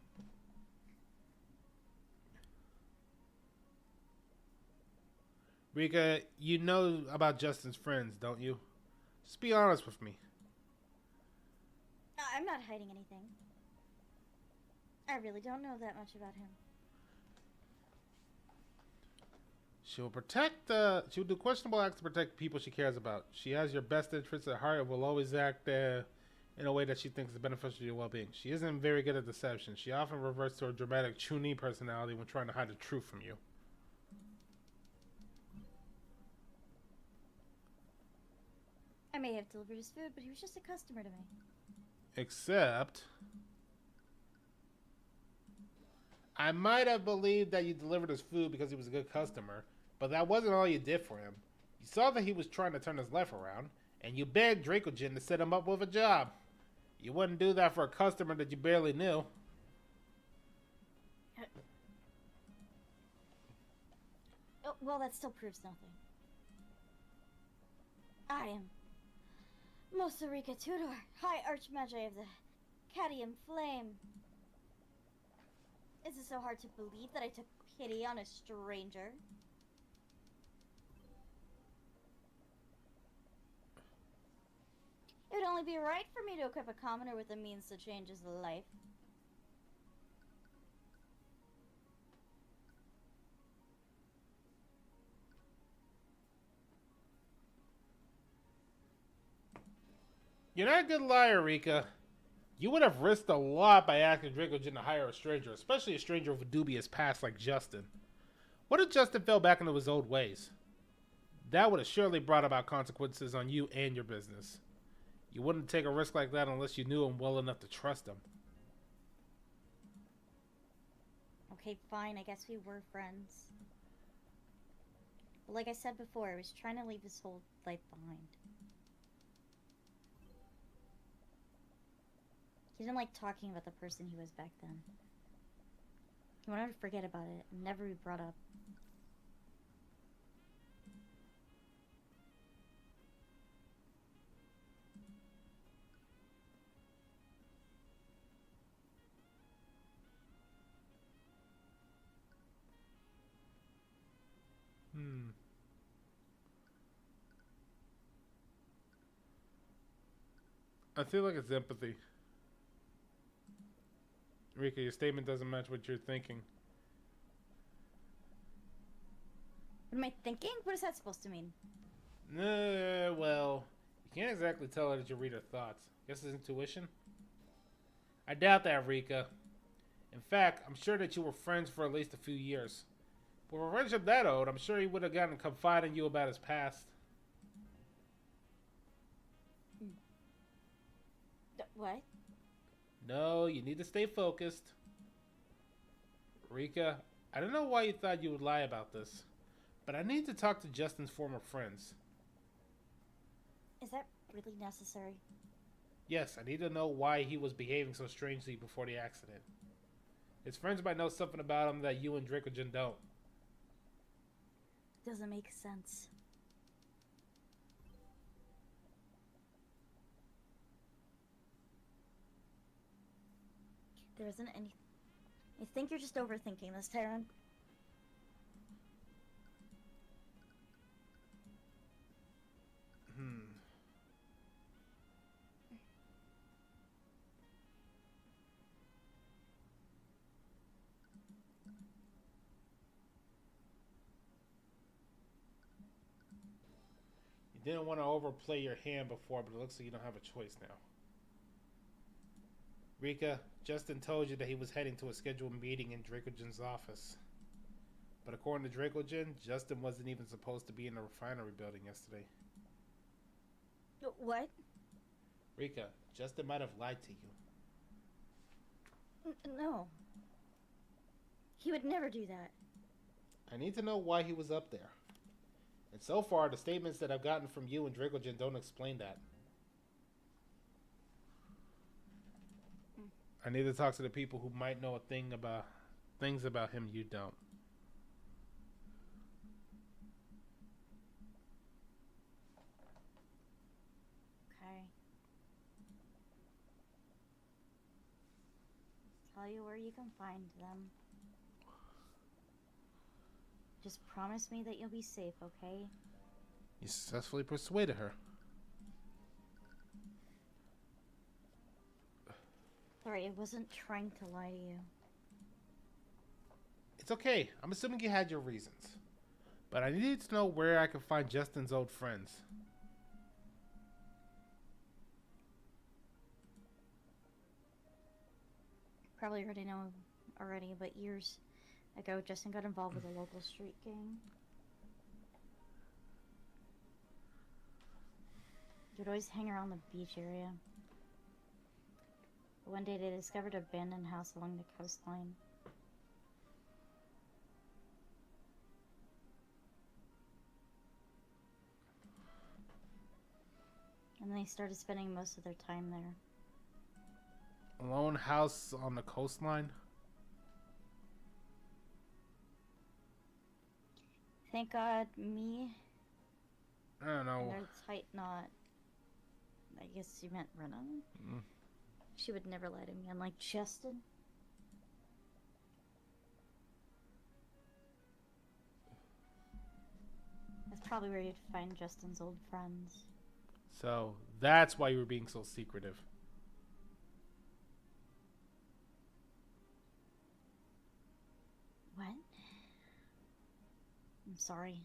Rika, you know about Justin's friends, don't you? Just be honest with me. I'm not hiding anything. I really don't know that much about him. She'll do questionable acts to protect people she cares about. She has your best interests at heart and will always act in a way that she thinks is beneficial to your well-being. She isn't very good at deception. She often reverts to her dramatic Chuni personality when trying to hide the truth from you. I may have delivered his food, but he was just a customer to me. Except, I might have believed that you delivered his food because he was a good customer, but that wasn't all you did for him. You saw that he was trying to turn his life around, and you begged Dracogen to set him up with a job. You wouldn't do that for a customer that you barely knew. Oh, well, that still proves nothing. I am Mosarika Tudor, High Archmagi of the Cadium Flame. Is it so hard to believe that I took pity on a stranger? It would only be right for me to equip a commoner with the means to change his life. You're not a good liar, Rika. You would have risked a lot by asking Dracogen to hire a stranger, especially a stranger with a dubious past like Justin. What if Justin fell back into his old ways? That would have surely brought about consequences on you and your business. You wouldn't take a risk like that unless you knew him well enough to trust him. Okay, fine, I guess we were friends. But like I said before, I was trying to leave his whole life behind. He didn't like talking about the person he was back then. He wanted to forget about it and never be brought up. I feel like it's empathy. Rika, your statement doesn't match what you're thinking. What am I thinking? What is that supposed to mean? Well, you can't exactly tell her that you read her thoughts. Guess it's intuition? I doubt that, Rika. In fact, I'm sure that you were friends for at least a few years. With a friendship that old, I'm sure he would have gotten to confide in you about his past. What? No, you need to stay focused. Rika, I don't know why you thought you would lie about this, but I need to talk to Justin's former friends. Is that really necessary? Yes, I need to know why he was behaving so strangely before the accident. His friends might know something about him that you and Dracogen don't. Doesn't make sense. There isn't any... I think you're just overthinking this, Tyrion. You didn't want to overplay your hand before, but it looks like you don't have a choice now. Rika, Justin told you that he was heading to a scheduled meeting in Dracogen's office. But according to Dracogen, Justin wasn't even supposed to be in the refinery building yesterday. What? Rika, Justin might have lied to you. No. He would never do that. I need to know why he was up there. And so far, the statements that I've gotten from you and Dracogen don't explain that. I need to talk to the people who might know things about him you don't. Okay. Tell you where you can find them. Just promise me that you'll be safe, okay? You successfully persuaded her. Sorry, I wasn't trying to lie to you. It's okay. I'm assuming you had your reasons. But I needed to know where I could find Justin's old friends. Probably already know already, but years ago, Justin got involved with a local street gang. He would always hang around the beach area. But one day they discovered an abandoned house along the coastline. And they started spending most of their time there. A lone house on the coastline? Thank God, me I don't know. and their tight knot. I guess you meant Brennan? She would never lie to me, unlike Justin. That's probably where you'd find Justin's old friends. So, that's why you were being so secretive. What? I'm sorry.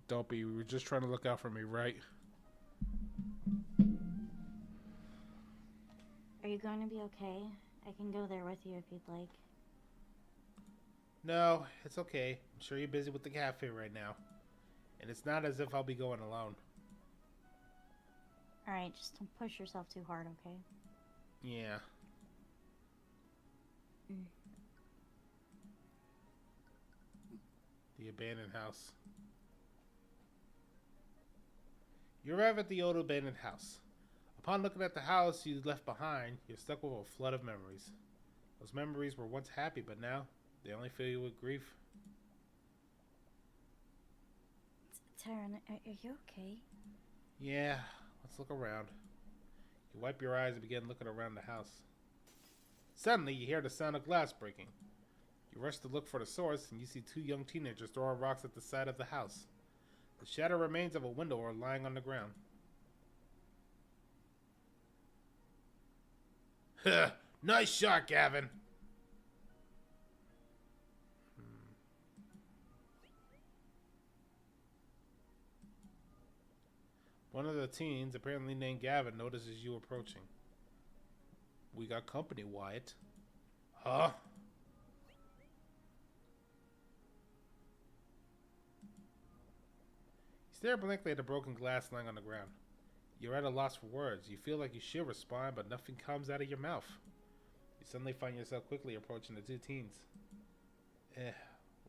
Don't be. We were just trying to look out for me, right? Are you going to be okay? I can go there with you if you'd like. No, it's okay. I'm sure you're busy with the cafe right now. And it's not as if I'll be going alone. Alright, just don't push yourself too hard, okay? Yeah. The abandoned house. You arrive at the old abandoned house. Upon looking at the house you left behind, you're stuck with a flood of memories. Those memories were once happy, but now they only fill you with grief. Tyrion, are you okay? Yeah, let's look around. You wipe your eyes and begin looking around the house. Suddenly, you hear the sound of glass breaking. You rush to look for the source, and you see two young teenagers throwing rocks at the side of the house. The shattered remains of a window are lying on the ground. Nice shot, Gavin! One of the teens, apparently named Gavin, notices you approaching. We got company, Wyatt. Huh? You stare blankly at the broken glass lying on the ground. You're at a loss for words. You feel like you should respond, but nothing comes out of your mouth. You suddenly find yourself quickly approaching the two teens.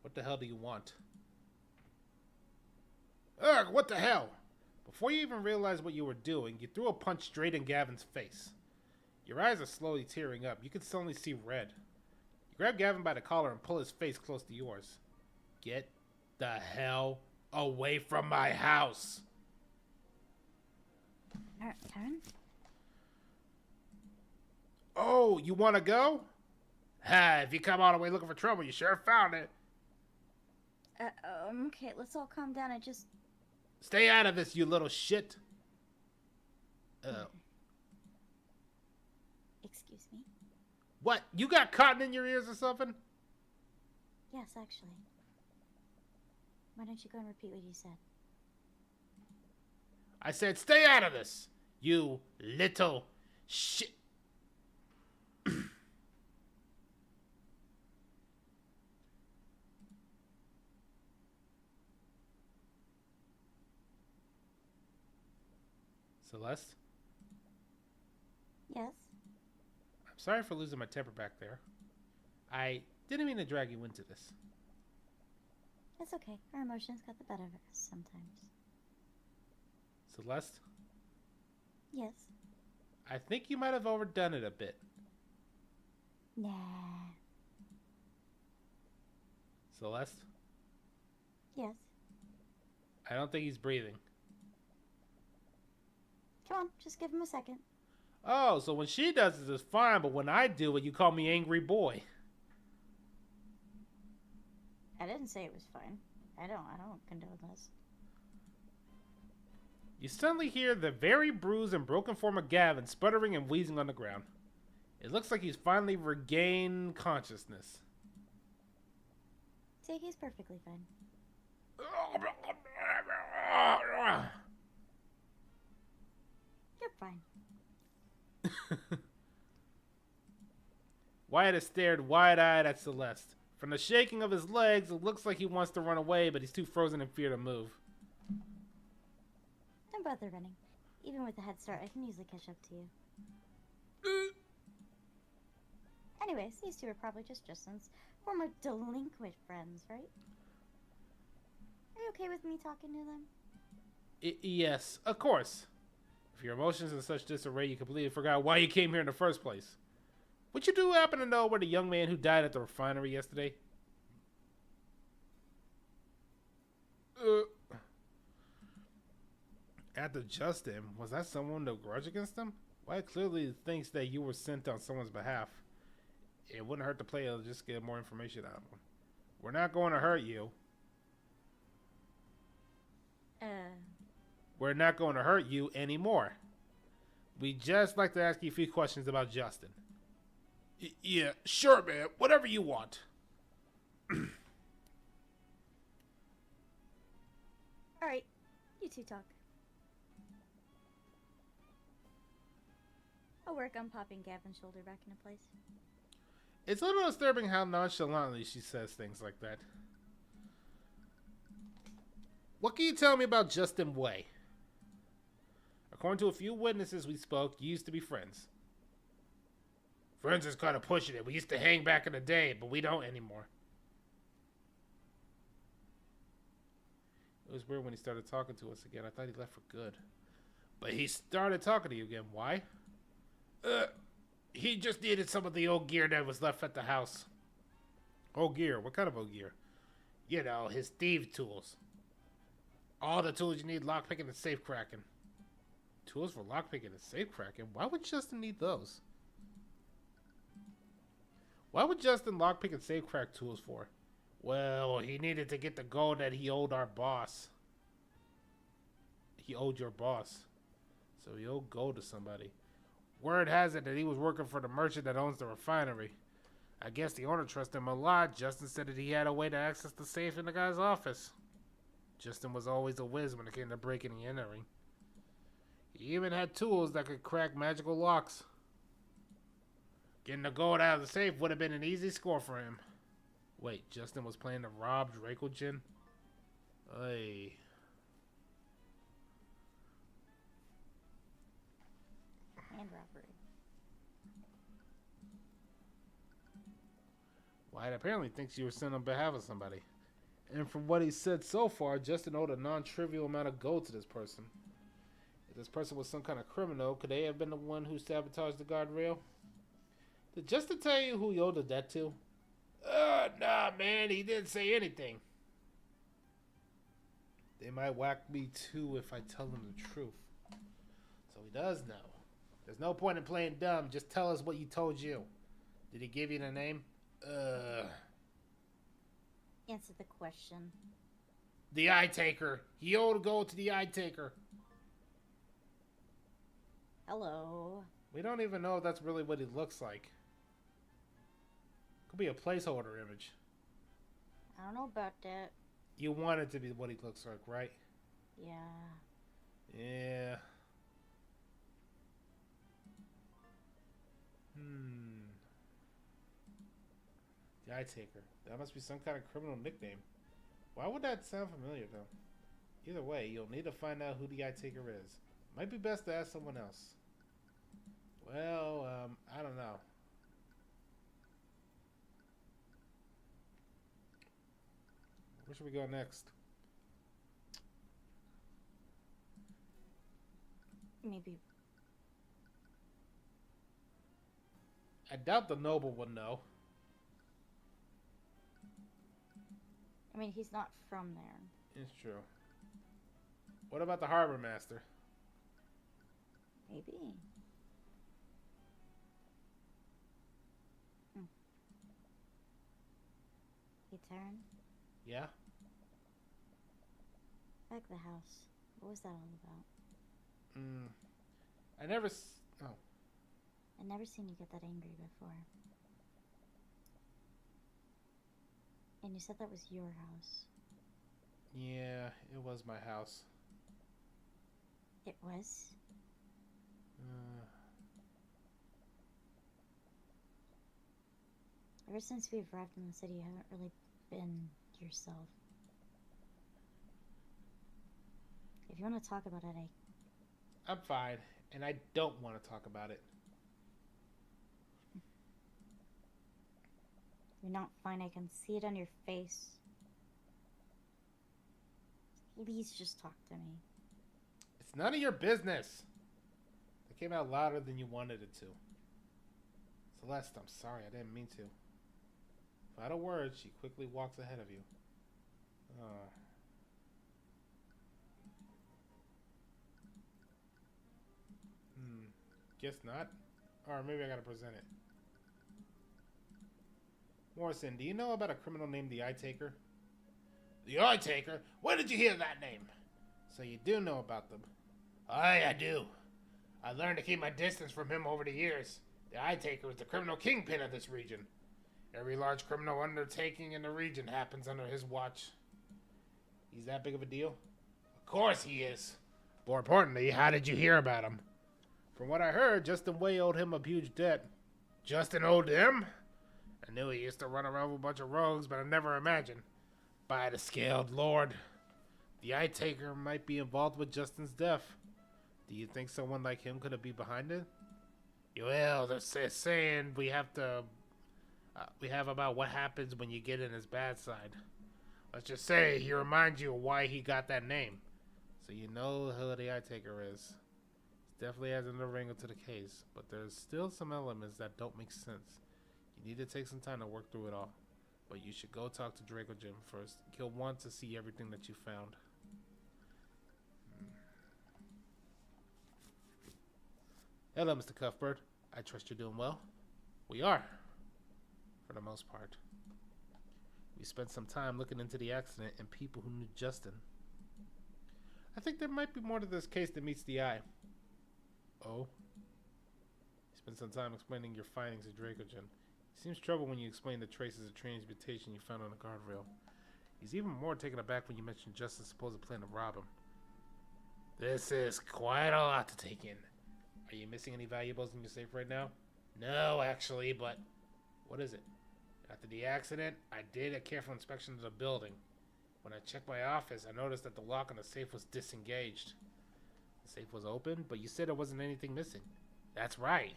What the hell do you want? Ugh, what the hell? Before you even realized what you were doing, you threw a punch straight in Gavin's face. Your eyes are slowly tearing up. You can suddenly see red. You grab Gavin by the collar and pull his face close to yours. Get the hell away from my house! Karen? Oh, you want to go? Ha, if you come all the way looking for trouble, you sure found it. Okay, let's all calm down. I just... Stay out of this, you little shit. Excuse me? What? You got cotton in your ears or something? Yes, actually. Why don't you go and repeat what you said? I said stay out of this, you little shit. Celeste? Yes? I'm sorry for losing my temper back there. I didn't mean to drag you into this. It's okay. Our emotions got the better of us sometimes. Celeste? Yes? I think you might have overdone it a bit. Nah. Celeste? Yes? I don't think he's breathing. Come on, just give him a second. Oh, so when she does it, it's fine, but when I do it, you call me angry boy. I didn't say it was fine. I don't condone this. You suddenly hear the very bruised and broken form of Gavin sputtering and wheezing on the ground. It looks like he's finally regained consciousness. See, he's perfectly fine. You're fine. Wyatt has stared wide-eyed at Celeste. From the shaking of his legs, it looks like he wants to run away, but he's too frozen in fear to move. Don't bother running. Even with a head start, I can easily catch up to you. Anyways, these two are probably just Justin's former delinquent friends, right? Are you okay with me talking to them? Yes, of course. If your emotions in such disarray, you completely forgot why you came here in the first place. Would you do happen to know where the young man who died at the refinery yesterday? After Justin, was that someone to grudge against him? Wyatt clearly thinks that you were sent on someone's behalf. It wouldn't hurt to play to just get more information out of him. We're not going to hurt you. We're not going to hurt you anymore. We'd just like to ask you a few questions about Justin. Yeah, sure, man. Whatever you want. Alright, you two talk. I'll work on popping Gavin's shoulder back into place. It's a little disturbing how nonchalantly she says things like that. What can you tell me about Justin Way? According to a few witnesses we spoke, you used to be friends. Friends is kind of pushing it. We used to hang back in the day, but we don't anymore. It was weird when he started talking to us again. I thought he left for good. But he started talking to you again. Why? He just needed some of the old gear that was left at the house. Old gear? What kind of old gear? You know, his thief tools. All the tools you need lockpicking and safe cracking. Tools for lockpicking and safe cracking? Why would Justin need those? Why would Justin lockpick and safe crack tools for? Well, he needed to get the gold that he owed our boss. He owed your boss. So he owed gold to somebody. Word has it that he was working for the merchant that owns the refinery. I guess the owner trusted him a lot. Justin said that he had a way to access the safe in the guy's office. Justin was always a whiz when it came to breaking and entering. He even had tools that could crack magical locks. Getting the gold out of the safe would have been an easy score for him. Wait, Justin was planning to rob Dracogen? Hey. and robbery. Wyatt apparently thinks you were sent on behalf of somebody. And from what he said so far, Justin owed a non-trivial amount of gold to this person. If this person was some kind of criminal, could they have been the one who sabotaged the guardrail? Did Justin tell you who he owed the debt to? Nah, man, he didn't say anything. They might whack me too if I tell them the truth. So he does know. There's no point in playing dumb. Just tell us what he told you. Did he give you the name? Answer the question. The Eye Taker. He owed gold to the Eye Taker. Hello. We don't even know if that's really what he looks like. Could be a placeholder image. I don't know about that. You want it to be what he looks like, right? Yeah. Yeah. The Eye Taker. That must be some kind of criminal nickname. Why would that sound familiar, though? Either way, you'll need to find out who the Eye Taker is. Might be best to ask someone else. Well, I don't know. Where should we go next? Maybe. I doubt the noble would know. I mean, he's not from there. It's true. What about the harbor master? Maybe. Hey, Taryn. Yeah? Back at the house. What was that all about? I never oh. I've never seen you get that angry before. And you said that was your house. Yeah, it was my house. It was? Ever since we've arrived in the city, you haven't really been yourself. If you want to talk about it, I'm fine, and I don't want to talk about it. You're not fine. I can see it on your face. Please just talk to me. It's none of your business. It came out louder than you wanted it to. Celeste, I'm sorry. I didn't mean to. Without a word, she quickly walks ahead of you. Guess not. Or maybe I gotta present it. Morrison, do you know about a criminal named the Eye Taker? The Eye Taker? Where did you hear that name? So you do know about them. Aye, I do. I learned to keep my distance from him over the years. The Eye Taker is the criminal kingpin of this region. Every large criminal undertaking in the region happens under his watch. He's that big of a deal? Of course he is. More importantly, how did you hear about him? From what I heard, Justin Way owed him a huge debt. Justin owed him? I knew he used to run around with a bunch of rogues, but I never imagined. By the scaled lord. The Eye Taker might be involved with Justin's death. Do you think someone like him could be behind it? Well, they're saying we have about what happens when you get in his bad side. Let's just say he reminds you of why he got that name. So you know who the Eye Taker is. Definitely has another wrinkle to the case, but there's still some elements that don't make sense. You need to take some time to work through it all. But you should go talk to Draco Jim first. He'll want to see everything that you found. Hello, Mr. Cuthbert. I trust you're doing well. We are, for the most part. We spent some time looking into the accident and people who knew Justin. I think there might be more to this case than meets the eye. Oh? You spent some time explaining your findings to Dracogen. He seems troubled when you explain the traces of transmutation you found on the guardrail. He's even more taken aback when you mention Justin's supposed plan to rob him. This is quite a lot to take in. Are you missing any valuables in your safe right now? No, actually, but... What is it? After the accident, I did a careful inspection of the building. When I checked my office, I noticed that the lock on the safe was disengaged. The safe was open, but you said there wasn't anything missing. That's right.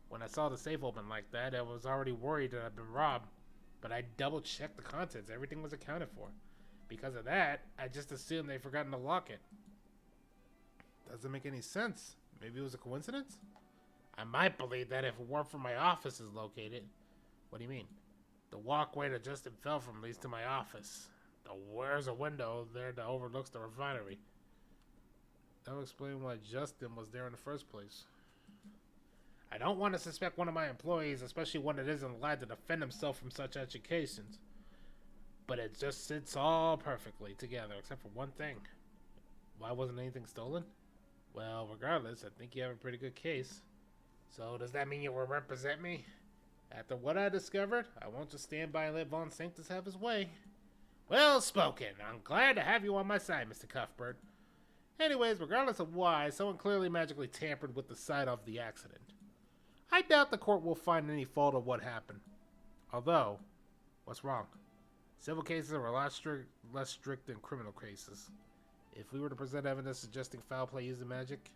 When I saw the safe open like that, I was already worried that I'd been robbed. But I double-checked the contents. Everything was accounted for. Because of that, I just assumed they'd forgotten to lock it. Doesn't make any sense. Maybe it was a coincidence? I might believe that if it weren't for my office is located. What do you mean? The walkway that Justin fell from leads to my office. Where's a window there that overlooks the refinery? That would explain why Justin was there in the first place. I don't want to suspect one of my employees, especially one that isn't allowed to defend himself from such educations. But it just sits all perfectly together, except for one thing. Why wasn't anything stolen? Well, regardless, I think you have a pretty good case. So, does that mean you will represent me? After what I discovered, I won't just stand by and let Von Sanctus have his way. Well spoken. I'm glad to have you on my side, Mr. Cuthbert. Anyways, regardless of why, someone clearly magically tampered with the site of the accident. I doubt the court will find any fault of what happened. Although, what's wrong? Civil cases are a lot less strict than criminal cases. If we were to present evidence suggesting foul play using magic,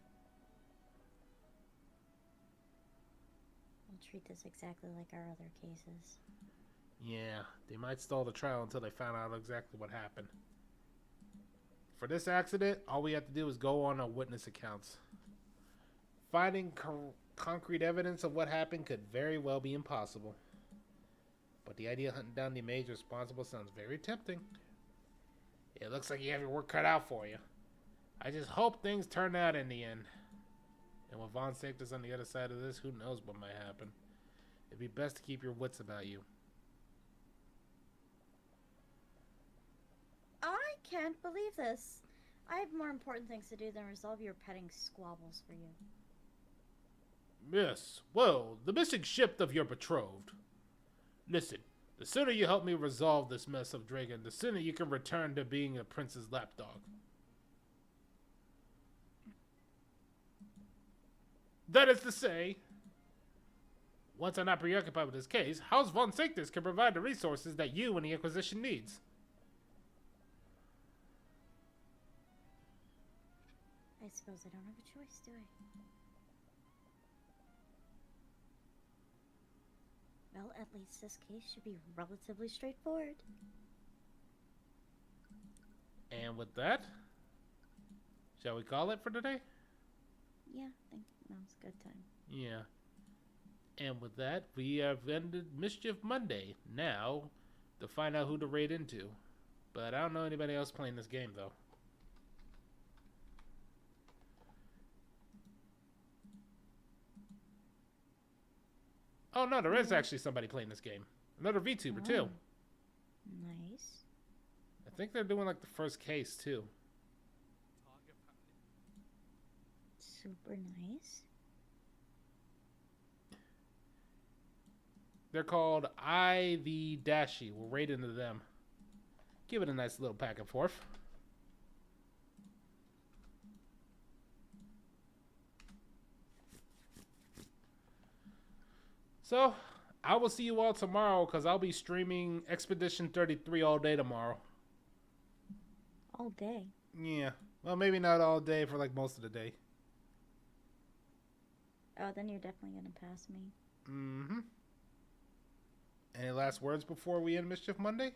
we'll treat this exactly like our other cases. yeah, they might stall the trial until they found out exactly what happened. For this accident, all we have to do is go on our witness accounts. Finding concrete evidence of what happened could very well be impossible. But the idea of hunting down the mage responsible sounds very tempting. It looks like you have your work cut out for you. I just hope things turn out in the end. And with Von Sanctus on the other side of this, who knows what might happen. It'd be best to keep your wits about you. I can't believe this. I have more important things to do than resolve your petting squabbles for you. Yes, well, the missing ship of your betrothed. Listen, the sooner you help me resolve this mess of Dragon, the sooner you can return to being a prince's lapdog. That is to say, once I'm not preoccupied with this case, House Von Sanctus can provide the resources that you and the Inquisition needs. I suppose I don't have a choice, do I? Well, at least this case should be relatively straightforward. And with that, shall we call it for today? Yeah, I think now's a good time. Yeah. And with that, we have ended Mischief Monday. Now, to find out who to raid into. But I don't know anybody else playing this game, though. Oh, no, there is actually somebody playing this game. Another VTuber, too. Nice. I think they're doing, like, the first case, too. Super nice. They're called IV Dashi. We'll raid into them. Give it a nice little back and forth. So, I will see you all tomorrow because I'll be streaming Expedition 33 all day tomorrow. All day? Yeah. Well, maybe not all day for like most of the day. Oh, then you're definitely going to pass me. Mm-hmm. Any last words before we end Mischief Monday?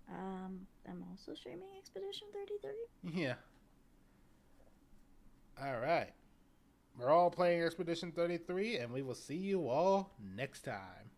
I'm also streaming Expedition 33. Yeah. Alright. We're all playing Expedition 33, and we will see you all next time.